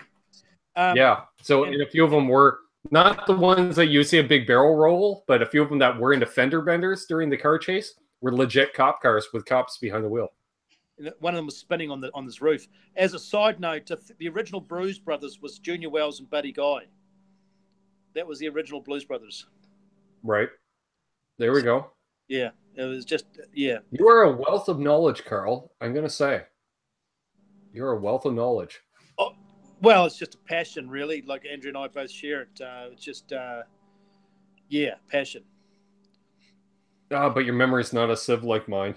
S1: Yeah. So and a few of them were not the ones that you see a big barrel roll, but a few of them that were into fender benders during the car chase were legit cop cars with cops behind the wheel.
S3: One of them was spinning on this roof. As a side note, the original Blues Brothers was Junior Wells and Buddy Guy. That was the original Blues Brothers.
S1: Right. There we go.
S3: Yeah. It was just, yeah.
S1: You are a wealth of knowledge, Carl. I'm going to say. You're a wealth of knowledge.
S3: Oh, well, it's just a passion, really. Like Andrew and I both share it. It's just, passion.
S1: But your memory's not a sieve like mine.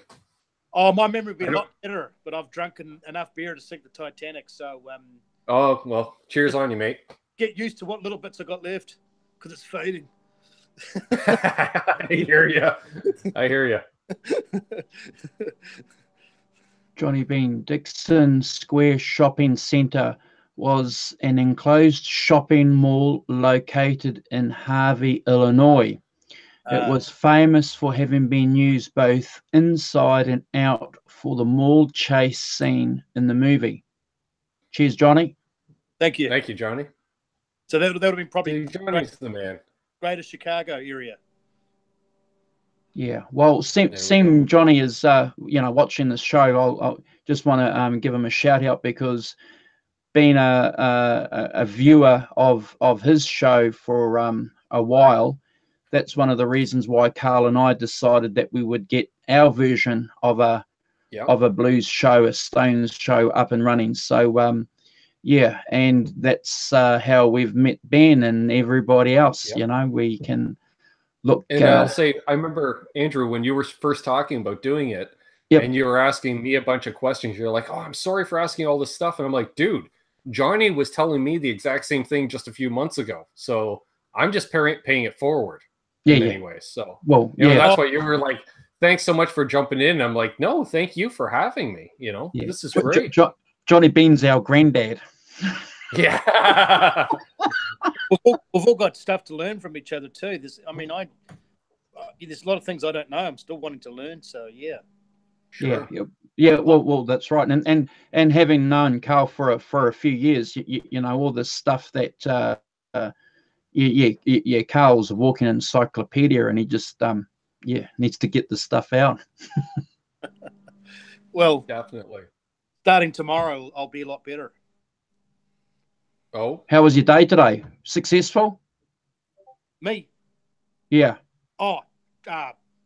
S3: Oh, my memory would be a lot better, but I've drunken enough beer to sink the Titanic, so...
S1: oh, well, cheers on you, mate.
S3: Get used to what little bits I got left, because it's fading.
S1: I hear you.
S2: Johnny Bean, Dixon Square Shopping Centre was an enclosed shopping mall located in Harvey, Illinois. It was famous for having been used both inside and out for the mall chase scene in the movie. Cheers, Johnny.
S3: Thank you.
S1: Thank you, Johnny.
S3: So that would have been probably
S1: Johnny's the man.
S3: Greater Chicago area.
S2: Yeah. Well, seem Johnny is watching this show. I'll just want to give him a shout out because being a viewer of his show for a while, that's one of the reasons why Carl and I decided that we would get our version of a blues show, a Stones show up and running. So and that's how we've met Ben and everybody else.
S1: Yep.
S2: We can look.
S1: And I'll say, I remember, Andrew, when you were first talking about doing it, and you were asking me a bunch of questions, you're like, oh, I'm sorry for asking all this stuff. And I'm like, dude, Johnny was telling me the exact same thing just a few months ago. So I'm just paying it forward. Anyways, so that's why you were like, thanks so much for jumping in. I'm like, no, thank you for having me. This is great.
S2: Johnny Bean's our granddad.
S1: Yeah.
S3: We've all got stuff to learn from each other too. There's a lot of things I don't know. I'm still wanting to learn. So yeah.
S1: Sure.
S2: Yeah. Well, that's right. And having known Carl for a few years, all the stuff that. Carl's a walking encyclopedia, and he just needs to get the stuff out.
S3: Well,
S1: definitely.
S3: Starting tomorrow, I'll be a lot better.
S1: Oh,
S2: how was your day today? Successful?
S3: Me?
S2: Yeah.
S3: Oh,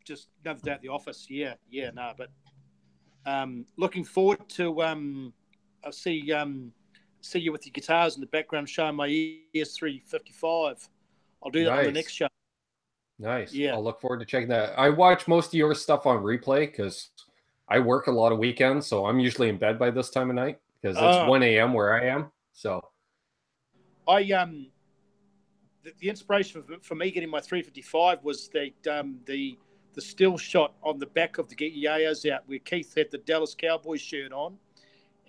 S3: just another day at the office. Yeah, no, but looking forward to I'll see you with your guitars in the background showing my ES355. I'll do that on the next
S1: Nice.
S3: show.
S1: Nice.
S3: Yeah.
S1: I'll look forward to checking that. I watch most of your stuff on replay because I work a lot of weekends, so I'm usually in bed by this time of night because it's 1 a.m. where I am. So
S3: I the inspiration for me getting my 355 was the still shot on the back of the Get Your Yayos Out where Keith had the Dallas Cowboys shirt on,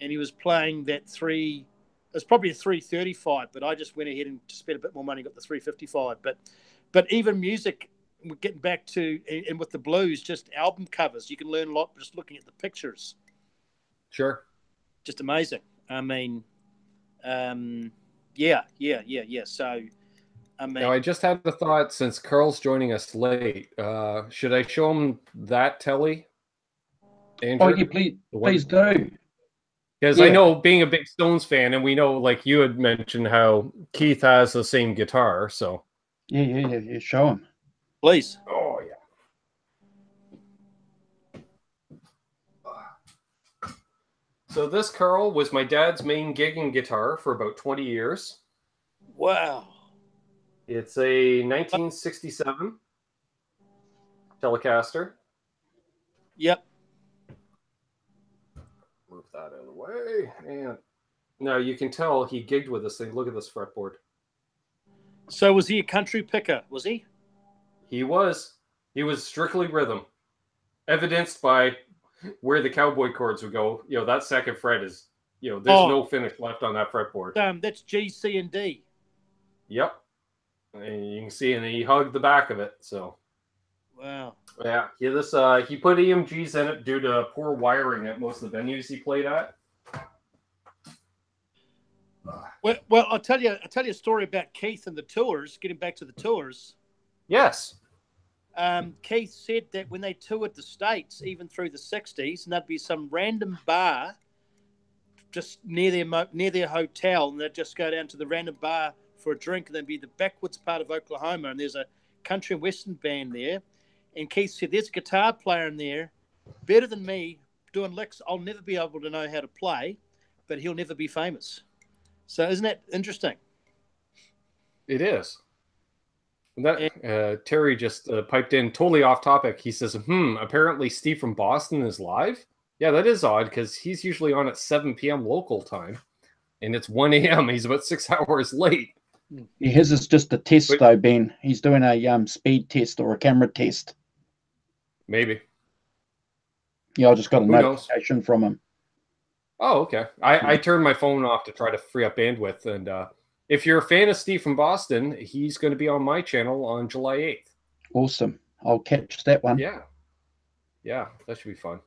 S3: and he was playing that three. It was probably a 335, but I just went ahead and spent a bit more money, got the 355. But even music, we're getting back to, and with the blues, just album covers, you can learn a lot just looking at the pictures.
S1: sure.
S3: Just amazing. I mean, yeah. So, I mean,
S1: Now I just had the thought since Carl's joining us late, should I show him that telly,
S2: Oh,
S1: Andrew?
S2: yeah, please do.
S1: Because I
S2: Yeah.
S1: know being a big Stones fan, and we know, like you had mentioned, how Keith has the same guitar. So
S2: Yeah. Show him.
S3: please.
S1: oh yeah. So this Carl was my dad's main gigging guitar for about 20 years.
S3: Wow.
S1: It's a 1967 Telecaster.
S3: Yep.
S1: Move that out of the way. And now you can tell he gigged with this thing. Look at this fretboard.
S3: So was he a country picker? Was he?
S1: He was. He was strictly rhythm, evidenced by where the cowboy chords would go. You know, that second fret is, you know, there's no finish left on that fretboard.
S3: That's G, C, and D.
S1: Yep. And you can see, and he hugged the back of it. So,
S3: wow.
S1: Yeah, he put EMGs in it due to poor wiring at most of the venues he played at.
S3: Well, I'll tell you a story about Keith and the tours. Getting back to the tours.
S1: Yes.
S3: Keith said that when they toured the States, even through the 60s, and there'd be some random bar just near their hotel, and they'd just go down to the random bar for a drink, and then be the backwoods part of Oklahoma, and there's a country and western band there. And Keith said, there's a guitar player in there, better than me, doing licks I'll never be able to know how to play, but he'll never be famous. So isn't that interesting?
S1: It is. That Terry just piped in totally off topic. He says, apparently Steve from Boston is live. Yeah, that is odd because he's usually on at 7 p.m. local time, and it's 1 a.m. He's about 6 hours late.
S2: Yeah, his is just a test, though, Ben. He's doing a speed test or a camera test.
S1: Maybe.
S2: Yeah, I just got a notification from him.
S1: Oh, okay. I turned my phone off to try to free up bandwidth, and if you're a fan of Steve from Boston, he's going to be on my channel on July 8th.
S2: Awesome. I'll catch that one.
S1: Yeah, that should be fun.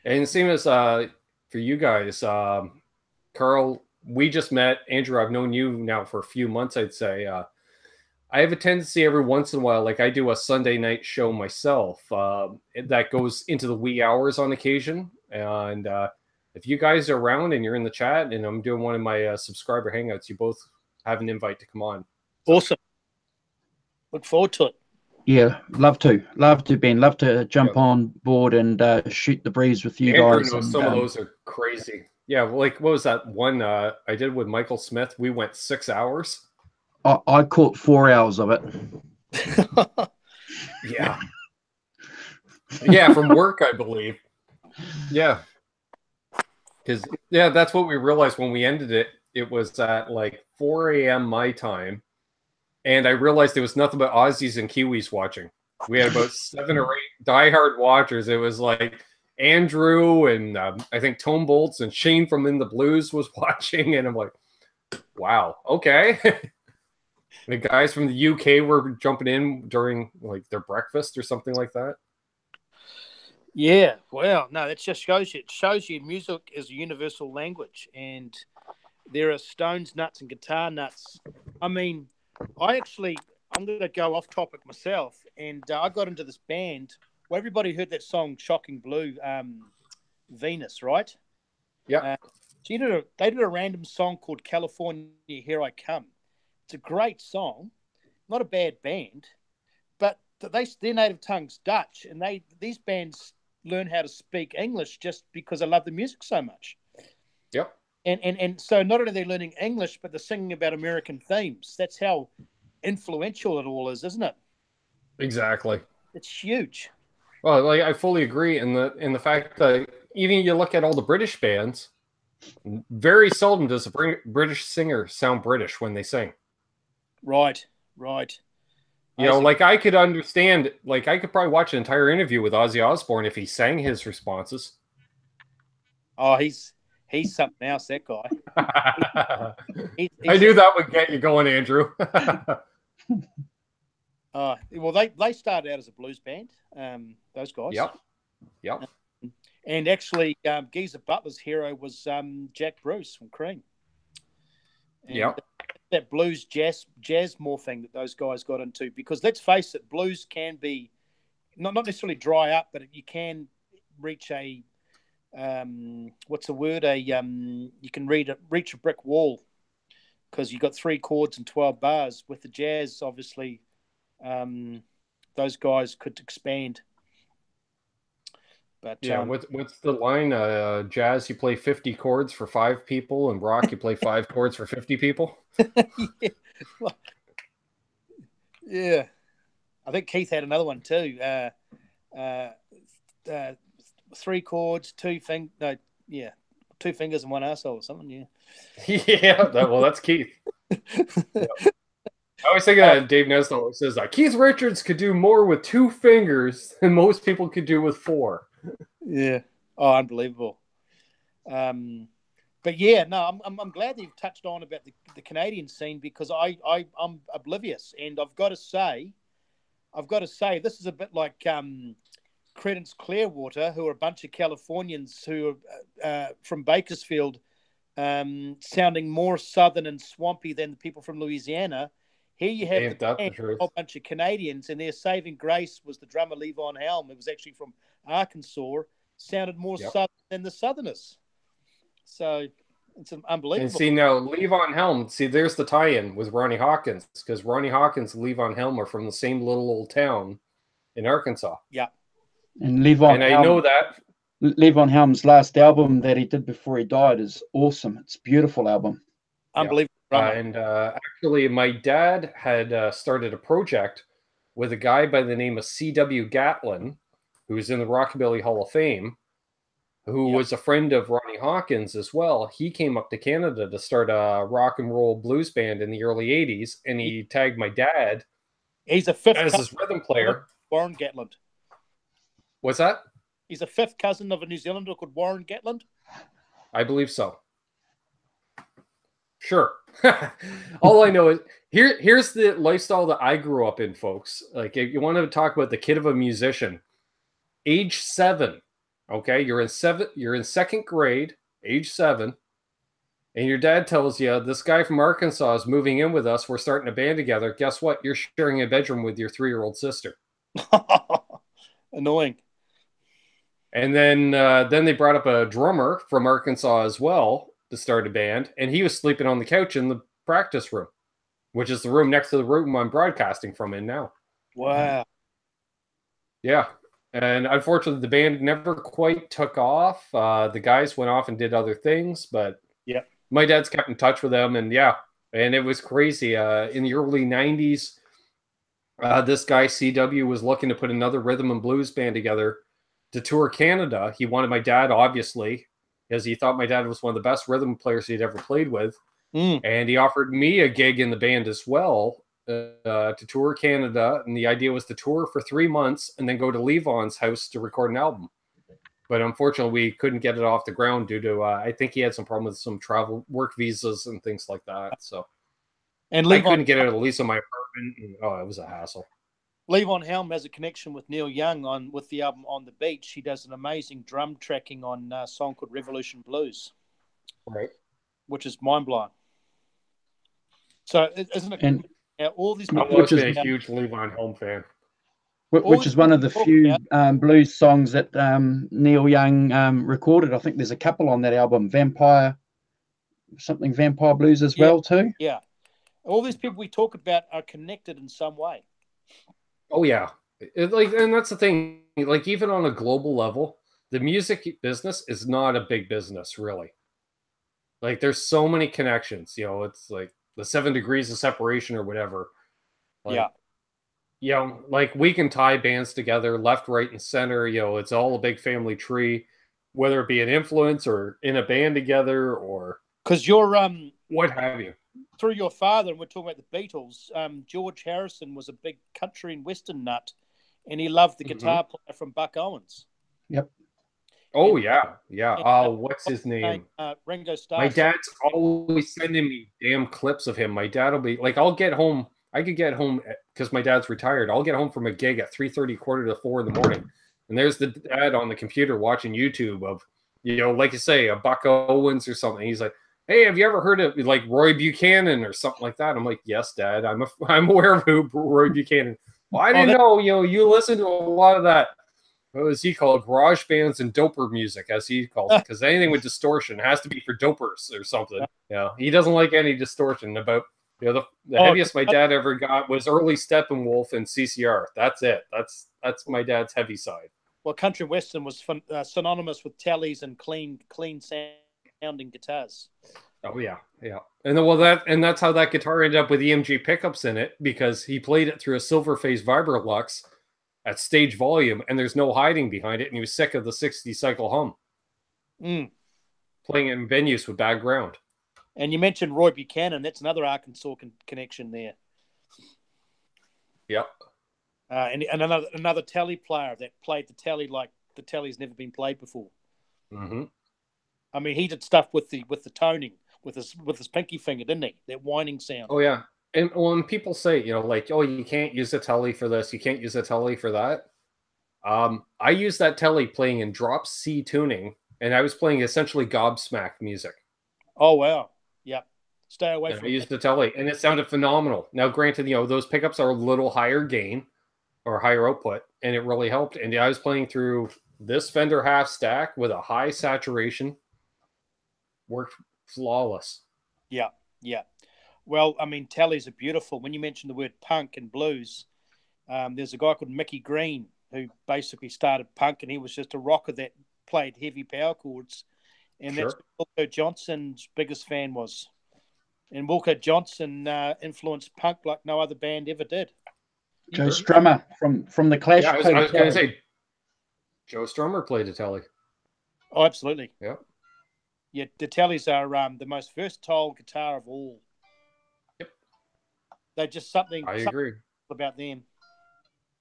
S1: And same as for you guys, Carl, we just met. Andrew, I've known you now for a few months, I'd say. I have a tendency every once in a while, like I do a Sunday night show myself that goes into the wee hours on occasion. And if you guys are around and you're in the chat and I'm doing one of my subscriber hangouts, you both have an invite to come on.
S3: Awesome. Look forward to it.
S2: Yeah, love to, Ben. Love to jump on board and shoot the breeze with you
S1: Andrew
S2: guys.
S1: Knows some of those are crazy. Yeah, like what was that one I did with Michael Smith? We went 6 hours.
S2: I caught 4 hours of it.
S1: Yeah. Yeah, from work, I believe. Yeah. Because, yeah, that's what we realized when we ended it. It was at like 4 a.m. my time. And I realized there was nothing but Aussies and Kiwis watching. We had about 7 or 8 diehard watchers. It was like Andrew and I think Tone Bolts and Shane from In the Blues was watching. And I'm like, wow, okay. The guys from the UK were jumping in during like their breakfast or something like that.
S3: Yeah, well, no, that just shows you. It shows you music is a universal language, and there are Stones nuts and guitar nuts. I mean, I'm going to go off topic myself, and I got into this band. Well, everybody heard that song "Shocking Blue," Venus, right?
S1: Yeah.
S3: So they did a random song called "California, Here I Come." It's a great song, not a bad band, but their native tongue's Dutch, and these bands learn how to speak English just because I love the music so much.
S1: Yep.
S3: And so not only are they learning English, but they're singing about American themes. That's how influential it all is, isn't it?
S1: Exactly.
S3: It's huge.
S1: Well, like I fully agree in the fact that even you look at all the British bands, very seldom does a British singer sound British when they sing.
S3: Right.
S1: You know, like I could understand, like I could probably watch an entire interview with Ozzy Osbourne if he sang his responses.
S3: Oh, he's something else, that guy.
S1: I knew that would get you going, Andrew.
S3: Well, they started out as a blues band, those guys.
S1: Yep.
S3: And actually, Geezer Butler's hero was Jack Bruce from Cream. And that blues jazz morphing that those guys got into, because let's face it, blues can be not necessarily dry up, but you can reach a what's the word? You can reach a brick wall, because you've got 3 chords and 12 bars. With the jazz, obviously, those guys could expand. But
S1: what's the line? Jazz, you play 50 chords for 5 people, and rock, you play 5 chords for 50 people.
S3: Yeah. I think Keith had another one too. 3 chords, 2 fingers and 1 arsehole or something.
S1: Yeah. That's Keith. Yeah. I always think that Dave Nestor says that Keith Richards could do more with 2 fingers than most people could do with 4.
S3: Yeah. Oh, unbelievable. But yeah, no, I'm glad that you've touched on about the Canadian scene, because I'm oblivious, and I've got to say this is a bit like Creedence Clearwater, who are a bunch of Californians who are from Bakersfield, sounding more southern and swampy than the people from Louisiana. Here you have a whole bunch of Canadians, and their saving grace was the drummer Levon Helm. It was actually from Arkansas, sounded more southern than the Southerners. So it's unbelievable.
S1: And see, now Levon Helm, there's the tie-in with Ronnie Hawkins, because Ronnie Hawkins and Levon Helm are from the same little old town in Arkansas.
S3: Yeah.
S2: And I know that Levon Helm's last album that he did before he died is awesome. It's a beautiful album.
S3: Unbelievable.
S1: And actually, my dad had started a project with a guy by the name of C.W. Gatlin, who's in the Rockabilly Hall of Fame, who was a friend of Ronnie Hawkins as well. He came up to Canada to start a rock and roll blues band in the early 80s, and he tagged my dad
S3: as
S1: his rhythm player.
S3: Warren Gatland.
S1: What's that?
S3: He's a 5th cousin of a New Zealander called Warren Gatland.
S1: I believe so. Sure. All I know is here's the lifestyle that I grew up in, folks. Like, if you want to talk about the kid of a musician, age 7, okay, you're in 2nd grade, age 7, and your dad tells you, this guy from Arkansas is moving in with us. We're starting a band together. Guess what? You're sharing a bedroom with your 3-year-old sister.
S3: Annoying.
S1: And then they brought up a drummer from Arkansas as well to start a band, and he was sleeping on the couch in the practice room, which is the room next to the room I'm broadcasting from in now.
S3: Wow.
S1: Yeah. And unfortunately, the band never quite took off. The guys went off and did other things, but my dad's kept in touch with them, and and it was crazy. In the early 90s, this guy, CW, was looking to put another rhythm and blues band together to tour Canada. He wanted my dad, obviously, because he thought my dad was one of the best rhythm players he'd ever played with. And he offered me a gig in the band as well to tour Canada. And the idea was to tour for 3 months and then go to Levon's house to record an album. But unfortunately, we couldn't get it off the ground due to, I think he had some problem with some travel work visas and things like that. So and I couldn't get it at least in my apartment. And, it was a hassle.
S3: Levon Helm has a connection with Neil Young with the album On the Beach. He does an amazing drum tracking on a song called Revolution Blues.
S1: Right.
S3: Which is mind-blowing. So, isn't it?
S2: And
S3: all these
S1: people... I've been a huge Levon Helm fan.
S2: Which is one of the few blues songs that Neil Young recorded. I think there's a couple on that album, Vampire Blues as well, too.
S3: Yeah. All these people we talk about are connected in some way.
S1: Oh yeah, and that's the thing. Like even on a global level, the music business is not a big business, really. Like there's so many connections. It's like the 7 degrees of separation or whatever. Like, like we can tie bands together left, right, and center. It's all a big family tree, whether it be an influence or in a band together or
S3: because you're
S1: what have you.
S3: Through your father, and we're talking about the Beatles. George Harrison was a big country and western nut, and he loved the guitar player from Buck Owens.
S2: Yep.
S1: Oh yeah. What's his name?
S3: Ringo Starr.
S1: My dad's always sending me damn clips of him. My dad will be like, I'll get home. I could get home because my dad's retired. I'll get home from a gig at 3:30, quarter to 4 in the morning, and there's the dad on the computer watching YouTube of, like you say, a Buck Owens or something. He's like, hey, have you ever heard of like Roy Buchanan or something like that? I'm like, yes, Dad. I'm aware of who Roy Buchanan. Well, I didn't know. You listen to a lot of that. What was he called? Garage bands and doper music, as he calls it, because anything with distortion has to be for dopers or something. He doesn't like any distortion. About the heaviest my dad ever got was early Steppenwolf and CCR. That's it. That's my dad's heavy side.
S3: Well, country western was synonymous with tellys and clean sounding guitars.
S1: Oh yeah. And that's how that guitar ended up with EMG pickups in it, because he played it through a silver phase Vibrolux at stage volume, and there's no hiding behind it, and he was sick of the 60 cycle hum. Playing in venues with bad ground.
S3: And you mentioned Roy Buchanan. That's another Arkansas connection there.
S1: Yep.
S3: And another telly player that played the telly like the telly's never been played before.
S1: Mm-hmm.
S3: I mean, he did stuff with the toning with his pinky finger, didn't he? That whining sound.
S1: Oh yeah. And when people say, like, oh, you can't use a telly for this, you can't use a telly for that. I used that telly playing in drop C tuning, and I was playing essentially gobsmack music.
S3: Oh wow. Yep. Stay away from
S1: it. I used the telly, and it sounded phenomenal. Now, granted, those pickups are a little higher gain or higher output, and it really helped. And I was playing through this Fender half stack with a high saturation. Worked flawless.
S3: Yeah. Well, I mean, tellys are beautiful. When you mention the word punk and blues, there's a guy called Mickey Green who basically started punk, and he was just a rocker that played heavy power chords. And that's what Wilco Johnson's biggest fan was. And Wilco Johnson influenced punk like no other band ever did.
S2: Joe Strummer from the Clash.
S1: Yeah, I was going to say, Joe Strummer played a telly.
S3: Oh, absolutely.
S1: Yeah.
S3: Yeah, the tellys are the most versatile guitar of all.
S1: Yep.
S3: They're just something.
S1: I agree
S3: about them.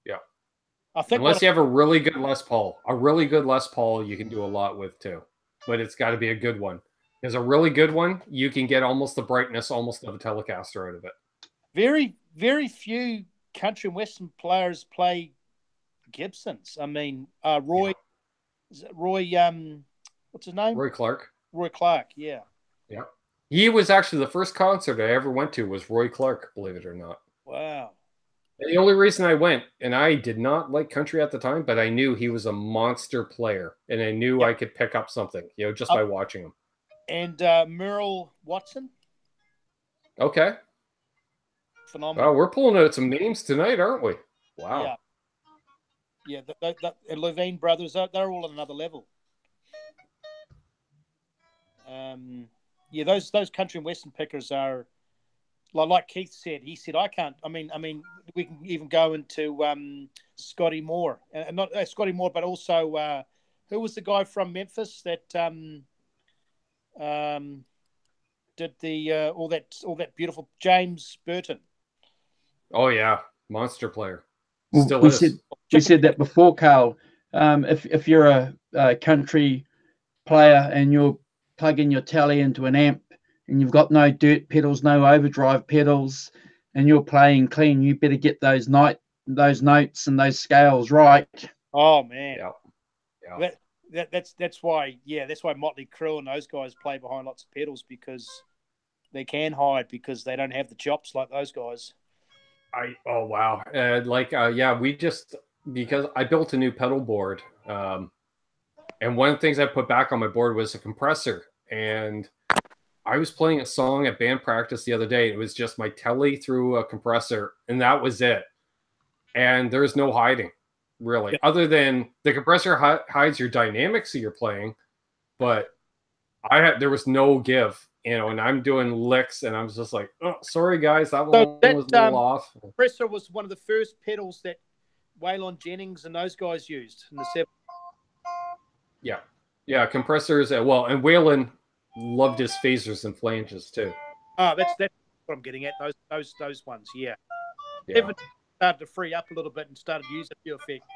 S1: Yeah.
S3: I think
S1: unless you have a really good Les Paul, you can do a lot with too, but it's got to be a good one. There's a really good one. You can get almost the brightness, almost of a Telecaster out of it.
S3: Very, very few country and western players play Gibsons. I mean, Roy, what's his name?
S1: Roy Clark.
S3: Roy Clark, yeah.
S1: Yeah. He was actually the first concert I ever went to was Roy Clark, believe it or not.
S3: Wow.
S1: And the only reason I went, and I did not like country at the time, but I knew he was a monster player, and I knew I could pick up something, just by watching him.
S3: And Merle Watson.
S1: Okay.
S3: Phenomenal.
S1: Wow, we're pulling out some names tonight, aren't we? Wow.
S3: Yeah, the Levine brothers, they're all at another level. Those country and western pickers are, like Keith said. He said, I can't. I mean, we can even go into Scotty Moore, and not Scotty Moore, but also who was the guy from Memphis that did the all that beautiful James Burton.
S1: Oh yeah, monster player.
S2: Still we is. We said that before, Carl. If you're a country player and you're plugging your telly into an amp and you've got no dirt pedals, no overdrive pedals, and you're playing clean, you better get those notes and those scales right.
S3: Oh man,
S1: yeah.
S3: That's why Motley Crue and those guys play behind lots of pedals, because they can hide, because they don't have the chops like those guys.
S1: Oh wow, because I built a new pedal board, and one of the things I put back on my board was a compressor, and I was playing a song at band practice the other day. It was just my telly through a compressor, and that was it. And there's no hiding, really,
S3: Yeah.
S1: other than the compressor hides your dynamics that you're playing. But there was no give, and I'm doing licks, and I was just like, oh, sorry guys, that one was a little off.
S3: Compressor was one of the first pedals that Waylon Jennings and those guys used in the 70s.
S1: Yeah, compressors. Well, and Waylon loved his phasers and flanges too.
S3: Oh, that's what I'm getting at. Those ones, yeah. Evan started to free up a little bit and started to use a few effects.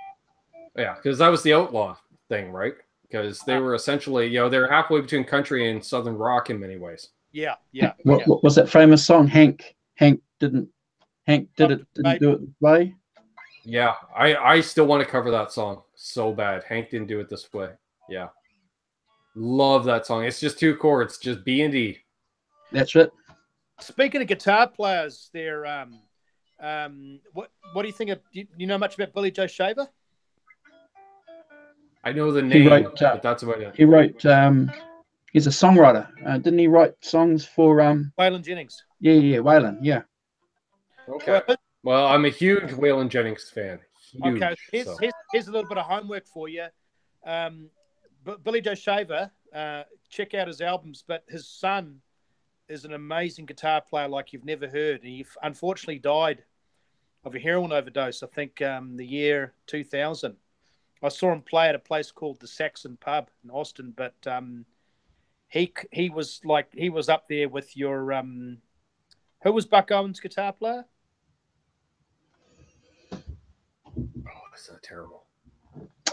S1: Yeah, because that was the outlaw thing, right? Because they were essentially, they're halfway between country and southern rock in many ways.
S3: Yeah.
S2: What was that famous song? Hank didn't do it this way.
S1: Yeah, I still want to cover that song so bad. Hank didn't do it this way. Yeah. Love that song. It's just 2 chords, just B and D.
S2: That's it.
S3: Speaking of guitar players, there, what do you think of? Do you know much about Billy Joe Shaver?
S1: I know the name, but that's about it.
S2: He wrote. He's a songwriter. Didn't he write songs for
S3: Waylon Jennings?
S2: Yeah, Waylon. Yeah.
S1: Okay. Well, I'm a huge Waylon Jennings fan. Huge,
S3: okay. Here's a little bit of homework for you. Billy Joe Shaver, check out his albums, but his son is an amazing guitar player like you've never heard. He unfortunately died of a heroin overdose, I think the year 2000. I saw him play at a place called the Saxon Pub in Austin, but he was up there with your who was Buck Owens' guitar player?
S1: Oh, that's not terrible.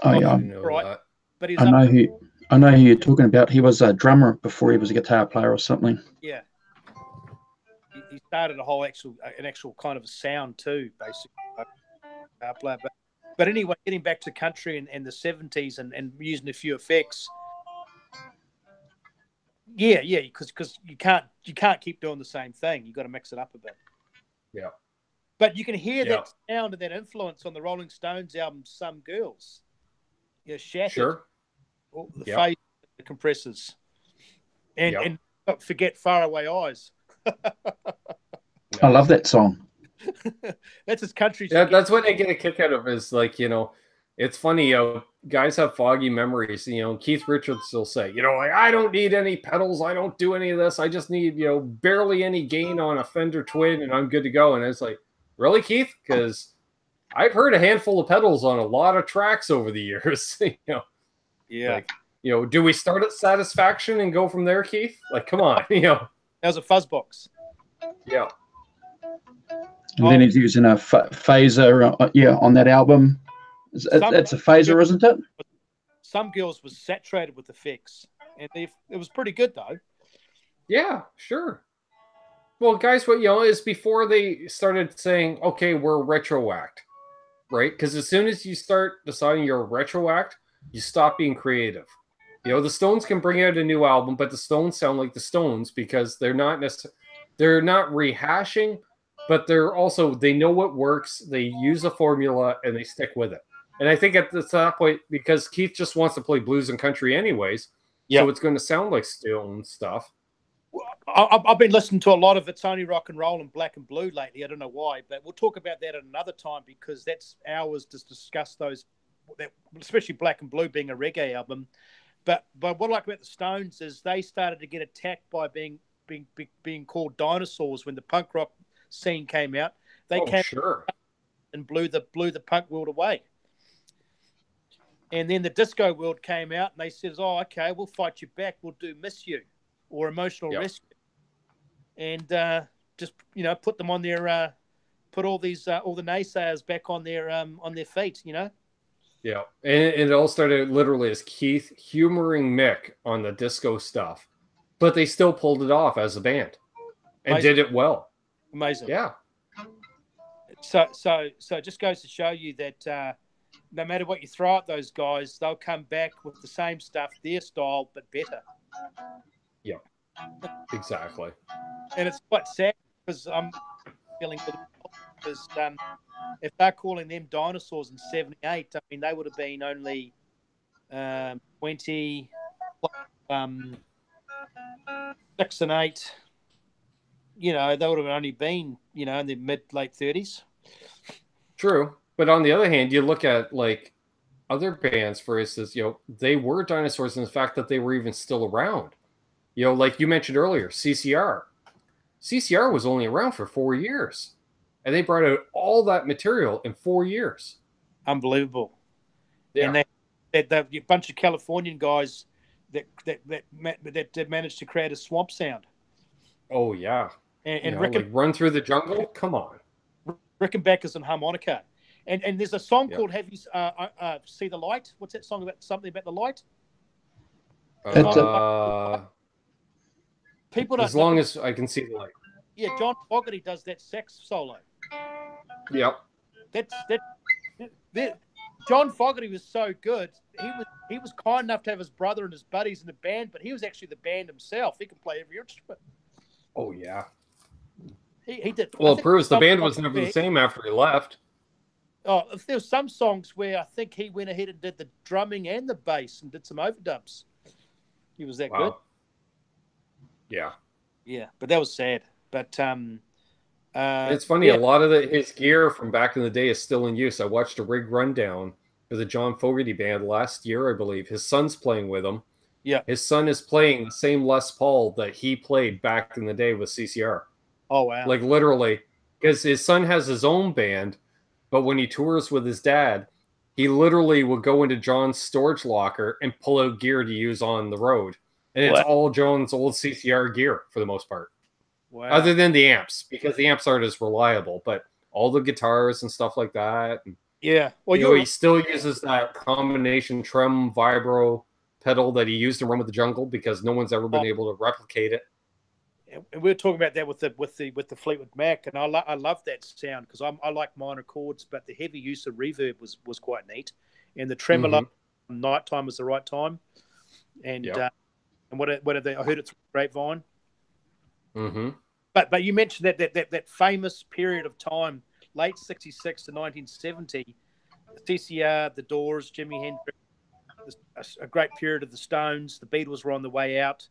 S2: Oh yeah,
S3: right. But
S2: I know who you're talking about. He was a drummer before he was a guitar player or something.
S3: Yeah. He started an actual kind of a sound too, basically. Guitar player. But anyway, getting back to country and the 70s and using a few effects. Yeah, because you can't keep doing the same thing. You've got to mix it up a bit.
S1: Yeah.
S3: But you can hear that sound and that influence on the Rolling Stones album "Some Girls." Yeah, Shattered.
S1: Sure.
S3: The phase, the compressors, and don't forget "Faraway Eyes."
S2: I love that song.
S3: That's his country.
S1: Yeah, that's what I get a kick out of. Is like, it's funny. Guys have foggy memories. Keith Richards will say, like, I don't need any pedals. I don't do any of this. I just need, barely any gain on a Fender Twin, and I'm good to go. And it's like, really, Keith? Because I've heard a handful of pedals on a lot of tracks over the years.
S3: Yeah.
S1: Like, do we start at Satisfaction and go from there, Keith? Like, come on,
S3: That was a fuzzbox.
S1: Yeah.
S2: And then he's using a phaser, on that album. It's a phaser, isn't it?
S3: Some Girls was saturated with effects, and it was pretty good though.
S1: Yeah, sure. Well, guys, what is before they started saying, okay, we're retroact, right? Because as soon as you start deciding you're a retroact, you stop being creative. The Stones can bring out a new album, but the Stones sound like the Stones because they're not rehashing, but they know what works. They use a formula and they stick with it. And I think at that point, because Keith just wants to play blues and country anyways, so it's going to sound like Stone stuff.
S3: I've been listening to a lot of It's Only Rock and Roll and Black and Blue lately. I don't know why, but we'll talk about that at another time because that's hours to discuss those, especially Black and Blue being a reggae album. But what I like about the Stones is they started to get attacked by being called dinosaurs when the punk rock scene came out. They came and blew the punk world away. And then the disco world came out and they said, oh, okay, we'll fight you back. We'll do Miss You or Emotional Rescue. And just, put them on their, put all the naysayers back on their feet,
S1: Yeah. And it all started literally as Keith humoring Mick on the disco stuff, but they still pulled it off as a band and did it well.
S3: Amazing.
S1: Yeah.
S3: So it just goes to show you that no matter what you throw at those guys, they'll come back with the same stuff, their style, but better.
S1: Yeah, exactly.
S3: And it's quite sad because I'm feeling because if they're calling them dinosaurs in '78, I mean they would have been only 20. 6 and 8, they would have only been, in their late 30s.
S1: True. But on the other hand, you look at like other bands, for instance, they were dinosaurs in the fact that they were even still around. Like you mentioned earlier, CCR. CCR was only around for 4 years. And they brought out all that material in 4 years.
S3: Unbelievable.
S1: Yeah.
S3: And they a bunch of Californian guys that managed to create a swamp sound.
S1: Oh, yeah.
S3: And
S1: like Run Through the Jungle? Come on.
S3: Rickenbackers and harmonica. And there's a song called Have You See the Light? What's that song about? Something about the light? People don't
S1: as long as I can see the light.
S3: Yeah, John Fogerty does that sax solo.
S1: Yep.
S3: John Fogerty was so good. He was kind enough to have his brother and his buddies in the band, but he was actually the band himself. He could play every instrument.
S1: Oh yeah.
S3: He did.
S1: Well, it proves the band was never the same after he left.
S3: Oh, there were some songs where I think he went ahead and did the drumming and the bass and did some overdubs. He was that good.
S1: Yeah.
S3: Yeah, but that was sad. But
S1: it's funny. A lot of his gear from back in the day is still in use. I watched a rig rundown for the John Fogerty band last year, I believe. His son's playing with him.
S3: Yeah,
S1: his son is playing the same Les Paul that he played back in the day with CCR.
S3: Oh wow!
S1: Like literally, because his son has his own band, but when he tours with his dad, he literally will go into John's storage locker and pull out gear to use on the road, and it's all John's old CCR gear for the most part.
S3: Wow.
S1: Other than the amps, because the amps aren't as reliable, but all the guitars and stuff like that.
S3: Yeah. Well,
S1: he still uses that combination trem vibro pedal that he used to Run with the Jungle because no one's ever been able to replicate it.
S3: And we were talking about that with the Fleetwood Mac, and I love that sound because I like minor chords, but the heavy use of reverb was quite neat, and the tremolo nighttime was the right time, and what are they? I heard it through the grapevine.
S1: Mm-hmm.
S3: But you mentioned that famous period of time, late '66 to 1970, CCR, The Doors, Jimi Hendrix, a great period of the Stones. The Beatles were on the way out.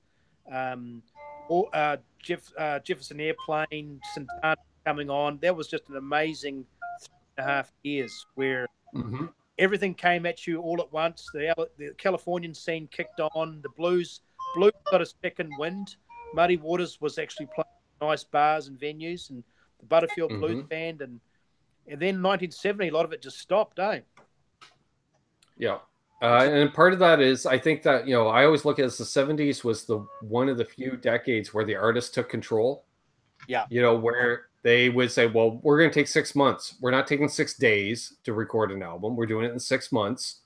S3: Jefferson Airplane, Santana coming on. That was just an amazing 3.5 years where everything came at you all at once. The Californian scene kicked on. The blues got a second wind. Muddy Waters was actually playing nice bars and venues, and the Butterfield Blues Band, and then 1970, a lot of it just stopped,
S1: Yeah. And part of that is, I think that, I always look at it as the 70s was one of the few decades where the artist took control.
S3: Yeah.
S1: Where they would say, well, we're going to take 6 months. We're not taking 6 days to record an album. We're doing it in 6 months.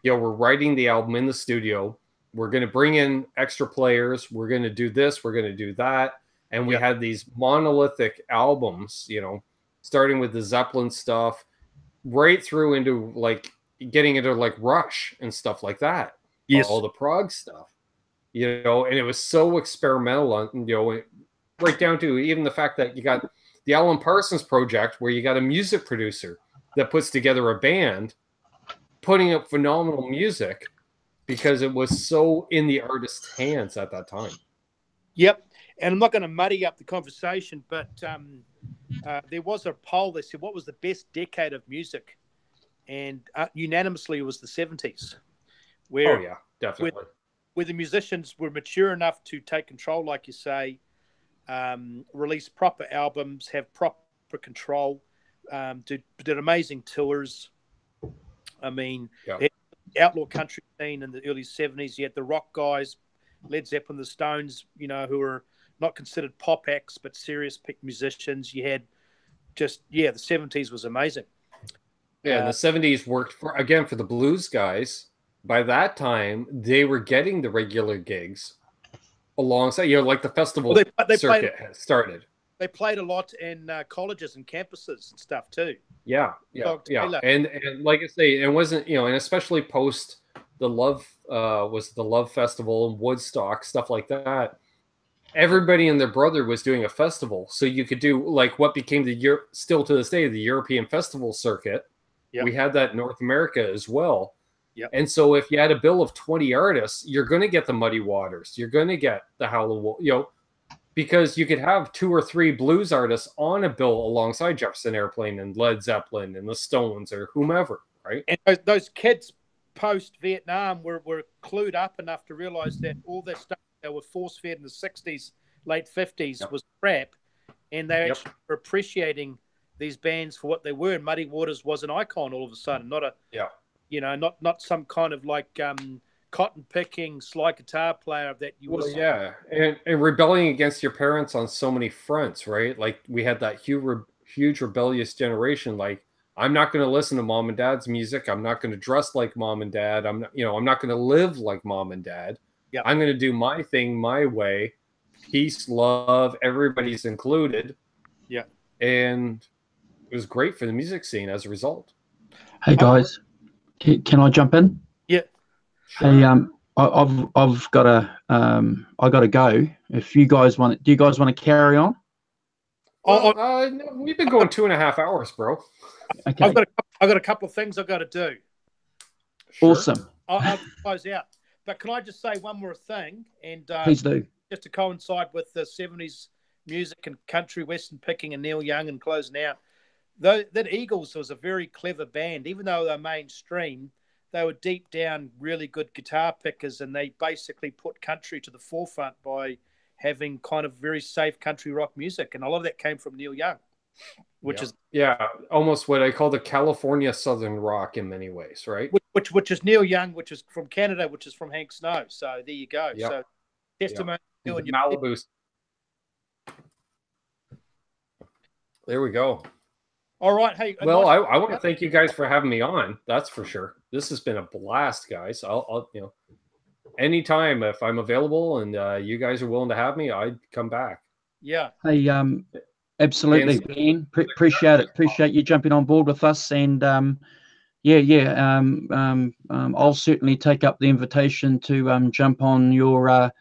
S1: We're writing the album in the studio. We're going to bring in extra players. We're going to do this. We're going to do that. And we had these monolithic albums, starting with the Zeppelin stuff right through into like getting into like Rush and stuff like that.
S3: Yes.
S1: All the prog stuff, and it was so experimental, right down to even the fact that you got the Alan Parsons Project, where you got a music producer that puts together a band, putting up phenomenal music because it was so in the artist's hands at that time.
S3: Yep. And I'm not going to muddy up the conversation, but there was a poll that said, what was the best decade of music? And unanimously, it was the 70s.
S1: Where, definitely.
S3: Where the musicians were mature enough to take control, like you say, release proper albums, have proper control, did amazing tours. I mean, the outlaw country scene in the early 70s, you had the rock guys, Led Zeppelin, the Stones, who were not considered pop acts, but serious musicians. You had the 70s was amazing.
S1: Yeah, and the 70s worked for the blues guys. By that time, they were getting the regular gigs alongside, like the festival circuit had started.
S3: They played a lot in colleges and campuses and stuff too.
S1: Yeah. And like I say, it wasn't, and especially post the Love Festival and Woodstock, stuff like that. Everybody and their brother was doing a festival, so you could do like what became still to this day the European festival circuit. Yep. We had that in North America as well.
S3: Yep.
S1: And so if you had a bill of 20 artists, you're going to get the Muddy Waters. You're going to get the Howlin', because you could have 2 or 3 blues artists on a bill alongside Jefferson Airplane and Led Zeppelin and the Stones or whomever, right?
S3: And those kids post-Vietnam were clued up enough to realize that all that stuff they were force-fed in the 60s, late 50s was crap, and they actually were appreciating these bands for what they were. And Muddy Waters was an icon all of a sudden, not not some kind of like cotton picking slide guitar player that you would.
S1: Well, and rebelling against your parents on so many fronts, right? Like we had that huge rebellious generation. Like, I'm not going to listen to mom and dad's music. I'm not going to dress like mom and dad. I'm not going to live like mom and dad.
S3: Yeah.
S1: I'm going to do my thing my way. Peace, love, everybody's included.
S3: Yeah.
S1: And it was great for the music scene as a result.
S2: Hey guys, can I jump in?
S3: Yeah.
S2: Sure. Hey, I've got to go. If you guys want, do you guys want to carry on?
S1: No, we've been going 2.5 hours, bro.
S2: Okay.
S3: I've got a couple of things I've got to do.
S2: Sure. Awesome.
S3: I'll close out. But can I just say one more thing? And
S2: please do.
S3: Just to coincide with the 70s music and country western picking and Neil Young and closing out. That Eagles was a very clever band. Even though they're mainstream, they were deep down really good guitar pickers, and they basically put country to the forefront by having kind of very safe country rock music. And a lot of that came from Neil Young, which is
S1: almost what I call the California Southern rock in many ways, right?
S3: Which is Neil Young, which is from Canada, which is from Hank Snow. So there you go.
S1: Yep.
S3: So testimony
S1: to Malibu. There we go.
S3: All right. Hey.
S1: Well, I want to thank you guys for having me on. That's for sure. This has been a blast, guys. I'll anytime if I'm available and you guys are willing to have me, I'd come back.
S3: Yeah.
S2: Hey, absolutely, Ben. Appreciate it. Appreciate you jumping on board with us. And I'll certainly take up the invitation to jump on your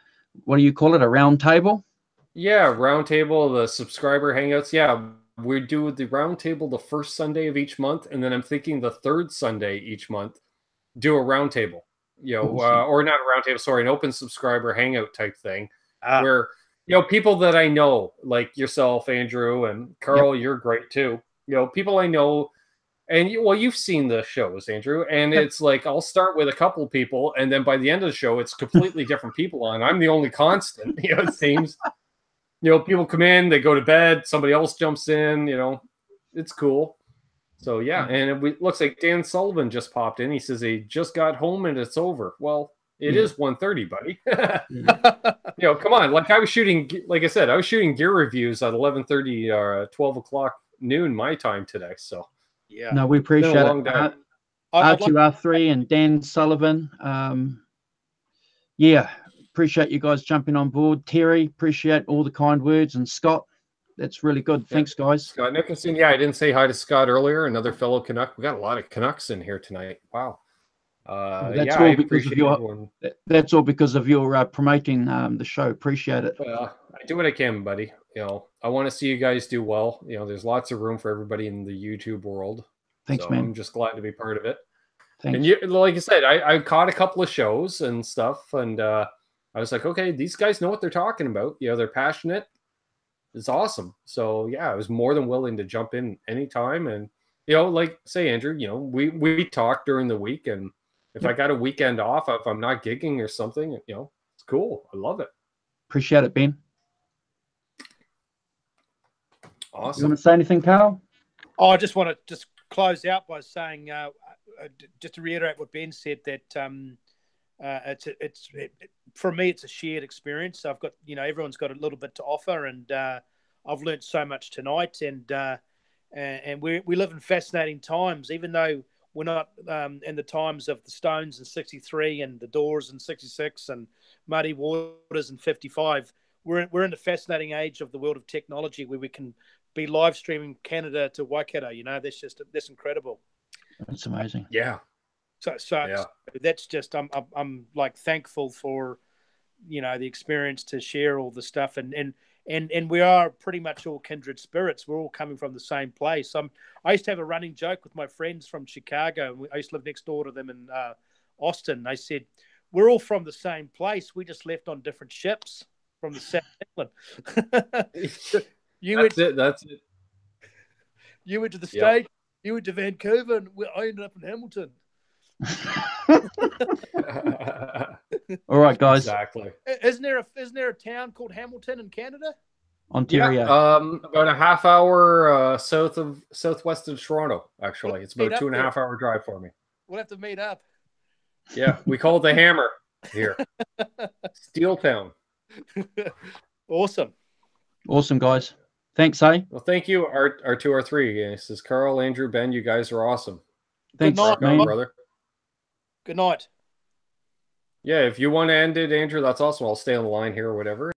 S2: what do you call it? A round table?
S1: Yeah, round table, the subscriber hangouts. Yeah. We do the round table the first Sunday of each month, and then I'm thinking the third Sunday each month, do a round table, or not a round table, sorry, an open subscriber hangout type thing, where people that I know, like yourself, Andrew, and Carl, you're great too. People I know, and you've seen the shows, Andrew, and it's like I'll start with a couple people, and then by the end of the show, it's completely different people on. I'm the only constant. It seems. People come in, they go to bed, somebody else jumps in, it's cool. So, yeah, and it looks like Dan Sullivan just popped in. He says he just got home and it's over. Well, it is 1:30, buddy. Come on. Like I said, I was shooting gear reviews at 11:30 or 12 o'clock noon my time today. So,
S2: yeah. No, we appreciate it. R2R3 and Dan Sullivan. Appreciate you guys jumping on board. Terry, appreciate all the kind words. And Scott, that's really good. Thanks, guys.
S1: Scott Nicholson. Yeah, I didn't say hi to Scott earlier. Another fellow Canuck. We got a lot of Canucks in here tonight. Wow.
S2: That's all because of your promoting the show. Appreciate it.
S1: I do what I can, buddy. I want to see you guys do well. There's lots of room for everybody in the YouTube world.
S2: Thanks, man.
S1: I'm just glad to be part of it.
S2: Thanks.
S1: And like I said, I caught a couple of shows and stuff, and I was like, okay, these guys know what they're talking about. They're passionate. It's awesome. So I was more than willing to jump in anytime. And, like say, Andrew, we talk during the week, and if I got a weekend off, if I'm not gigging or something, it's cool. I love it.
S2: Appreciate it, Ben.
S1: Awesome.
S2: You want to say anything, Carl?
S3: I just want to close out by saying, just to reiterate what Ben said, that for me, it's a shared experience. I've got, everyone's got a little bit to offer, and I've learned so much tonight. And we live in fascinating times, even though we're not in the times of the Stones in '63 and the Doors in '66 and Muddy Waters in '55. We're in the fascinating age of the world of technology, where we can be live streaming Canada to Waikato. That's incredible.
S2: That's amazing.
S1: Yeah.
S3: So that's just I'm like thankful for the experience to share all the stuff, and we are pretty much all kindred spirits. We're all coming from the same place. I used to have a running joke with my friends from Chicago. I used to live next door to them in Austin. They said, we're all from the same place. We just left on different ships from the South of England.
S1: That's it.
S3: You went to the States, you went to Vancouver, and I ended up in Hamilton.
S2: All right, guys.
S3: Exactly. Isn't there a town called Hamilton in Canada?
S2: Ontario.
S1: Yeah, about a half hour southwest of Toronto. Actually, it's about a 2.5 hour drive for me.
S3: We'll have to meet up.
S1: Yeah, we call it the Hammer here, Steel Town.
S3: Awesome,
S2: guys. Thanks, eh?
S1: Well, thank you, R2R3. This is Carl, Andrew, Ben. You guys are awesome.
S2: Thanks,
S3: man.
S1: Brother.
S3: Good night.
S1: Yeah, if you want to end it, Andrew, that's awesome. I'll stay on the line here or whatever.